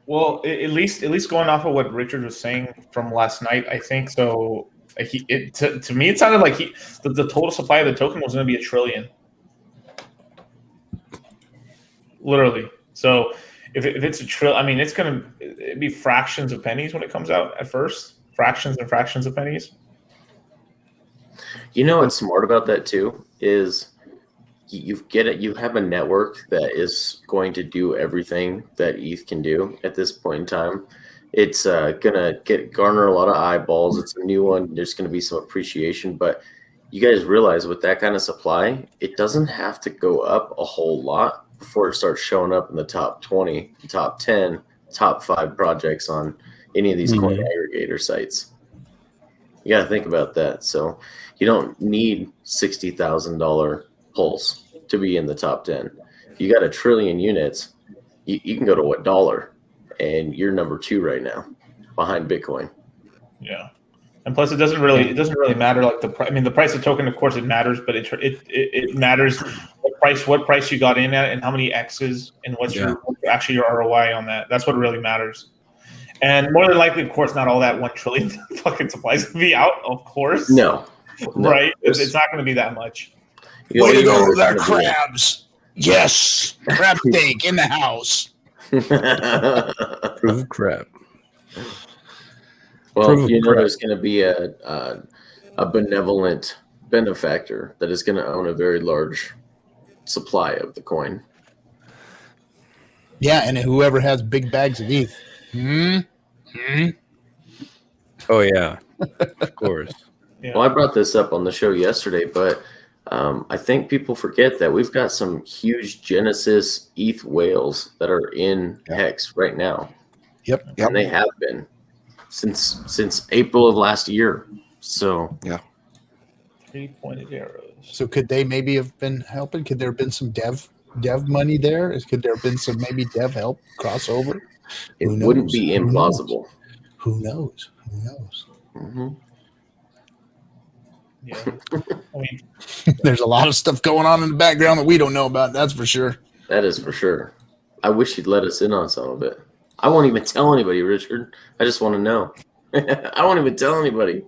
Well, at least going off of what Richard was saying from last night, I think so. To me, it sounded like the total supply of the token was going to be $1 trillion, literally. So if it's $1 trillion, I mean, it's going to be fractions of pennies when it comes out at first, fractions and fractions of pennies. You know what's smart about that too is you have a network that is going to do everything that ETH can do at this point in time. It's gonna garner a lot of eyeballs. It's a new one. There's gonna be some appreciation, but you guys realize with that kind of supply, it doesn't have to go up a whole lot before it starts showing up in the top 20, top 10, top 5 projects on any of these coin aggregator sites. You got to think about that. So you don't need $60,000 Pulse to be in the top 10. If you got 1 trillion units, you can go to what dollar, and you're number 2 right now, behind Bitcoin. Yeah, and plus it doesn't really matter like the price. I mean, the price of token, of course, it matters, but it matters what price you got in at and how many X's and what's your ROI on that. That's what really matters. And more than likely, of course, not all that 1 trillion fucking supply is going to be out. Of course, no. Right? It's not going to be that much. Way to go with our crabs. Yes. Crab steak in the house. Proof of crab. Well, there's going to be a benevolent benefactor that is going to own a very large supply of the coin. Yeah, and whoever has big bags of ETH. Oh, yeah. Of course. Yeah. Well, I brought this up on the show yesterday, but I think people forget that we've got some huge Genesis ETH whales that are in Hex right now. Yep. And they have been since April of last year. So 3-pointed arrows. So could they maybe have been helping? Could there have been some dev money there? Could there have been some maybe dev help crossover? It wouldn't be implausible. Who knows? Mm-hmm. Yeah. I mean, there's a lot of stuff going on in the background that we don't know about. That's for sure. That is for sure. I wish you'd let us in on some of it. I won't even tell anybody, Richard. I just want to know. I won't even tell anybody.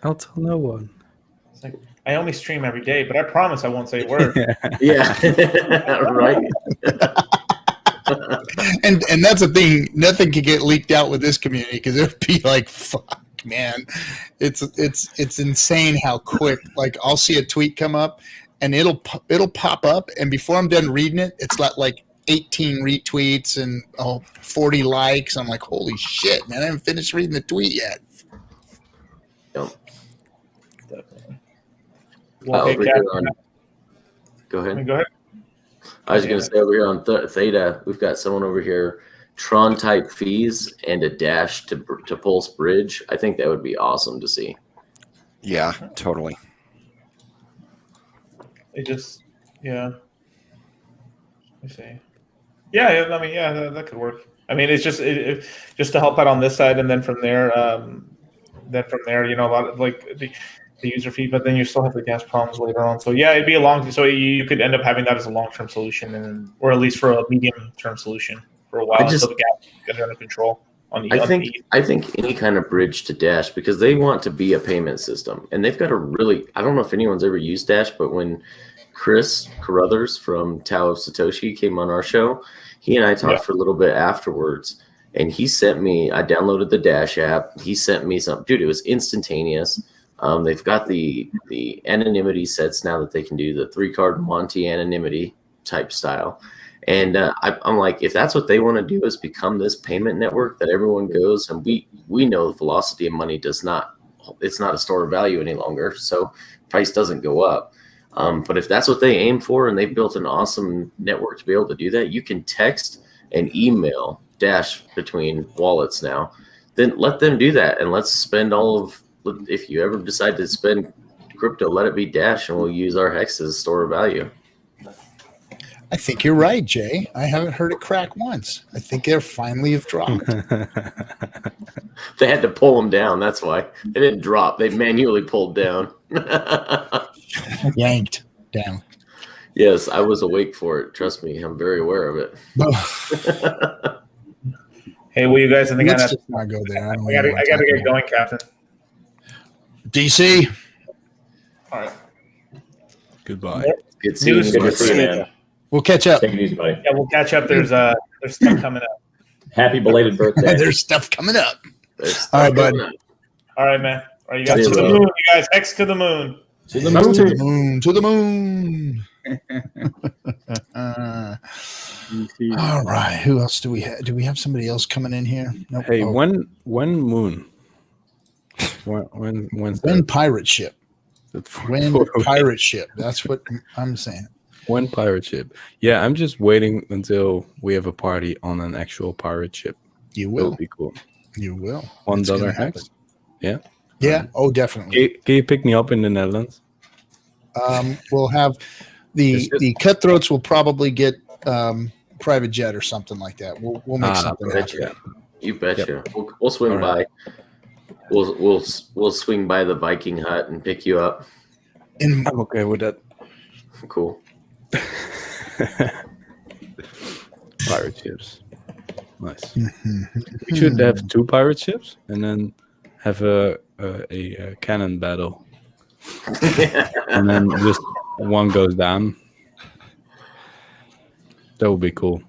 I'll tell no one. It's like, I only stream every day, but I promise I won't say a word. Yeah. Right. and that's the thing. Nothing can get leaked out with this community because it would be like, fuck, man. It's insane how quick. Like I'll see a tweet come up, and it'll pop up, and before I'm done reading it, it's like 18 retweets and 40 likes. I'm like, holy shit, man! I haven't finished reading the tweet yet. Yep. Definitely. Go ahead. Go ahead. I was going to say over here on Theta, we've got someone over here, Tron type fees and a dash to Pulse Bridge. I think that would be awesome to see. Yeah, totally. It just, Let me see. Yeah, I mean, that could work. I mean, it's just just to help out on this side, and then from there, a lot of like the user fee, but then you still have the gas problems later on. So yeah, it'd be so you could end up having that as a long-term solution, or at least for a medium-term solution for a while until the gas gets under control. I think any kind of bridge to Dash, because they want to be a payment system, and they've got a really, I don't know if anyone's ever used Dash, but when Chris Carruthers from Tao of Satoshi came on our show, he and I talked for a little bit afterwards, and he sent me, I downloaded the Dash app. He sent me some, dude, it was instantaneous. They've got the anonymity sets now that they can do, the 3-card Monty anonymity type style. And I'm like, if that's what they want to do, is become this payment network that everyone goes, and we know the velocity of money it's not a store of value any longer, so price doesn't go up. But if that's what they aim for, and they've built an awesome network to be able to do that, you can text and email Dash between wallets now. Then let them do that, and let's spend if you ever decide to spend crypto, let it be Dash, and we'll use our Hex as a store of value. I think you're right, Jay. I haven't heard it crack once. I think they're finally have dropped. They had to pull them down. That's why they didn't drop. They manually pulled down. Yanked down. Yes, I was awake for it. Trust me, I'm very aware of it. Hey, will you guys? I think Let's just not go there. I gotta get going, Captain. DC. All right. Goodbye. Good seeing you. Good seeing you, man. We'll catch up. Take it easy, buddy. Yeah, we'll catch up. There's stuff coming up. Happy belated birthday. There's stuff coming up. All right, bud. All right, man. All right, you guys to the moon. You guys, Hex to the moon. To the moon. To the moon. To the moon. All right. Who else do we have? Do we have somebody else coming in here? Nope. Hey, when moon? When pirate ship? When pirate ship? That's what I'm saying. When pirate ship? Yeah, I'm just waiting until we have a party on an actual pirate ship. You will. That'll be cool. You will. $1 Hex. Yeah. Yeah. Oh, definitely. Can you pick me up in the Netherlands? We'll have the Cutthroats will probably get private jet or something like that. We'll make something happen. You betcha. Yep. We'll swing by. We'll swing by the Viking hut and pick you up. I'm okay with that. Cool. Pirate ships. Nice. We should have 2 pirate ships and then have a cannon battle. And then just one goes down. That would be cool.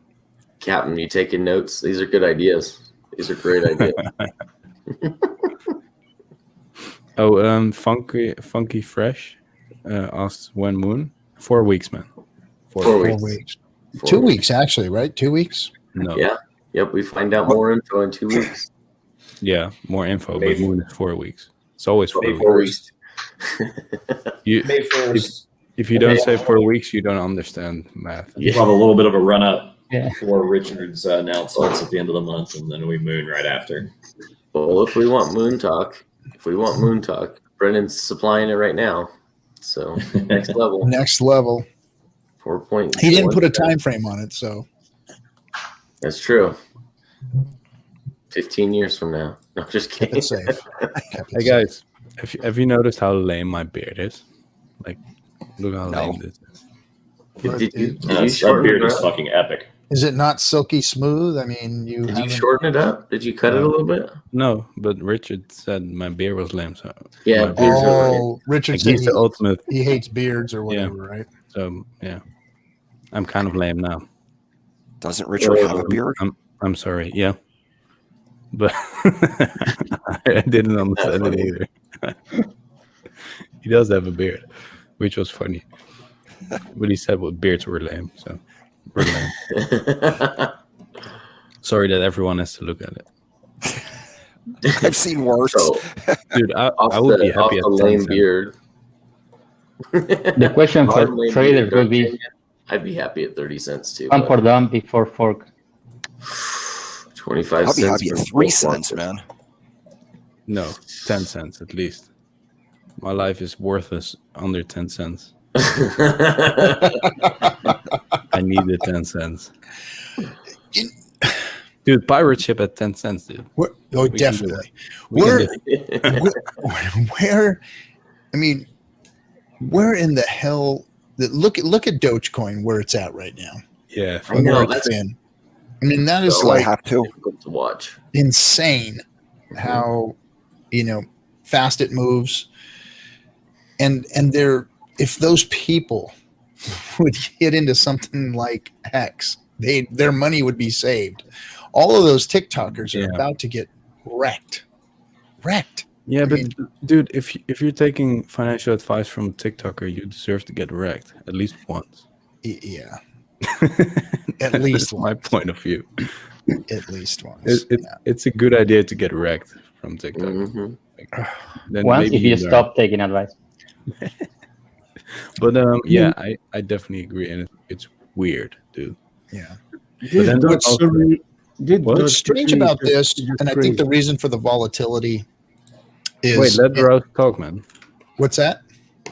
Captain, you taking notes? These are good ideas. These are great ideas. Funky Fresh asks when moon? 4 weeks, man. 4 weeks. 2 weeks, actually, right? 2 weeks? No. Yeah. Yep. We find out more info in 2 weeks. Yeah, more info. But moon is 4 weeks. It's always 4 weeks. 4 weeks. May 1st. If you don't say 4 weeks, you don't understand math. We'll have a little bit of a run up for Richard's announcements at the end of the month, and then we moon right after. Well, if we want moon talk, Brennan's supplying it right now. So next level. Next level. 4 points. He didn't put a time frame on it, so that's true. 15 years from now. No, just kidding. Hey guys, have you noticed how lame my beard is? Like, look how lame this is. Did you that beard is fucking epic. Is it not silky smooth? I mean, did you shorten it up? Did you cut it a little bit? No, but Richard said my beard was lame. So yeah, Richard said the ultimate. He hates beards or whatever, right? So yeah, I'm kind of lame now. Doesn't Richard have a beard? I'm sorry. Yeah, but I didn't understand it either. He does have a beard, which was funny. But he said beards were lame, so we're lame. Sorry that everyone has to look at it. I've seen worse. Dude, I would be happy at the lame beard. The question for traders would be, I'd be happy at 30 cents too. Pump or dump before fork. 25 I'll be cents. happy at 3 cents, man. No, 10 cents at least. My life is worthless under 10 cents. I need the 10 cents. Dude, pirate ship at 10 cents, dude. Oh, definitely. Where, I mean, where in the hell? Look at Dogecoin where it's at right now. Yeah, I know. I I mean, that is So I like have to. Difficult to watch. insane how, fast it moves. And if those people would get into something like Hex, their money would be saved. All of those TikTokers are about to get wrecked. Yeah, but dude, if you're taking financial advice from a TikToker, you deserve to get wrecked at least once. Yeah. At least That's my point of view. At least once. It's a good idea to get wrecked from TikTok. Then Once maybe if you learn. stop taking advice. But I definitely agree, and it's weird, dude. Yeah. But then What's strange about this, and I think the reason for the volatility is... Wait, let Rouse talk, man. What's that?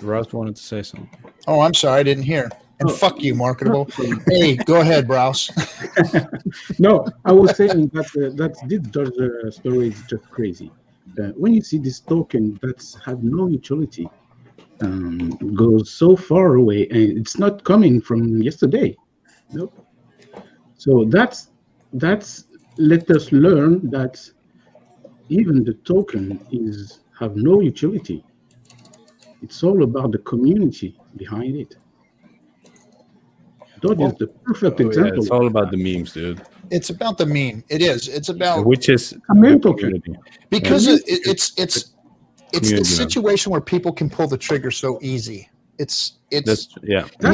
Rouse wanted to say something. Oh, I'm sorry, I didn't hear. And fuck you, marketable. Hey, go ahead, Browse. No, I was saying that this Doge story is just crazy. When you see this token that's have no utility, goes so far away, and it's not coming from yesterday. Nope. So that's let us learn that even the token have no utility. It's all about the community behind it. Doge is the perfect example. It's all about the memes, dude. It's about the meme. It is. It's about which is a mental community. Because it's the situation where people can pull the trigger so easy. You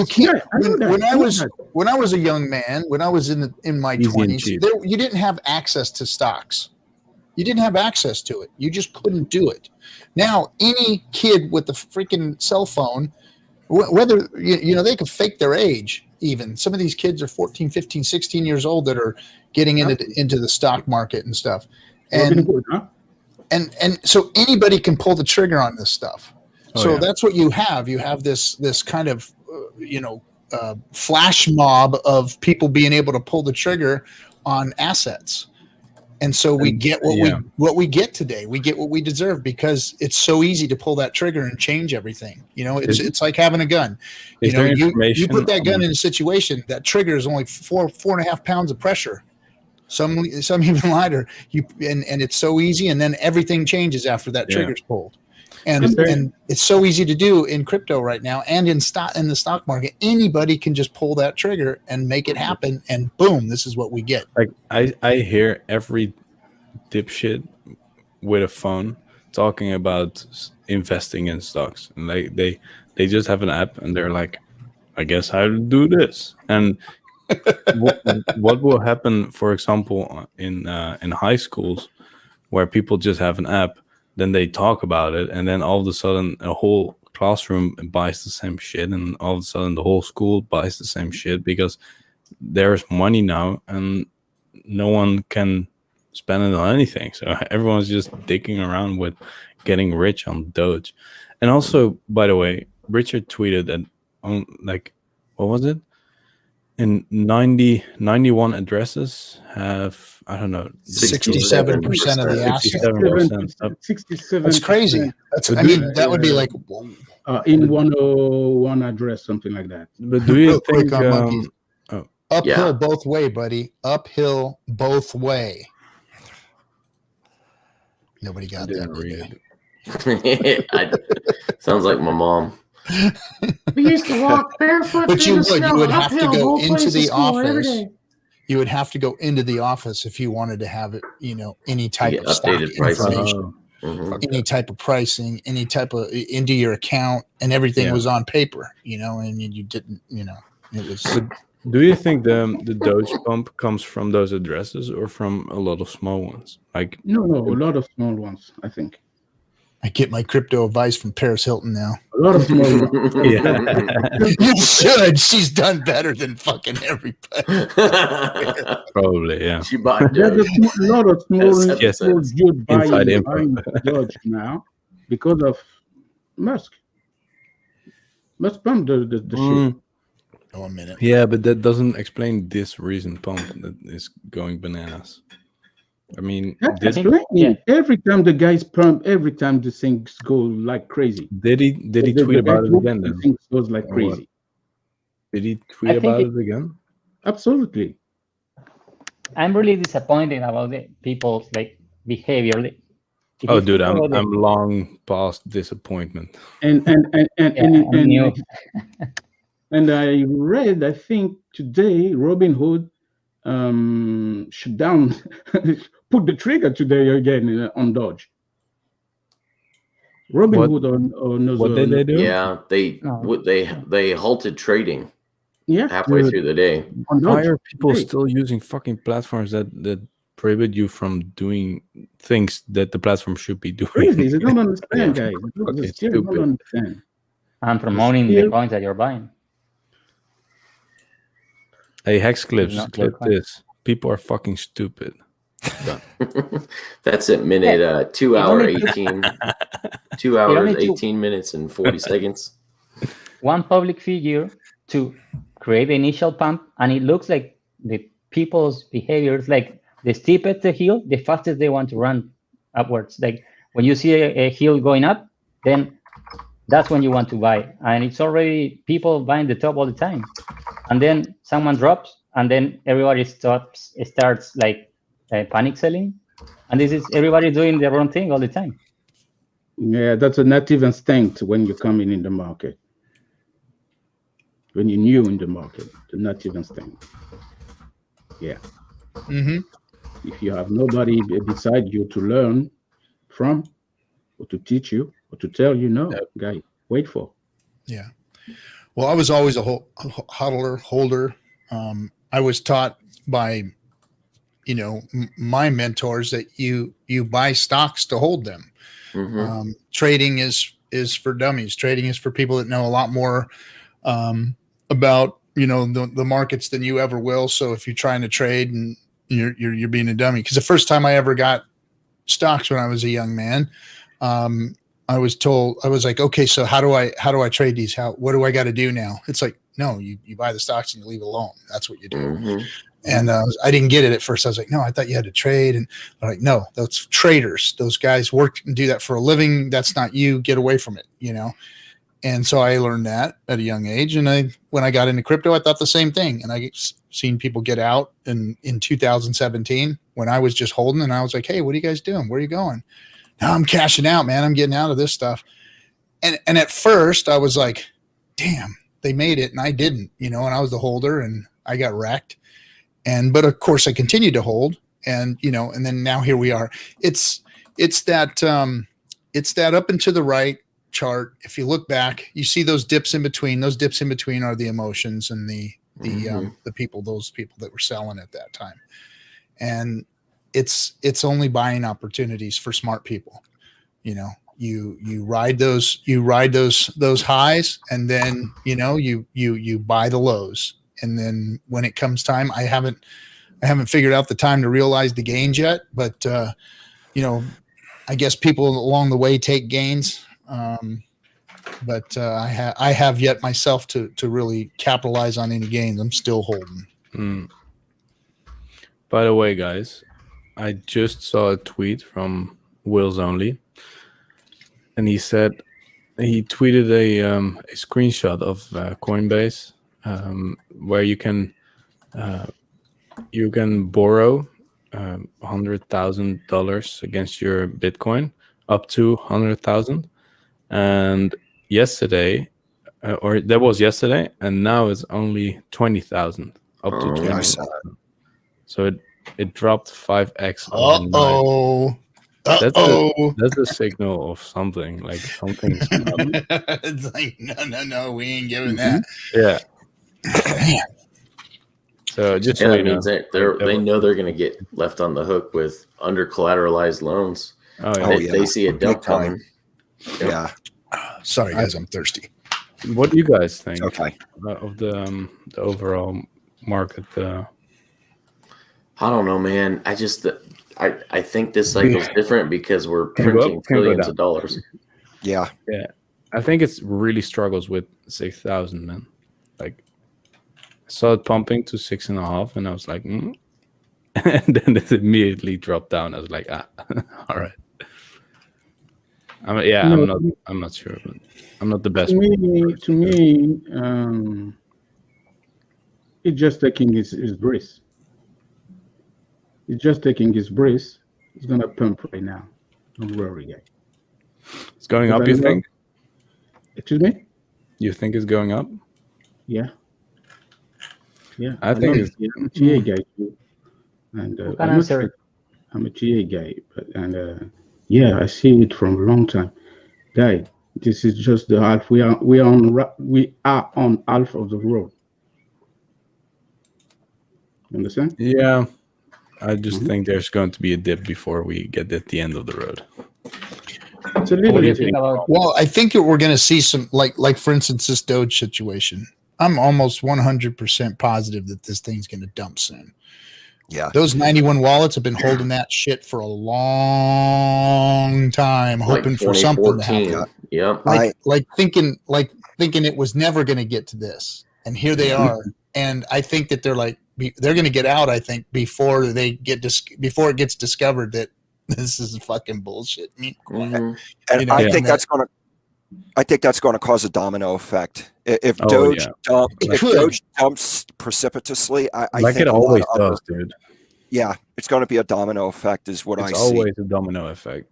can't. When I was a young man, when I was in my 20s, you didn't have access to stocks. You didn't have access to it. You just couldn't do it. Now, any kid with a freaking cell phone, whether they can fake their age. Even some of these kids are 14, 15, 16 years old that are getting into the stock market and stuff. And so anybody can pull the trigger on this stuff. That's what you have. You have this kind of, flash mob of people being able to pull the trigger on assets. And so we get what we get today. We get what we deserve because it's so easy to pull that trigger and change everything. It's like having a gun. You put that gun in a situation, that trigger is only 4.5 pounds of pressure. Some even lighter. And it's so easy, and then everything changes after that trigger's pulled. And it's so easy to do in crypto right now, and in the stock market. Anybody can just pull that trigger and make it happen, and boom, this is what we get. Like I hear every dipshit with a phone talking about investing in stocks, and they just have an app, and they're like, I guess I'll do this. And what will happen, for example, in high schools, where people just have an app. Then they talk about it, and then all of a sudden a whole classroom buys the same shit, and all of a sudden the whole school buys the same shit because there's money now and no one can spend it on anything. So everyone's just dicking around with getting rich on Doge. And also, by the way, Richard tweeted that what was it? In 91 addresses have, I don't know, 67% of the assets. 67%. That's crazy. That would be like in 101 address, something like that. But do you think uphill both way, buddy? Uphill both way. Nobody got that. Sounds like my mom. We used to walk barefoot. But you would have to go into the office. You would have to go into the office if you wanted to have it, any type of updated information, any type of pricing, any type of into your account, and everything was on paper, and you didn't, it was. But do you think the Doge pump comes from those addresses or from a lot of small ones? No, a lot of small ones, I think. I get my crypto advice from Paris Hilton now. A lot of small ones. You should. She's done better than fucking everybody. Probably, yeah. She bought There's a lot of small good buying Doge now because of Musk. Musk pumped the shit. Oh, a minute. Yeah, but that doesn't explain this recent pump that is going bananas. I mean, every time the guys pump, every time the things go like crazy. Did he tweet about it again? Then things goes like crazy. Did he tweet about it again? Absolutely. I'm really disappointed about the people's like behavior. If Oh, you dude, think about I'm long past disappointment. And new. and I read, I think today, Robinhood shut down, put the trigger today again on Doge. Robinhood What did they do? Yeah, they halted trading. Yeah, halfway through the day. Why are people still using fucking platforms that prohibit you from doing things that the platform should be doing? Crazy. They don't understand, guys. They It's still stupid. don't understand. And promoting the coins that you're buying. Hey, Hex clips, Not clip your coin. this. People are fucking stupid. Done. That's at minute 2 hour only took- 18 2 It hours only took 18 minutes and 40 seconds. one public figure to create the initial pump, and it looks like the people's behavior is like the steeper the hill, the fastest they want to run upwards. Like when you see a hill going up, then that's when you want to buy, and it's already people buying the top all the time. And then someone drops, and then everybody starts like panic selling, and this is everybody doing the wrong thing all the time. Yeah, that's a native instinct when you're coming in the market. When you're new in the market, the native instinct. Yeah. Mm-hmm. If you have nobody beside you to learn from, or to teach you, or to tell you, no, guy, wait for. Yeah. Well, I was always a hodler, holder. I was taught by, my mentors that you buy stocks to hold them. Mm-hmm. Trading is for dummies. Trading is for people that know a lot more about the markets than you ever will. So if you're trying to trade and you're being a dummy, because the first time I ever got stocks when I was a young man, I was told, I was like, okay, so how do I trade these? What do I got to do now? It's like, no, you buy the stocks and you leave it alone. That's what you do. Mm-hmm. And I didn't get it at first. I was like, no, I thought you had to trade. And they're like, no, that's traders. Those guys work and do that for a living. That's not you. Get away from it, And so I learned that at a young age. And when I got into crypto, I thought the same thing. And I seen people get out in 2017 when I was just holding. And I was like, hey, what are you guys doing? Where are you going? Now I'm cashing out, man. I'm getting out of this stuff. And at first I was like, damn, they made it and I didn't, and I was the holder and I got wrecked. But of course I continued to hold and then now here we are. It's that up and to the right chart. If you look back, you see those dips in between. Those dips in between are the emotions and the people, those people that were selling at that time. And it's only buying opportunities for smart people. You ride those highs, and then you buy the lows. And then when it comes time, I haven't figured out the time to realize the gains yet, but I guess people along the way take gains. But I have yet myself to really capitalize on any gains. I'm still holding. By the way, guys, I just saw a tweet from Wills Only, and he said he tweeted a screenshot of Coinbase where you can borrow $100,000 against your Bitcoin, up to 100,000. And yesterday, or that was yesterday, and now it's only 20,000, up to 20,000. So it dropped 5x. That's the signal of something. Like something's up. It's like no, we ain't giving that. Yeah. Man. So just that means they know they're going to get left on the hook with under collateralized loans. Oh yeah. They see a dump coming. Yeah. Sorry guys, I'm thirsty. What do you guys think? Okay. Of the overall market? I don't know, man. I think this cycle's different because we're printing trillions of dollars. Yeah. Yeah. I think it's really struggles with 6,000, man. Like I saw it pumping to 6.5 and I was like, And then it immediately dropped down. I was like, all right. I'm not sure, but I'm not the best. To me, it's just taking his breath. It's just taking his brace. It's gonna pump right now. Don't worry, guy. It's going up, you think? Excuse me? You think it's going up? Yeah. Yeah. I think know it's I'm a GA guy too. And Who can answer? I'm a GA guy, yeah, I see it from a long time. Guy, this is just the half. We are on half of the road. You understand? Yeah. I just think there's going to be a dip before we get at the end of the road. It's a What little do you bit. think about? Well, I think that we're going to see some, like for instance, this Doge situation. I'm almost 100% positive that this thing's going to dump soon. Yeah. Those 91 wallets have been holding that shit for a long time, hoping for something to happen. Yeah. Like thinking it was never going to get to this, and here they are. And I think that they're going to get out. I think before it gets discovered that this is fucking bullshit. And I think that's going to cause a domino effect. If Doge dumps precipitously, I like think it always does, dude. Yeah, it's going to be a domino effect, is what I see. It's always a domino effect.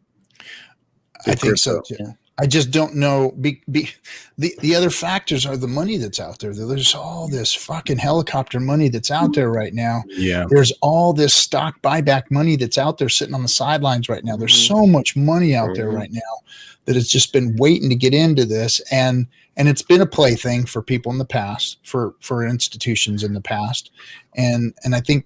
I think so too. I just don't know. The other factors are the money that's out there. There's all this fucking helicopter money that's out there right now. Yeah. There's all this stock buyback money that's out there sitting on the sidelines right now. There's so much money out there right now that has just been waiting to get into this. And it's been a plaything for people in the past, for institutions in the past. And I think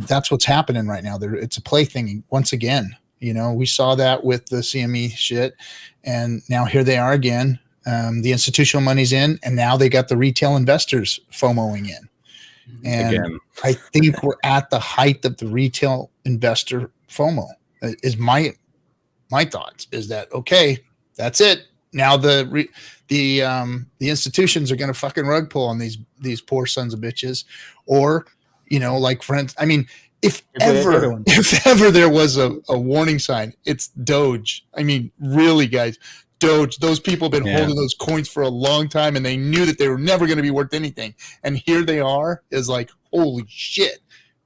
that's what's happening right now. It's a plaything once again. We saw that with the CME shit, and now here they are again. The institutional money's in, and now they got the retail investors FOMOing in. And again, I think we're at the height of the retail investor FOMO. Is my thoughts is that okay? That's it. Now the institutions are going to fucking rug pull on these poor sons of bitches, or like friends. I mean. If ever there was a warning sign, it's Doge. I mean, really, guys, Doge. Those people have been holding those coins for a long time, and they knew that they were never going to be worth anything. And here they are, is like, holy shit,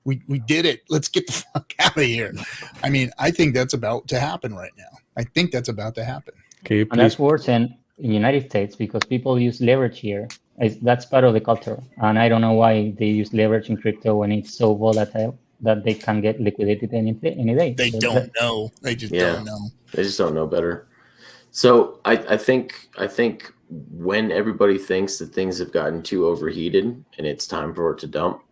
we did it. Let's get the fuck out of here. I mean, I think that's about to happen right now. And that's worse in the United States because people use leverage here. That's part of the culture. And I don't know why they use leverage in crypto when it's so volatile that they can get liquidated any day. They don't know. They just don't know. They just don't know better. So I think when everybody thinks that things have gotten too overheated and it's time for it to dump,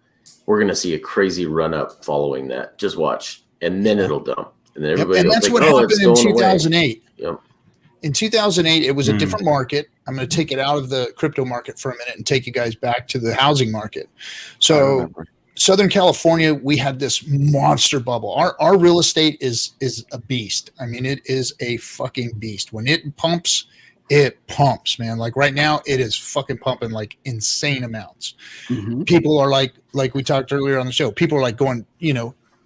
we're going to see a crazy run up following that. Just watch. And then it'll dump. And then everybody and that's think, what happened in 2008. Yep. In 2008, it was a different market. I'm going to take it out of the crypto market for a minute and take you guys back to the housing market. So Southern California, we had this monster bubble. Our real estate is a beast. I mean, it is a fucking beast. When it pumps, man. Like right now, it is fucking pumping like insane amounts. People are like we talked earlier on the show, people are like going,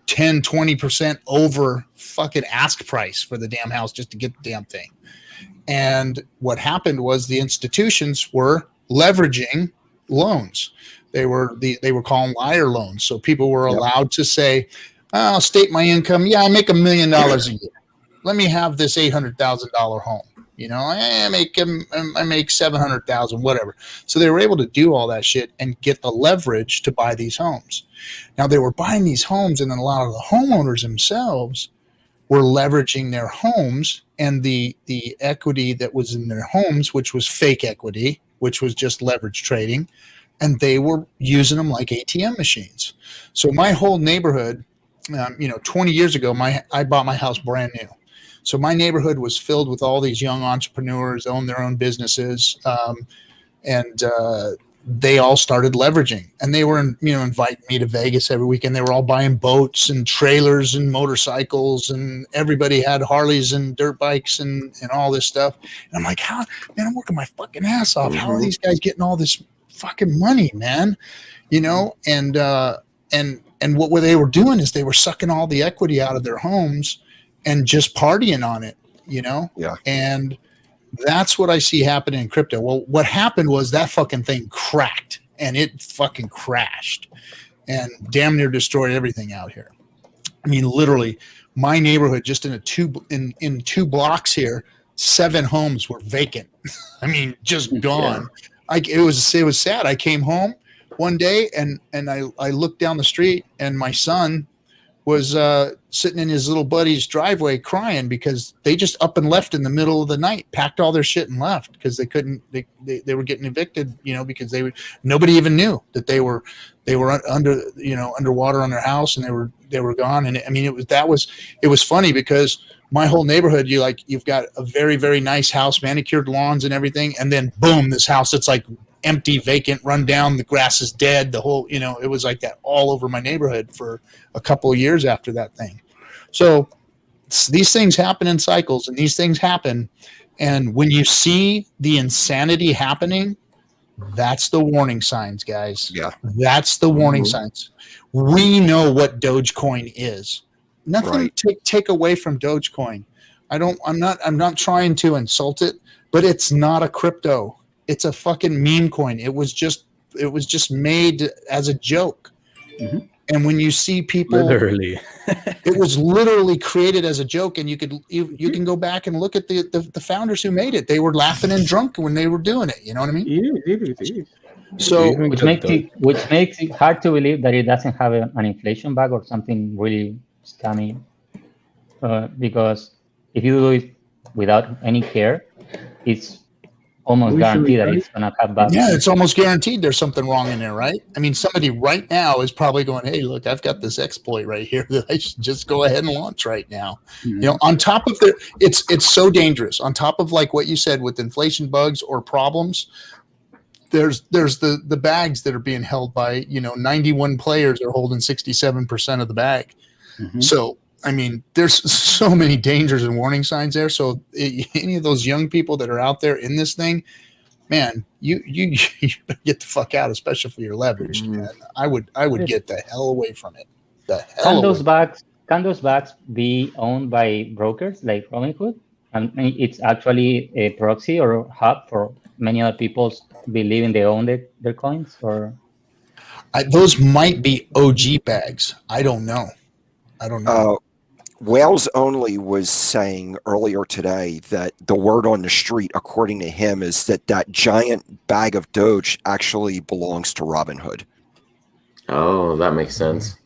10, 20% over fucking ask price for the damn house just to get the damn thing. And what happened was the institutions were leveraging loans. They were calling liar loans. So people were allowed to say, I'll state my income. Yeah, I make $1 million a year. Let me have this $800,000 home. I make $700,000, whatever. So they were able to do all that shit and get the leverage to buy these homes. Now they were buying these homes, and then a lot of the homeowners themselves were leveraging their homes and the equity that was in their homes, which was fake equity, which was just leverage trading. And they were using them like ATM machines. So my whole neighborhood, 20 years ago, I bought my house brand new. So my neighborhood was filled with all these young entrepreneurs, own their own businesses, and they all started leveraging. And they were, inviting me to Vegas every weekend. They were all buying boats and trailers and motorcycles, and everybody had Harleys and dirt bikes and all this stuff. And I'm like, I'm working my fucking ass off. How are these guys getting all this fucking money, man? And what they were doing is they were sucking all the equity out of their homes and just partying on it, Yeah. And that's what I see happening in crypto. Well, what happened was that fucking thing cracked, and it fucking crashed and damn near destroyed everything out here. I mean, literally, my neighborhood, just in in 2 blocks here, 7 homes were vacant. I mean, just gone. It was sad. I came home one day and I looked down the street, and my son was sitting in his little buddy's driveway crying because they just up and left in the middle of the night, packed all their shit and left because they couldn't. They were getting evicted, because nobody even knew that they were underwater on their house, and they were gone. And I mean, it was funny because my whole neighborhood, you've got a very, very nice house, manicured lawns and everything, and then boom, this house that's like empty, vacant, run down, the grass is dead, the whole, it was like that all over my neighborhood for a couple of years after that thing. So these things happen in cycles, and these things happen, and when you see the insanity happening, that's the warning signs, guys. Yeah, that's the warning signs. We know what Dogecoin is. Nothing take away from Dogecoin. I'm not trying to insult it, but it's not a crypto. It's a fucking meme coin. It was just made as a joke. And when you see people, literally, it was literally created as a joke. And you can go back and look at the founders who made it. They were laughing and drunk when they were doing it. You know what I mean? It is. So which makes it hard to believe that it doesn't have an inflation bug or something really scummy. Because if you do it without any care, it's almost guaranteed that it's gonna have bugs. Yeah, it's almost guaranteed there's something wrong in there, right? I mean, somebody right now is probably going, "Hey, look, I've got this exploit right here that I should just go ahead and launch right now." On top of it's so dangerous. On top of like what you said with inflation bugs or problems, there's the bags that are being held by 91 players are holding 67% of the bag. So I mean, there's so many dangers and warning signs there. So any of those young people that are out there in this thing, man, you get the fuck out, especially for your leverage. And I would get the hell away from it. Can those bags be owned by brokers like Robinhood? And it's actually a proxy or a hub for many other people believing they own their coins, or those might be OG bags. I don't know. Wales Only was saying earlier today that the word on the street, according to him, is that giant bag of Doge actually belongs to Robinhood. Oh, that makes sense.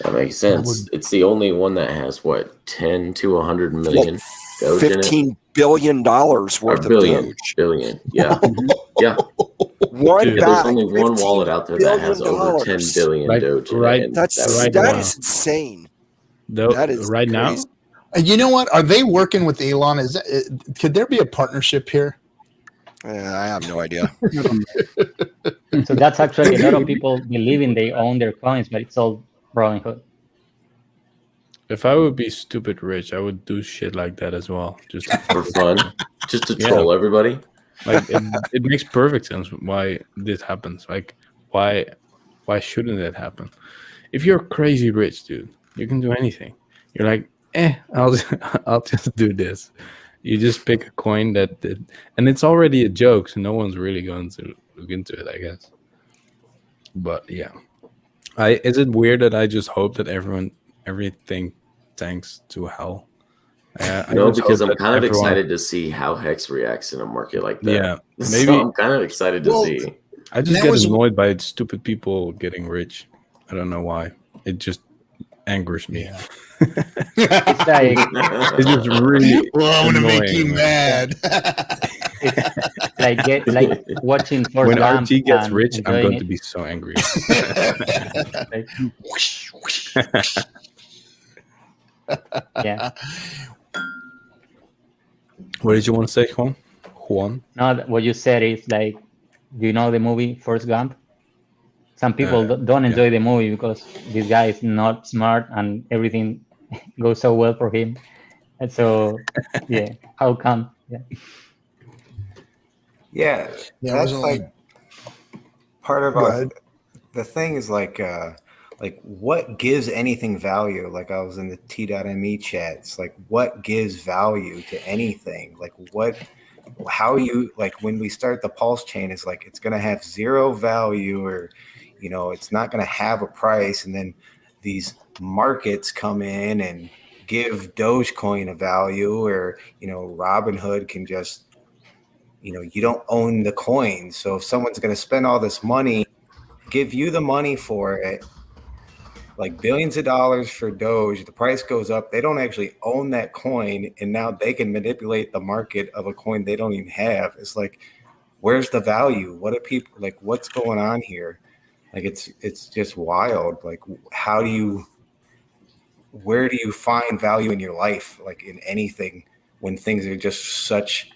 It's the only one that has 10 to 100 million Doge $15 billion worth of Doge. Billion, yeah. Yeah. There's only one wallet out there that has over 10 billion Doge. That is insane. That is right now. You know what? Are they working with Elon? Could there be a partnership here? I have no idea. So that's actually a lot of people believing they own their coins, but it's all Robinhood. If I would be stupid rich, I would do shit like that as well, just for fun, just to troll everybody. Like it makes perfect sense why this happens. Like why shouldn't that happen? If you're crazy rich, dude, you can do anything. You're like, I'll just do this. You just pick a coin and it's already a joke, so no one's really going to look into it, I guess. But yeah, is it weird that I just hope that everything tanks to hell? No, because I'm kind of excited to see how Hex reacts in a market like that. Yeah, maybe so I'm kind of excited to see. I just get annoyed by stupid people getting rich. I don't know why. It just angers me. Yeah. It's just really. Well, I want to make you mad. It's like watching Forrest when Gump RT gets and rich, I'm going it. to be so angry. Yeah. What did you want to say, Juan? No, what you said is like, do you know the movie Forrest Gump? Some people don't enjoy the movie because this guy is not smart and everything goes so well for him. And so, yeah, how come? Yeah, that's like part of the thing is like what gives anything value? Like I was in the t.me chats, like what gives value to anything? Like how you, like when we start the PulseChain is like, it's going to have zero value or, it's not going to have a price. And then these markets come in and give Dogecoin a value, or Robinhood can just you don't own the coin. So if someone's going to spend all this money, give you the money for it, like billions of dollars for Doge, the price goes up, they don't actually own that coin, and now they can manipulate the market of a coin they don't even have. It's like, where's the value? What are people like? What's going on here? Like, it's just wild. Like, where do you find value in your life, like in anything, when things are just such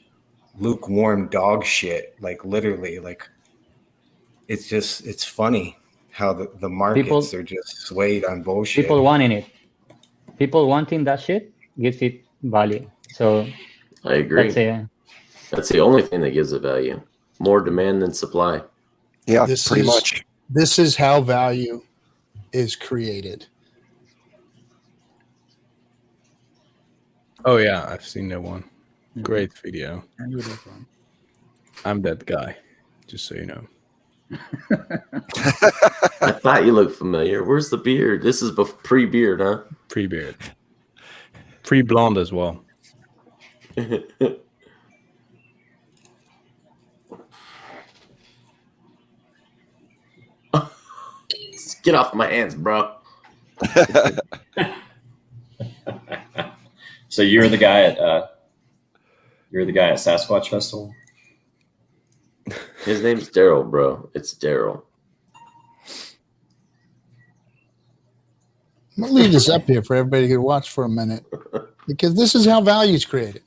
lukewarm dog shit? Like, literally, like, it's funny how the markets are just swayed on bullshit. People wanting it. People wanting that shit gives it value. So I agree. That's the only thing that gives it value. More demand than supply. Yeah, pretty much. This is how value is created. Oh yeah, I've seen that one. Great video. I'm that guy, just so you know. I thought you looked familiar. Where's the beard? This is pre-beard, huh? Pre-beard. Pre-blonde as well. Get off my hands, bro. So you're the guy at Sasquatch Festival? His name's Daryl, bro. It's Daryl. I'm gonna leave this up here for everybody to watch for a minute, because this is how value is created.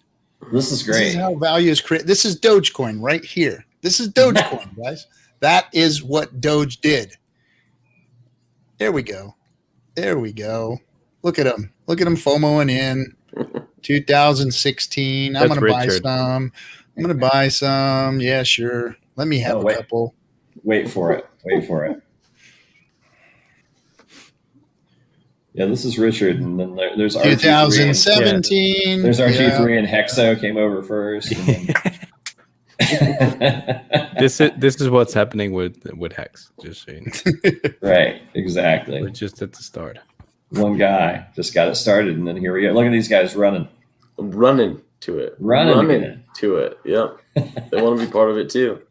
This is great. This is how value is created. This is Dogecoin right here. This is Dogecoin, guys. That is what Doge did. There we go. There we go. Look at him. Look at him FOMOing in. 2016. I'm gonna buy some. I'm gonna buy some. Yeah, sure. Let me have a couple. Wait for it. Wait for it. Yeah, this is Richard, and then there's RG3. 2017. There's RG3 and Hexo came over first. This is what's happening with Hex. Just so you know. Right. Exactly. We're just at the start. One guy just got it started, and then here we go. Look at these guys running to it. Running to it. Yep. They want to be part of it too.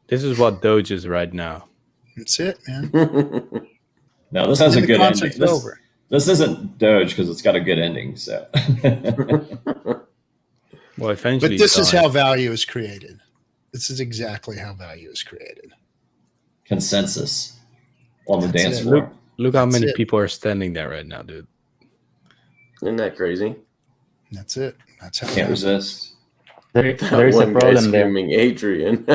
This is what Doge is right now. That's it, man. No, this has a good ending. This isn't Doge because it's got a good ending. So, well, eventually. But this is how value is created. This is exactly how value is created. Consensus on the dance floor. Look how many people are standing there right now, dude. Isn't that crazy? That's it. That's how. Can't resist. There's a problem there. Adrian.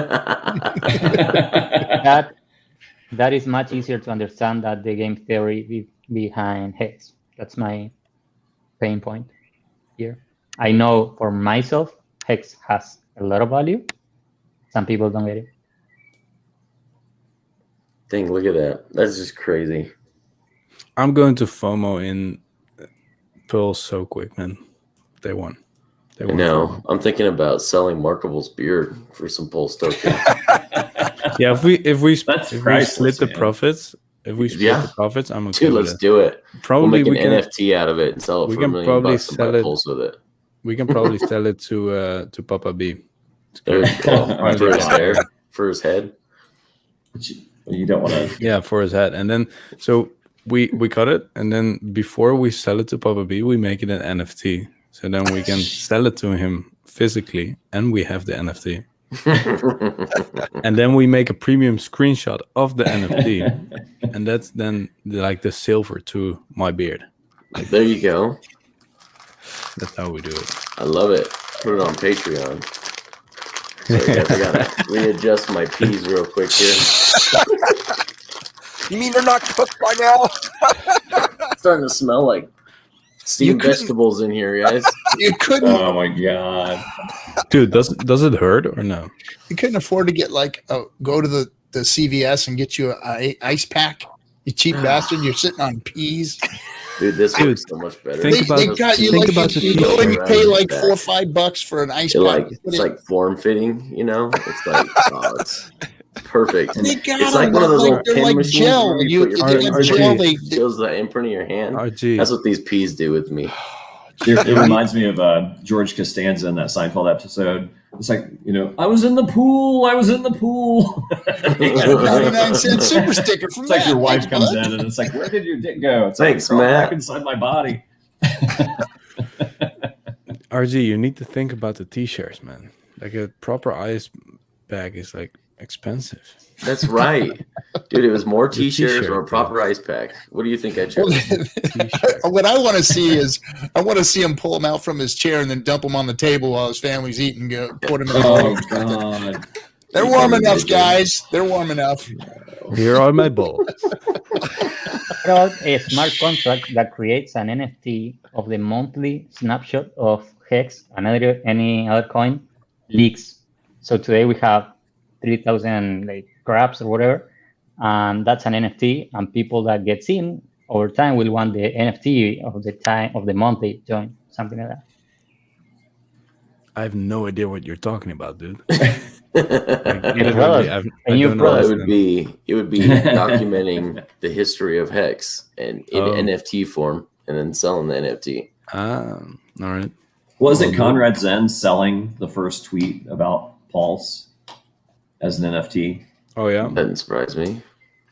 That is much easier to understand than the game theory behind Hex. That's my pain point here. I know for myself, Hex has a lot of value. Some people don't get it. Dang, look at that. That's just crazy. I'm going to FOMO in Pulse so quick, man. They won. No, I'm thinking about selling Markable's beard for some Pulse token. Yeah, if we split the profits, the profits, I'm okay. Dude, let's do it. Probably we'll make an NFT out of it and sell it for $1 million and buy Pulse with it. We can probably sell it to Papa B. For his head. You don't want to. Yeah, for his head, and then so we cut it, and then before we sell it to Papa B, we make it an NFT. So then we can sell it to him physically, and we have the NFT. And then we make a premium screenshot of the NFT, and that's then like the silver to my beard. There you go. That's how we do it. I love it. Put it on Patreon. Sorry, guys, I gotta readjust my peas real quick here. You mean they're not cooked by now? It's starting to smell like steamed vegetables in here, guys. You couldn't. Oh my god, dude! Does it hurt or no? You couldn't afford to get go to the CVS and get you a ice pack. You cheap bastard! You're sitting on peas. Dude, this works so much better. They got you you go and you pay like $4 or $5 for an ice pack. It's like form fitting, you know. It's like Perfect. They got It's like them, one of those like, little they're pen like machines gel. where You- you put your they finger got in gel, and they- it shows the imprint of your hand. RG. That's what these peas do with me. It reminds me of George Costanza in that Seinfeld episode. It's like, I was in the pool. I was in the pool. He got a 99-cent super sticker from It's like Matt. your wife Thanks, comes bud. in and it's like, where did your dick go? It's Thanks, like, Matt. back inside my body. RG, you need to think about the t-shirts, man. Like a proper ice bag is like expensive. That's right. Dude, it was more The t-shirts t-shirt, or a proper ice pack. What do you think I Well, chose? what I want to see is I want to see him pull him out from his chair and then dump him on the table while his family's eating. Go put him in. Oh, God. They're warm enough, guys. They're warm enough. Here are my balls. About a smart contract that creates an NFT of the monthly snapshot of Hex and any other coin leaks. So today we have 3,000 like crabs or whatever, and that's an NFT. And people that get in over time will want the NFT of the time of the month they join, something like that. I have no idea what you're talking about, dude. Well, It would be documenting the history of Hex and in NFT form, and then selling the NFT. All right. Wasn't Conrad Zen selling the first tweet about Pulse as an NFT? Oh yeah, that didn't surprise me.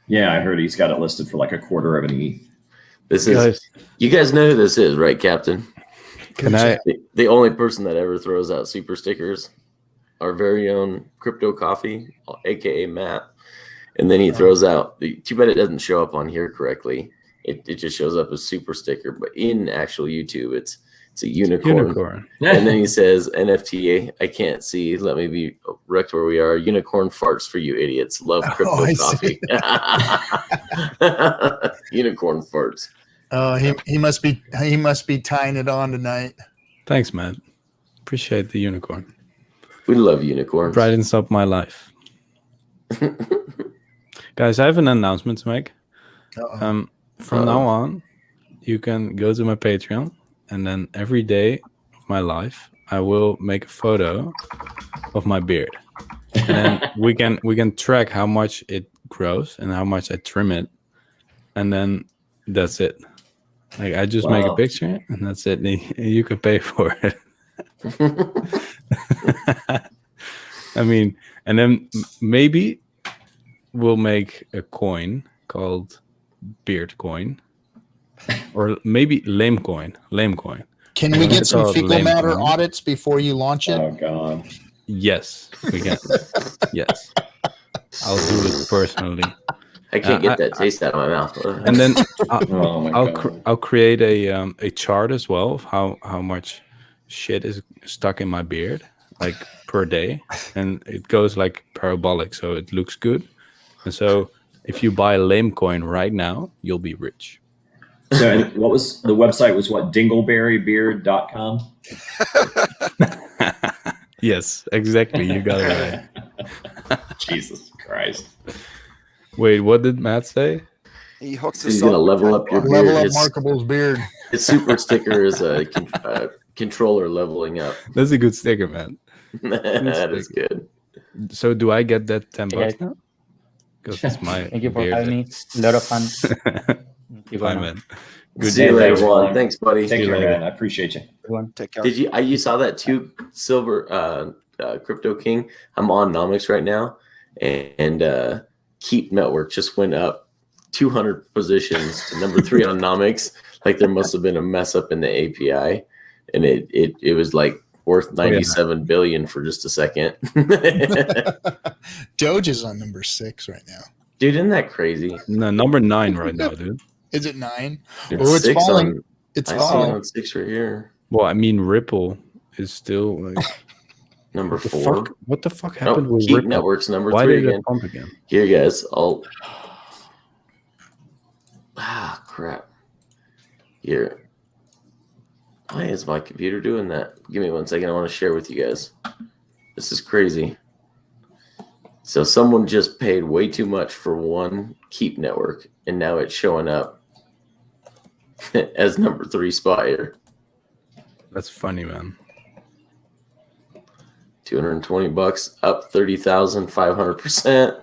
Yeah, I heard he's got it listed for like a quarter of an ETH. This is you guys know who this is, right, Captain? Can I? The only person that ever throws out super stickers, our very own Crypto Coffee, aka Matt, and then he throws out. Too bad it doesn't show up on here correctly. It just shows up as super sticker, but in actual YouTube, it's a unicorn. And then he says NFT. I can't see. Let me be wrecked where we are. Unicorn farts for you idiots. Love Crypto Coffee. Unicorn farts. Oh, he must be tying it on tonight. Thanks, man. Appreciate the unicorn. We love unicorns. Brightens up my life. Guys, I have an announcement to make. From now on, you can go to my Patreon, and then every day of my life, I will make a photo of my beard, and then we can track how much it grows and how much I trim it, and then that's it. Like I just make a picture, and that's it. And you can pay for it. I mean, and then maybe we'll make a coin called Beard Coin, or maybe Lame Coin. Can we get some called fecal Lame matter Coin. audits before you launch it? Oh God. Yes, we can. Yes, I'll do it personally. I can't get that taste out of my mouth. And then Oh my God. I'll create a chart as well of how much shit is stuck in my beard, like per day, and it goes like parabolic, so it looks good. And so if you buy Lame Coin right now, you'll be rich. So and what was the website? Was what dingleberrybeard.com? Yes, exactly. You got it right. Jesus Christ. Wait, what did Matt say? He hooks He's us gonna up. level up your Level beard. up His, Markable's beard. his super sticker is a controller leveling up. That's a good sticker, man. That is good. So do I get that $10 Yeah. now? Because it's my Thank you for beard. having me. A lot of fun. Bye, man. Good See you day. later, Thanks, Juan. Juan. Thanks, buddy. Take See you care, later. man. I appreciate you. Take care. Did you saw that too, Silver Crypto King? I'm on Nomics right now, and Keep Network just went up 200 positions to number 3 on Nomics. Like there must have been a mess up in the API, and it was like worth 97 billion for just a second. Doge is on number 6 right now. Dude, isn't that crazy? No, number 9 right now, dude. Is it 9? It's Oh, it's 6 falling. on. It's I see it falling. on 6 right here. Well, I mean, Ripple is still like Number what the 4. fuck? What the fuck happened Oh, with Keep Ripple? Network's number Why 3 did again. it pump again? Here, guys. Crap. Here. Why is my computer doing that? Give me 1 second. I want to share with you guys. This is crazy. So someone just paid way too much for one Keep Network, and now it's showing up as number 3 spot here. That's funny, man. $220, up 30,500%.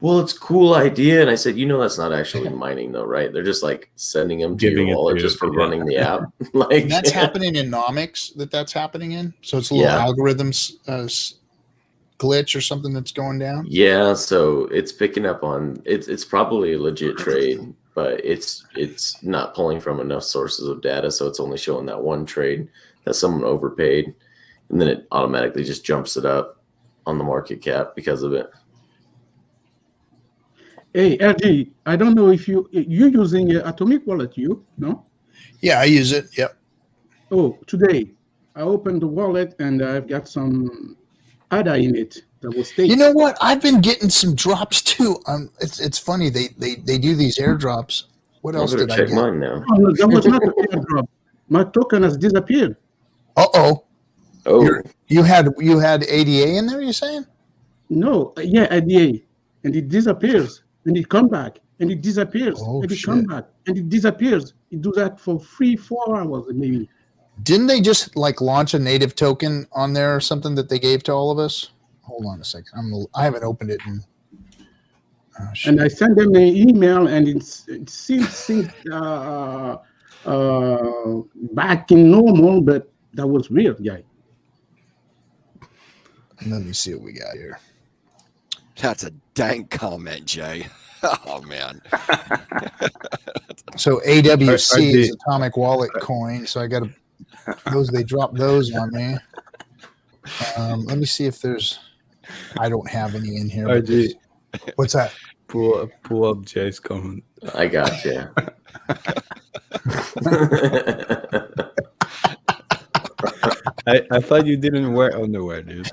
well, it's a cool idea. And I said, that's not actually mining though, right? They're just like sending them to Giving your it wallet to just you, for yeah. running the app. Like And that's happening in Nomics. That's happening in. So it's a little algorithms glitch or something that's going down. Yeah, so it's picking up on it's probably a legit trade, but it's not pulling from enough sources of data, so it's only showing that one trade that someone overpaid, and then it automatically just jumps it up on the market cap because of it. Hey, LG, I don't know if you're using Atomic Wallet, no? Yeah, I use it. Yep. Oh, today I opened the wallet and I've got some ADA in it that was taken. You know what? I've been getting some drops too. It's funny they do these airdrops. What else did I check get? mine now. Oh, no, that was not an airdrop. My token has disappeared. Oh. Oh. You had ADA in there, you saying? No, yeah, ADA, and it disappears, and it come back, and it disappears, and it come back, and it disappears. It do that for 3-4 hours maybe. Didn't they just like launch a native token on there or something that they gave to all of us? Hold on a second. I haven't opened it. And I sent them an email, and it seems back in normal, but that was weird, guy. Let me see what we got here. That's a dank comment, Jay. Oh man. So AWC is Atomic Wallet coin. So I got those. They dropped those on me. Let me see if there's. I don't have any in here. RG, what's that? Pull up Jay's comment. I got you. I thought you didn't wear underwear, dude.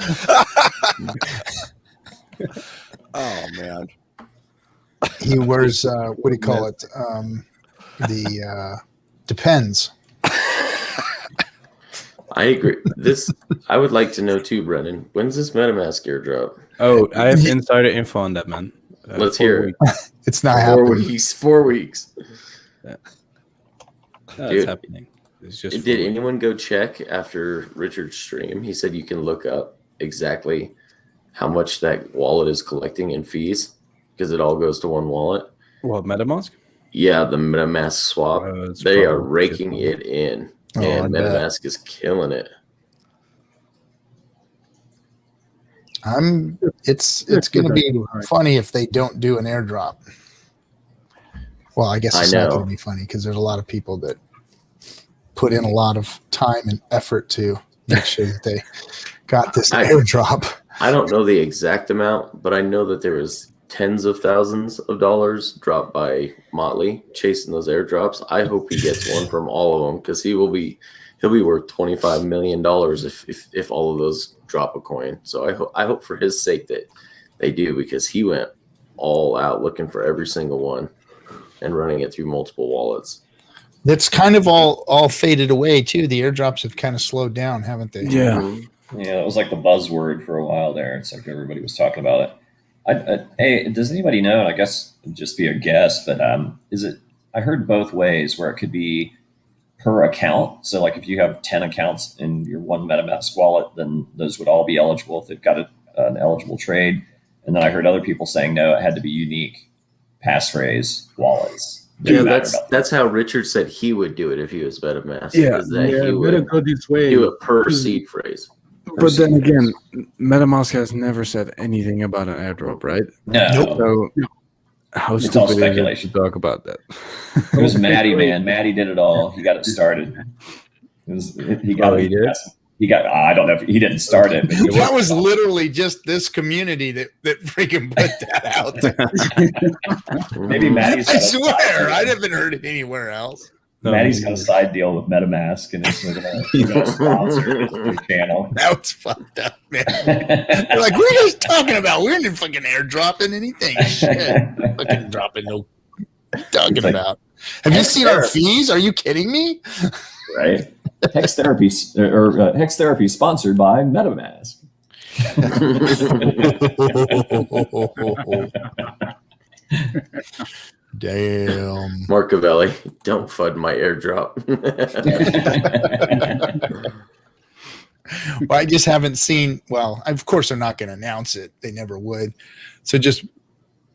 Oh man. He wears what do you call it? Depends. I agree. I would like to know too, Brennan. When's this MetaMask airdrop? Oh, I have insider info on that, man. Let's hear it. It's not 4 happening. 4 weeks. Yeah. Dude, It's happening. It's just did anyone go check after Richard's stream? He said you can look up exactly how much that wallet is collecting in fees because it all goes to one wallet. What, MetaMask? Yeah, the MetaMask swap. They are raking it in, and MetaMask is killing it. It's going to be funny if they don't do an airdrop. Well, I guess it's not going to be funny because there's a lot of people that put in a lot of time and effort to make sure that they got this airdrop. I don't know the exact amount, but I know that there was tens of thousands of dollars dropped by Motley chasing those airdrops. I hope he gets one from all of them because he'll be worth $25 million if all of those drop a coin. So I hope for his sake that they do because he went all out looking for every single one and running it through multiple wallets. That's kind of all faded away too. The airdrops have kind of slowed down, haven't they? Yeah, it was like the buzzword for a while there. It's like everybody was talking about it. Hey, does anybody know? I guess it'd just be a guess, but is it? I heard both ways where it could be per account. So, like, if you have 10 accounts in your one MetaMask wallet, then those would all be eligible if they've got an eligible trade. And then I heard other people saying no, it had to be unique passphrase wallets. Yeah, that's how Richard said he would do it if he was MetaMask. Yeah, he would go this way. do it per seed phrase. But then again, MetaMask has never said anything about an airdrop, right? No. So how It's all stupid is it speculation. to talk about that? It was Maddie, man. Maddie did it all. He got it started. He got. I don't know if he didn't start it. But That was literally just this community that freaking put that out there. Maybe Maddie's. I swear, I haven't heard it anywhere else. Maddie's got a side deal with MetaMask, and it's going to sponsor his channel. That was fucked up, man. They're like, what are you guys talking about? We didn't fucking airdropping anything. Shit. Fucking dropping no talking about. Have you seen our fees? Are you kidding me? Right. Hex Therapy Hex Therapy sponsored by MetaMask. Damn. Marcovelli, don't FUD my airdrop. Well, I just haven't seen. Well, of course, they're not going to announce it. They never would. So just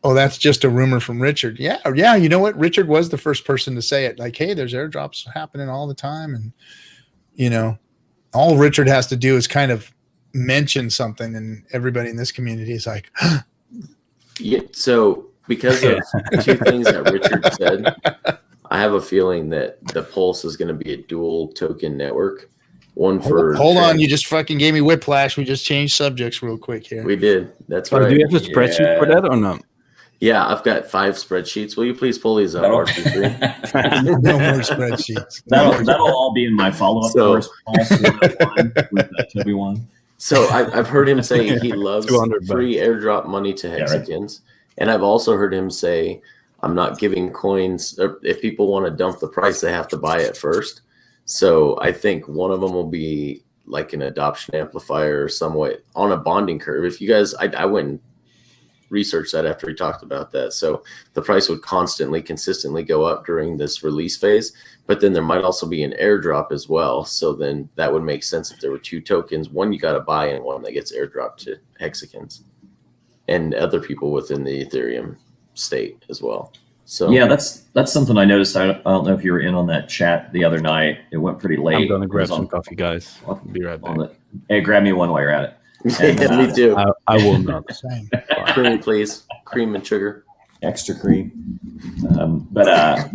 oh, that's just a rumor from Richard. Yeah. You know what? Richard was the first person to say it. Like, hey, there's airdrops happening all the time. And, you know, all Richard has to do is kind of mention something and everybody in this community is like, yeah. So because of two things that Richard said, I have a feeling that the Pulse is going to be a dual token network. One for hold on, you just fucking gave me whiplash. We just changed subjects real quick here. We did. That's So right. do you have a spreadsheet for that or not? Yeah, I've got 5 spreadsheets. Will you please pull these up, RP3? No more spreadsheets. That'll all be in my follow-up course. With Toby one. So I've heard him say he loves 200 free airdrop money to Hexicans, and I've also heard him say, "I'm not giving coins. Or if people want to dump the price, they have to buy it first." So I think one of them will be like an adoption amplifier or somewhat on a bonding curve. If you guys, I went and researched that after we talked about that. So the price would consistently go up during this release phase, but then there might also be an airdrop as well. So then that would make sense if there were 2 tokens, one you got to buy and one that gets airdropped to Hexicans and other people within the Ethereum state as well. So yeah, that's something I noticed. I don't know if you were in on that chat the other night. It went pretty late. I'm gonna grab some coffee, guys. I'll be right back. Hey, grab me one while you're at it. And, yeah, me too. I will not. Cream, please. Cream and sugar. Extra cream. But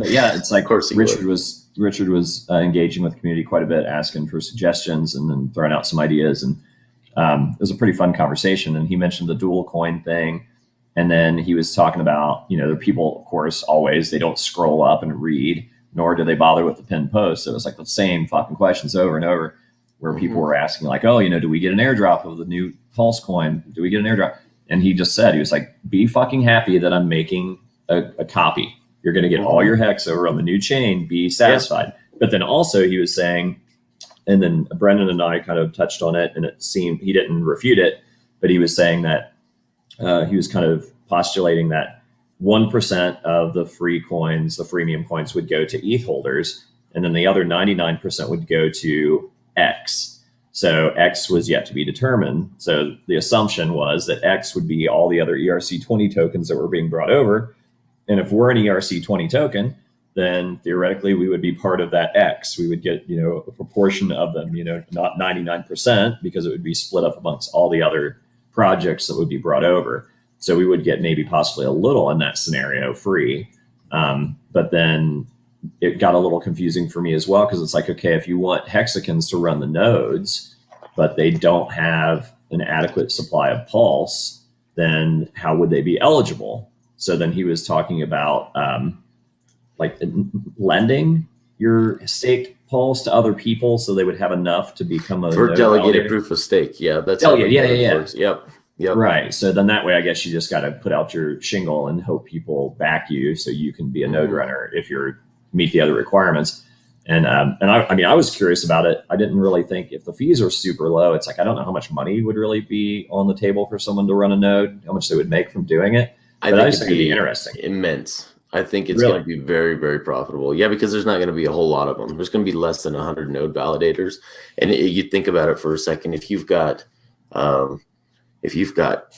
yeah, it's like Richard was engaging with the community quite a bit, asking for suggestions and then throwing out some ideas. And it was a pretty fun conversation. And he mentioned the dual coin thing. And then he was talking about, you know, the people, of course, always, they don't scroll up and read, nor do they bother with the pinned post. So it was like the same fucking questions over and over, where people were asking like, oh, you know, do we get an airdrop of the new Pulse coin? Do we get an airdrop? And he just said, he was like, be fucking happy that I'm making a copy. You're going to get all your hex over on the new chain. Be satisfied. Yeah. But then also he was saying, and then Brendan and I kind of touched on it, and it seemed he didn't refute it, but he was saying that he was kind of postulating that 1% of the free coins, the freemium coins, would go to ETH holders, and then the other 99% would go to X. So X was yet to be determined. So the assumption was that X would be all the other ERC20 tokens that were being brought over. And if we're an ERC20 token, then theoretically we would be part of that X. We would get, you know, a proportion of them, you know, not 99%, because it would be split up amongst all the other projects that would be brought over. So we would get maybe possibly a little in that scenario free. But then it got a little confusing for me as well, because it's like, okay, if you want Hexicans to run the nodes, but they don't have an adequate supply of Pulse, then how would they be eligible? So then he was talking about like lending your staked Pulse to other people so they would have enough to become a for node delegated validator. proof of stake. Yeah, that's Delegate, yeah. works. Yep. Right. So then that way, I guess you just got to put out your shingle and hope people back you so you can be a node runner if you're meet the other requirements. And I mean, I was curious about it. I didn't really think if the fees are super low, it's like, I don't know how much money would really be on the table for someone to run a node, how much they would make from doing it. But I just think it'd be interesting. Immense. I think it's Really? going to be very, very profitable. Yeah, because there's not going to be a whole lot of them. There's going to be less than 100 node validators. And you think about it for a second, if you've got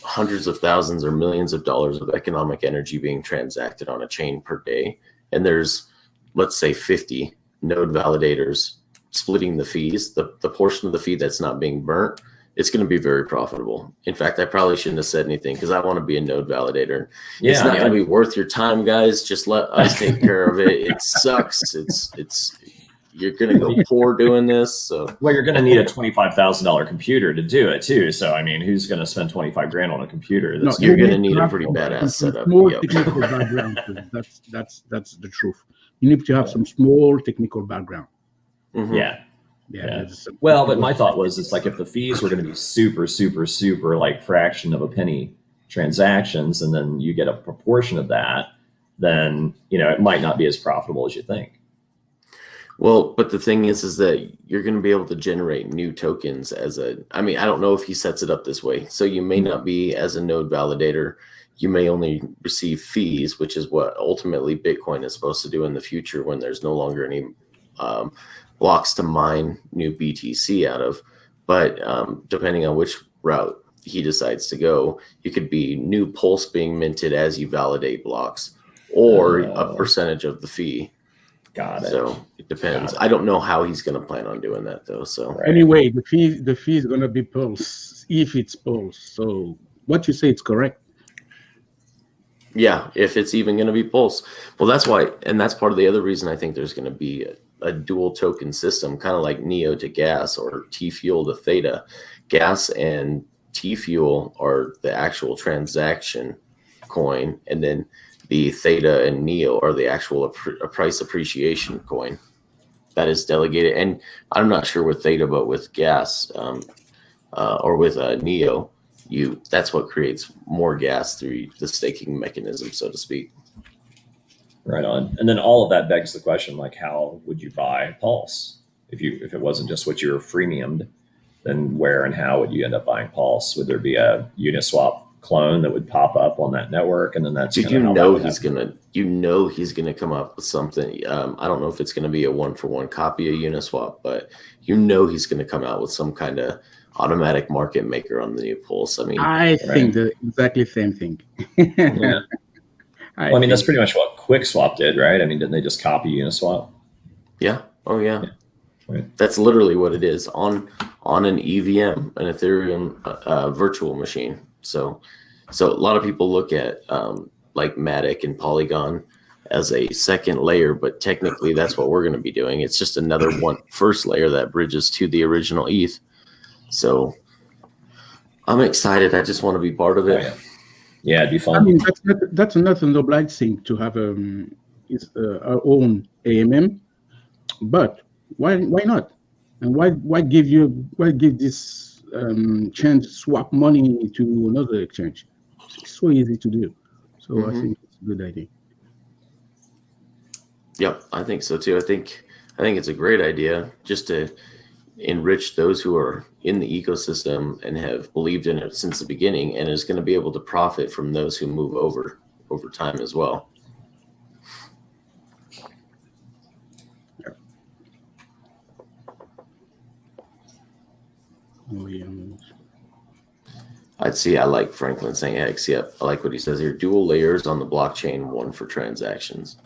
hundreds of thousands or millions of dollars of economic energy being transacted on a chain per day, and there's, let's say, 50 node validators splitting the fees, the portion of the fee that's not being burnt, it's going to be very profitable. In fact, I probably shouldn't have said anything because I want to be a node validator. Yeah, it's not going to be worth your time, guys. Just let us take care of it. It sucks. It's you're going to go poor doing this. So well, you're going to need a $25,000 computer to do it too. So I mean, who's going to spend 25 grand on a computer? That's you're going to need a pretty badass setup. More technical background. That's the truth. You need to have some small technical background. Mm-hmm. Yeah. Well, but my thought was, it's like if the fees were going to be super, super, super like fraction of a penny transactions, and then you get a proportion of that, then, you know, it might not be as profitable as you think. Well, but the thing is that you're going to be able to generate new tokens I mean, I don't know if he sets it up this way. So you may not be as a node validator. You may only receive fees, which is what ultimately Bitcoin is supposed to do in the future when there's no longer any blocks to mine new BTC out of. But depending on which route he decides to go, it could be new Pulse being minted as you validate blocks, or a percentage of the fee. Got it. So it depends. I don't know how he's going to plan on doing that though. So anyway, the fee is going to be Pulse if it's Pulse. So what you say is correct. Yeah, if it's even going to be Pulse. Well, that's why, and that's part of the other reason I think there's going to be a dual token system, kind of like Neo to Gas or T Fuel to Theta. Gas and T Fuel are the actual transaction coin, and then the Theta and Neo are the actual price appreciation coin that is delegated. And I'm not sure with Theta, but with Gas or with Neo, that's what creates more gas through the staking mechanism, so to speak. Right on. And then all of that begs the question, like, how would you buy Pulse if it wasn't just what you were freemiumed? Then where and how would you end up buying Pulse? Would there be a Uniswap clone that would pop up on that network, and then that's he's gonna come up with something. I don't know if it's gonna be a 1-for-1 copy of Uniswap, but he's gonna come out with some kind of automatic market maker on the new Pulse. I mean, I think the exactly same thing. Yeah. Well, I mean, that's pretty much what QuickSwap did, right? I mean, didn't they just copy Uniswap? Yeah. Oh, yeah. Right. That's literally what it is on an EVM, an Ethereum virtual machine. So a lot of people look at like Matic and Polygon as a second layer, but technically that's what we're going to be doing. It's just another first layer that bridges to the original ETH. So I'm excited. I just want to be part of it. Yeah, it'd be fun. I mean, that's another obliged thing to have our own AMM, but why not? And why give this change swap money to another exchange? It's so easy to do. So I think it's a good idea. Yep, I think so too. I think it's a great idea just to enrich those who are in the ecosystem and have believed in it since the beginning, and is going to be able to profit from those who move over time as well. Oh, yeah. I like Franklin saying X. Yep, I like what he says here. Dual layers on the blockchain, one for transactions.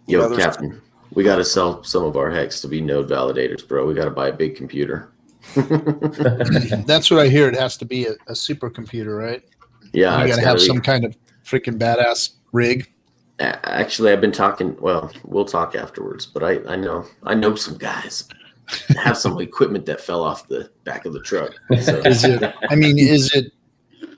Yo, Captain, we got to sell some of our Hex to be node validators, bro. We got to buy a big computer. That's what I hear. It has to be a supercomputer, right? Yeah, you got to have some kind of freaking badass rig. Actually, I've been talking. Well, we'll talk afterwards. But I know some guys that have some equipment that fell off the back of the truck. So.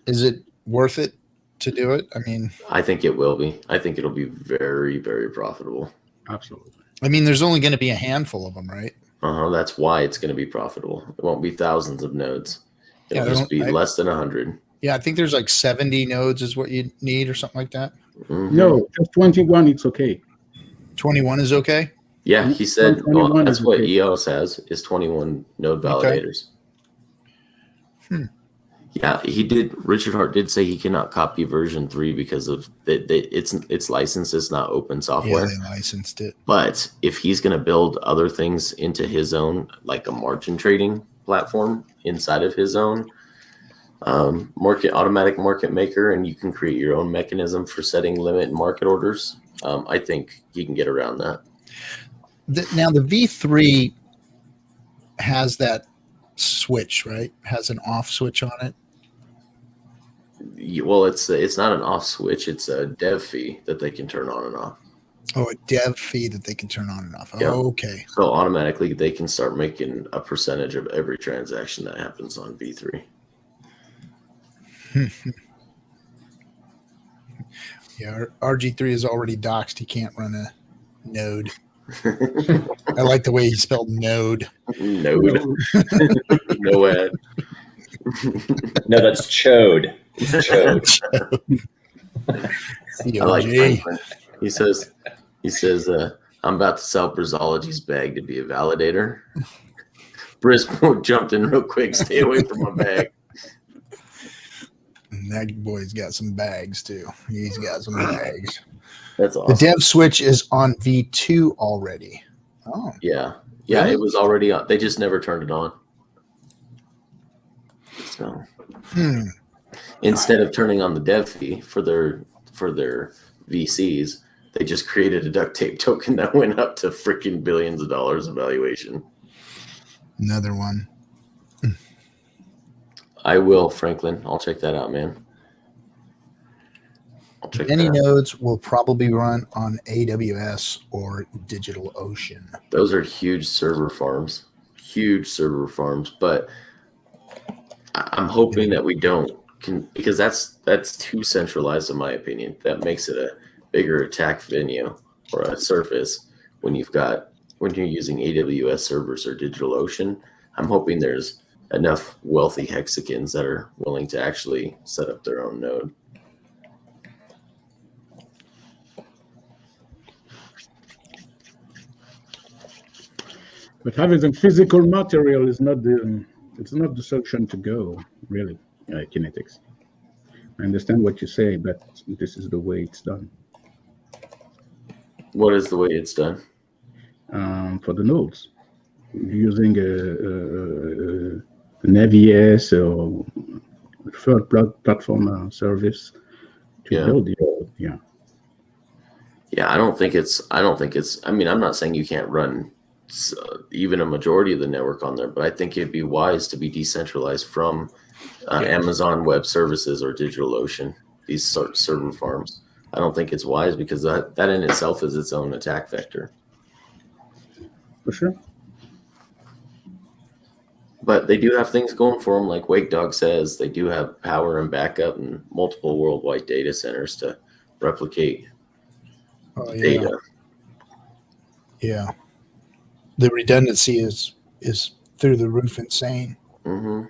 Is it worth it to do it? I mean, I think it will be. I think it'll be very, very profitable. Absolutely. I mean, there's only going to be a handful of them, right? That's why it's going to be profitable. It won't be thousands of nodes. It'll just be less than 100. Yeah, I think there's like 70 nodes is what you need or something like that. No, just 21. It's okay. 21 is okay. Yeah, he said that's what EOS has is 21 node validators. Okay. Yeah, he did. Richard Hart did say he cannot copy version 3 because of its license is not open software. Yeah, they licensed it. But if he's going to build other things into his own, like a margin trading platform inside of his own automatic market maker, and you can create your own mechanism for setting limit and market orders, I think he can get around that. Now the V3 has that switch, right? Has an off switch on it. Well, it's not an off switch. It's a dev fee that they can turn on and off. Oh, a dev fee that they can turn on and off. Yeah. Oh, okay. So automatically they can start making a percentage of every transaction that happens on V3. Yeah, RG3 is already doxed. He can't run a node. I like the way he spelled node. Node. No ad. No, that's chode. Chode. I like Franklin. He says, I'm about to sell Brizology's bag to be a validator. Briz jumped in real quick. Stay away from my bag. And that boy's got some bags too. He's got some bags. That's awesome. The dev switch is on V2 already. Oh. Yeah. Yeah, it was already on. They just never turned it on. So instead of turning on the dev fee for their VCs, they just created a duct tape token that went up to freaking billions of dollars of valuation. Another one. I will, Franklin. I'll check that out, man. I'll check Any that out. nodes will probably run on AWS or DigitalOcean. Those are huge server farms. Huge server farms. But I'm hoping that we don't, because that's too centralized in my opinion. That makes it a bigger attack venue or a surface when you're using AWS servers or DigitalOcean. I'm hoping there's enough wealthy Hexicans that are willing to actually set up their own node. But having the physical material is not the solution to go, really, KNTX. I understand what you say, but this is the way it's done. What is the way it's done? For the nodes, using an AVS or third platform service to build the node. Yeah. Yeah, I don't think it's. I mean, I'm not saying you can't run even a majority of the network on there, but I think it'd be wise to be decentralized from Amazon Web Services or DigitalOcean, these server farms. I don't think it's wise because that in itself is its own attack vector. For sure. But they do have things going for them, like Wake Dog says. They do have power and backup and multiple worldwide data centers to replicate data. Yeah. The redundancy is through the roof insane. Mm-hmm.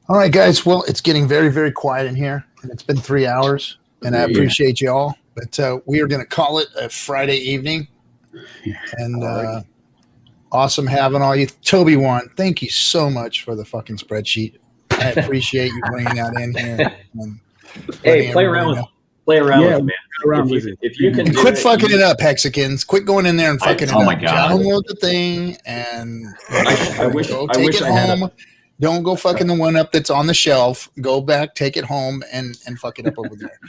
All right, guys. Well, it's getting very, very quiet in here, and it's been 3 hours, and I appreciate you all. But we are going to call it a Friday evening, and awesome having all you. Toby One, thank you so much for the fucking spreadsheet. I appreciate you bringing that in here. Hey, play around with it, man. If you can quit fucking it up, Hexicans. Quit going in there and fucking it up. Oh my God. Download the thing and I wish take it home. Don't go fucking the one up that's on the shelf. Go back, take it home, and fuck it up over there.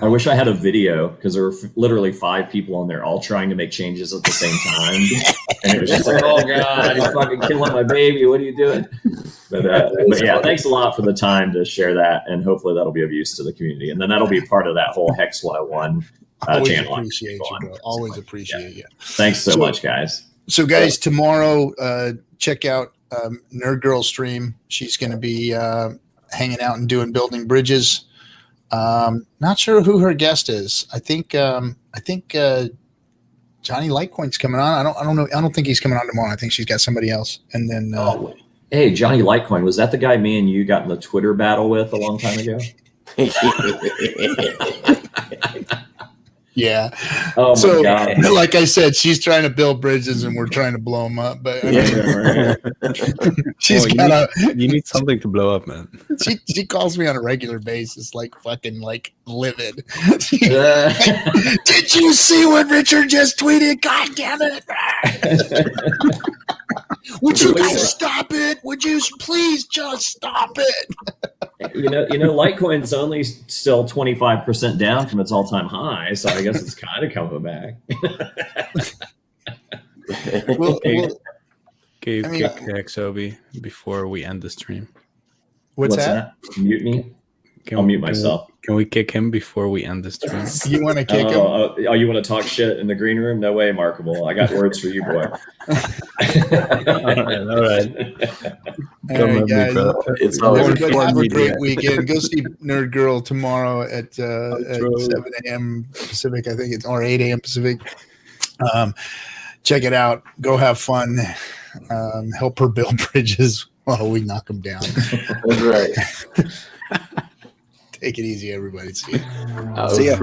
I wish I had a video because there were literally 5 people on there all trying to make changes at the same time. And it was just like, oh God, you're fucking killing my baby. What are you doing? But yeah, thanks a lot for the time to share that. And hopefully that'll be of use to the community. And then that'll be part of that whole Hex 101 channel. Appreciate you, bro. Always appreciate you. Thanks so much, guys. So guys, tomorrow, check out Nerd Girl stream. She's going to be hanging out and building bridges. Not sure who her guest is. I think Johnny Litecoin's coming on. I don't know. I don't think he's coming on tomorrow. I think she's got somebody else. And then hey, Johnny Litecoin, was that the guy me and you got in the Twitter battle with a long time ago? Yeah. Oh my so, God. Like I said, she's trying to build bridges and we're trying to blow them up. But I mean, she's you need something to blow up, man. She calls me on a regular basis, like fucking like livid. Did you see what Richard just tweeted? God damn it! Would you guys stop it? Would you please just stop it? You know, Litecoin's only still 25% down from its all-time high, so I guess it's kind of coming back. Kick XOB before we end the stream. What's that? Mute me? I'll mute myself. Can we kick him before we end the stream? You want to kick him? Oh, you want to talk shit in the green room? No way, Markable. I got words for you, boy. All right. Guys. Everybody have a great weekend. Go see Nerd Girl tomorrow at 7 a.m. Pacific, I think it's, or 8 a.m. Pacific. Check it out. Go have fun. Help her build bridges while we knock them down. That's right. Take it easy, everybody. See you. See ya.